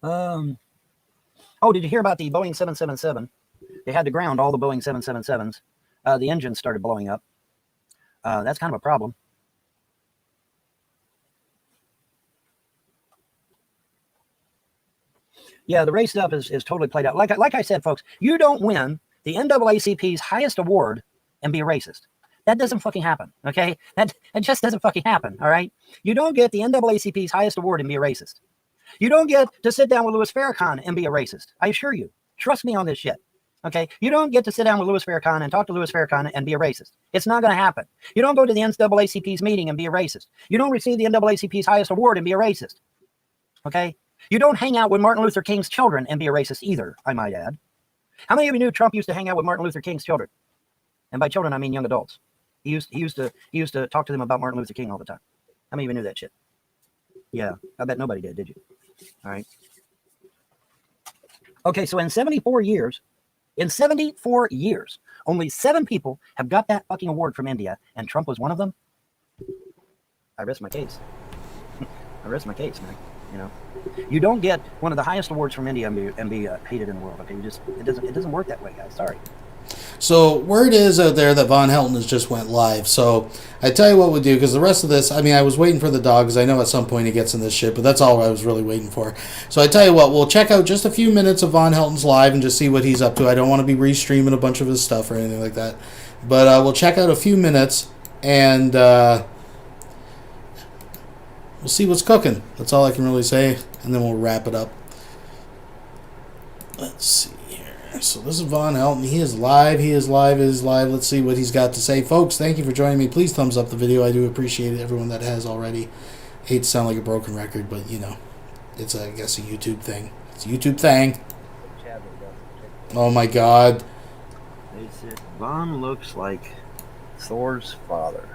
Oh, did you hear about the Boeing 777? They had to ground all the Boeing 777s. The engines started blowing up. That's kind of a problem. Yeah, the race stuff is totally played out. Like I said, folks, you don't win the NAACP's highest award and be a racist. That doesn't fucking happen, okay? That just doesn't fucking happen, all right? You don't get the NAACP's highest award and be a racist. You don't get to sit down with Louis Farrakhan and be a racist. I assure you. Trust me on this shit, okay? You don't get to sit down with Louis Farrakhan and talk to Louis Farrakhan and be a racist. It's not going to happen. You don't go to the NAACP's meeting and be a racist. You don't receive the NAACP's highest award and be a racist, okay? You don't hang out with Martin Luther King's children and be a racist either, I might add. How many of you knew Trump used to hang out with Martin Luther King's children? And by children, I mean young adults. He used to talk to them about Martin Luther King all the time. How many of you knew that shit? Yeah, I bet nobody did you? All right. Okay, so in 74 years, only 7 people have got that fucking award from India, and Trump was one of them. I rest my case. I rest my case, man. You know, you don't get one of the highest awards from India and be hated in the world. Okay, it doesn't work that way, guys. Sorry. So word is out there that Vonhelton has just went live. So I tell you what we'll do, because the rest of this, I mean, I was waiting for the dog, because I know at some point he gets in this shit, but that's all I was really waiting for. So I tell you what, we'll check out just a few minutes of Vonhelton's live and just see what he's up to. I don't want to be restreaming a bunch of his stuff or anything like that. But we'll check out a few minutes and we'll see what's cooking. That's all I can really say, and then we'll wrap it up. Let's see. So this is Vonhelton. He is live. Let's see what he's got to say. Folks, thank you for joining me. Please thumbs up the video. I do appreciate it, everyone that has already. Hate to sound like a broken record, but, you know, it's, I guess, a YouTube thing. It's a YouTube thing. Oh, my God. They said Von looks like Thor's father.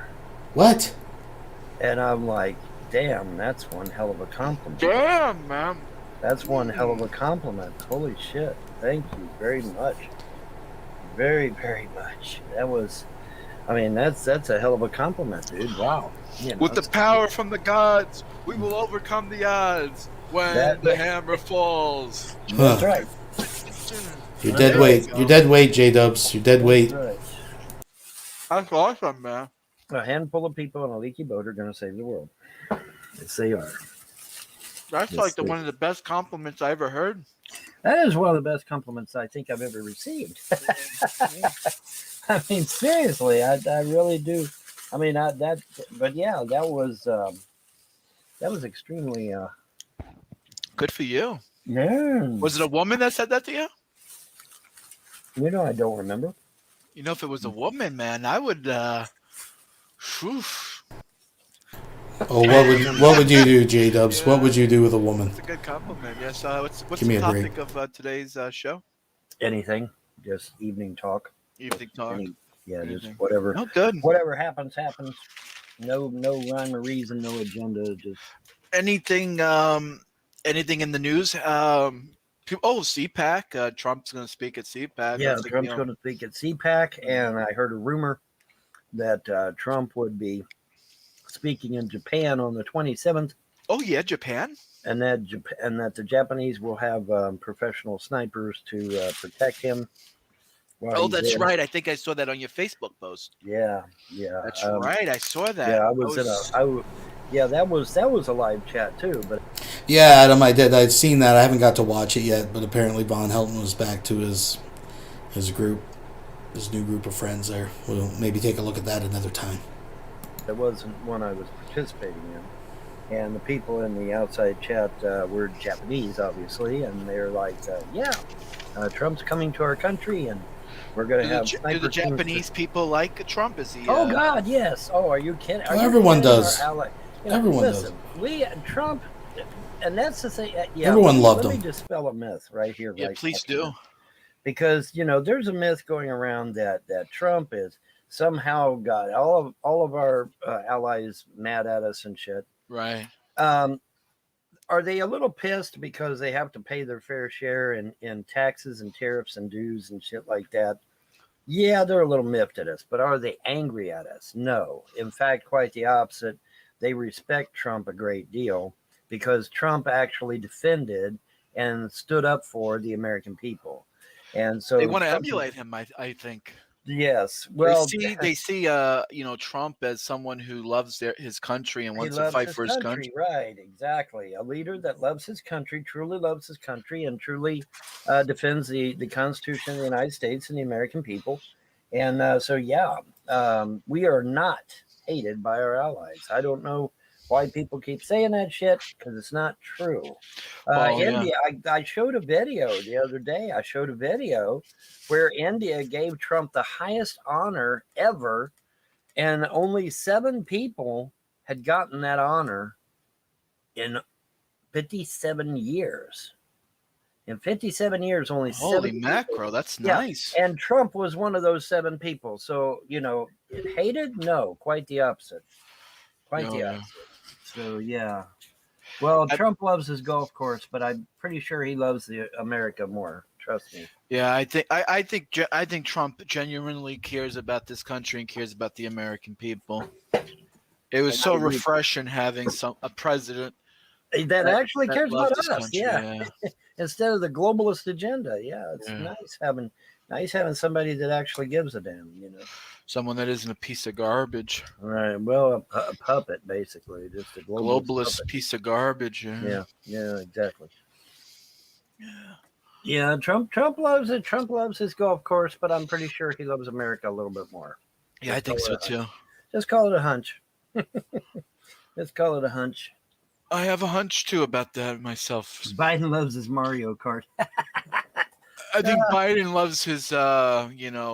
What? And I'm like, damn, that's one hell of a compliment. Damn, man. That's one hell of a compliment. Holy shit. Thank you very much. Very, very much. That was, I mean, that's a hell of a compliment, dude. Wow. You know, with the power from the gods, we will overcome the odds when the hammer falls. That's right. You're dead weight. You're dead weight, J-Dubs. You're dead weight. That's right. That's awesome, man. A handful of people on a leaky boat are going to save the world. Yes, they are. That's like one of the best compliments I ever heard. That is one of the best compliments I think I've ever received. I mean, seriously, I really do. I mean, but yeah, that was extremely good for you. Yeah. Was it a woman that said that to you? You know, I don't remember. You know, if it was a woman, man, I would. Whew. Oh, what would you do, J-Dubs? Yeah. What would you do with a woman? That's a good compliment. Yes. What's the topic of today's show? Anything. Just evening talk. Evening talk. Just whatever. Oh, good. Whatever happens. No rhyme or reason. No agenda. Just anything. Anything in the news? CPAC. Trump's going to speak at CPAC. Yeah, Trump's going to speak at CPAC, and I heard a rumor that Trump would be speaking in Japan on the 27th. Oh yeah, Japan. And that the Japanese will have professional snipers to protect him. Oh, that's right. I think I saw that on your Facebook post. Yeah. That's right. I saw that. Yeah, that was a live chat too. But yeah, Adam, I did. I'd seen that. I haven't got to watch it yet, but apparently Vonhelton was back to his group, his new group of friends there. We'll maybe take a look at that another time. That wasn't one I was participating in. And the people in the outside chat were Japanese, obviously, and they're like, Trump's coming to our country, and we're going to have... Do the Japanese people like Trump? Is he... Oh, God, yes. Oh, are you kidding? Everyone does. Everyone listen, Trump, and that's the thing. Yeah, Everyone loved let him. me dispel a myth right here. Yeah, right please now. do. Because there's a myth going around that Trump is somehow got all of our allies mad at us and shit. Right. Are they a little pissed because they have to pay their fair share in taxes and tariffs and dues and shit like that? Yeah, they're a little miffed at us, but are they angry at us? No. In fact, quite the opposite. They respect Trump a great deal because Trump actually defended and stood up for the American people. And so they want to emulate him, I think. Yes. Well, they see Trump as someone who loves his country and wants to loves fight his for his country. Right, exactly. A leader that loves his country, truly loves his country, and truly defends the Constitution of the United States and the American people. And so, yeah, we are not hated by our allies. I don't know why people keep saying that shit, because it's not true. India, I showed a video the other day. I showed a video where India gave Trump the highest honor ever, and only 7 people had gotten that honor in 57 years. In 57 years, only Holy 7 macro, people. that's nice. And Trump was one of those 7 people. So, hated? No, quite the opposite. Quite the opposite. So, yeah. Well, Trump loves his golf course, but I'm pretty sure he loves America more. Trust me. Yeah, I think Trump genuinely cares about this country and cares about the American people. It was so refreshing having a president that actually cares about us. Country, yeah. Instead of the globalist agenda. Yeah, it's nice having somebody that actually gives a damn. Someone that isn't a piece of garbage. Right. Well, a puppet, basically, just a globalist piece of garbage. Yeah, exactly. Yeah, Trump loves it. Trump loves his golf course, but I'm pretty sure he loves America a little bit more. Yeah, I think so too. Just call it a hunch. Just call it a hunch. I have a hunch too about that myself. Biden loves his Mario Kart. I think Biden loves his Biden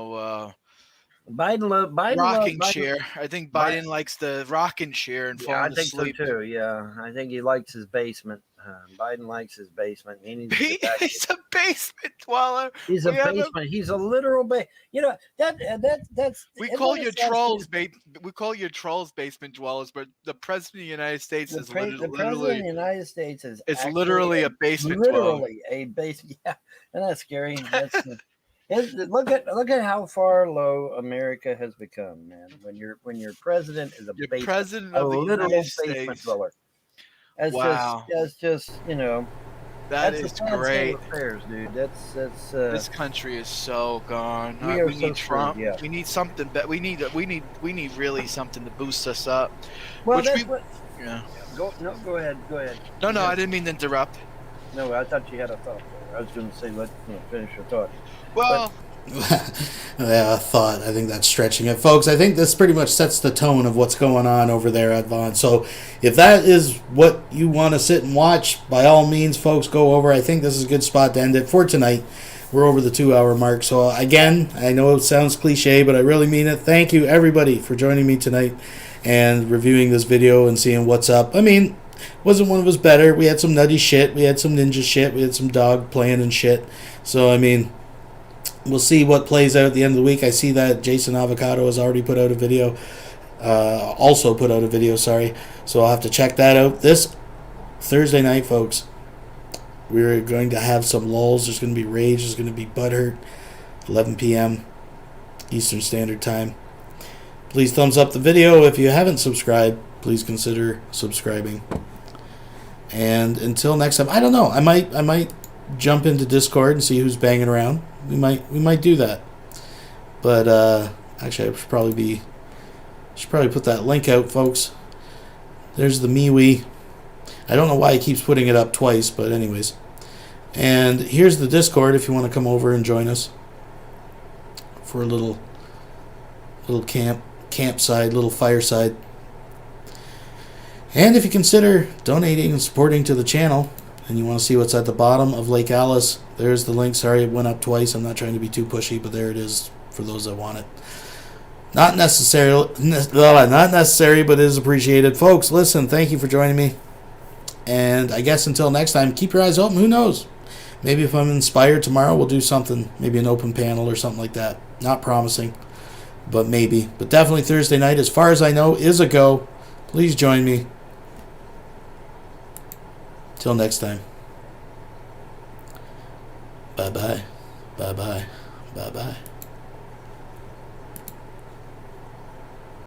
rocking chair. I think Biden likes the rocking chair and falling asleep. So too. Yeah, I think he likes his basement. Biden likes his basement. He's a basement dweller. He's a basement. He's a literal that's. We call you trolls, we call you trolls, basement dwellers. But the president of the United States is literally. The president of the United States is. It's literally a basement dweller. Literally a basement. Yeah, and that's scary. Look at how far low America has become, man. When your president is a literal basement dweller. That's just That is great. Affairs, dude. That's this country is so gone. We need Trump. Screwed, yeah. We need something. But we need really something to boost us up. Well, yeah. Go ahead. No, I didn't mean to interrupt. No, I thought you had a thought there. I was going to say finish your thought. Well. Yeah, thought. I think that's stretching it. Folks, I think this pretty much sets the tone of what's going on over there at Vaughn. So if that is what you want to sit and watch, by all means, folks, go over. I think this is a good spot to end it for tonight. We're over the 2-hour mark. So again, I know it sounds cliche, but I really mean it. Thank you, everybody, for joining me tonight and reviewing this video and seeing what's up. I mean, wasn't one of us better. We had some nutty shit. We had some ninja shit. We had some dog playing and shit. So, I mean, we'll see what plays out at the end of the week. I see that Jason Avocado has already put out a video. So I'll have to check that out. This Thursday night, folks, we're going to have some lulls. There's going to be rage. There's going to be butthurt. 11 p.m. Eastern Standard Time. Please thumbs up the video. If you haven't subscribed, please consider subscribing. And until next time, I don't know. I might jump into Discord and see who's banging around. We might do that. But actually, I should probably put that link out, folks. There's the MeWe. I don't know why he keeps putting it up twice, but anyways. And here's the Discord if you want to come over and join us for a little campside, little fireside. And if you consider donating and supporting to the channel, and you want to see what's at the bottom of Lake Alice, there's the link. Sorry it went up twice. I'm not trying to be too pushy, but there it is for those that want it. Not necessary, not necessary, but it is appreciated. Folks, listen, thank you for joining me. And I guess until next time, keep your eyes open. Who knows? Maybe if I'm inspired tomorrow, we'll do something. Maybe an open panel or something like that. Not promising, but maybe. But definitely Thursday night, as far as I know, is a go. Please join me. Till next time. Bye-bye. Bye-bye. Bye-bye.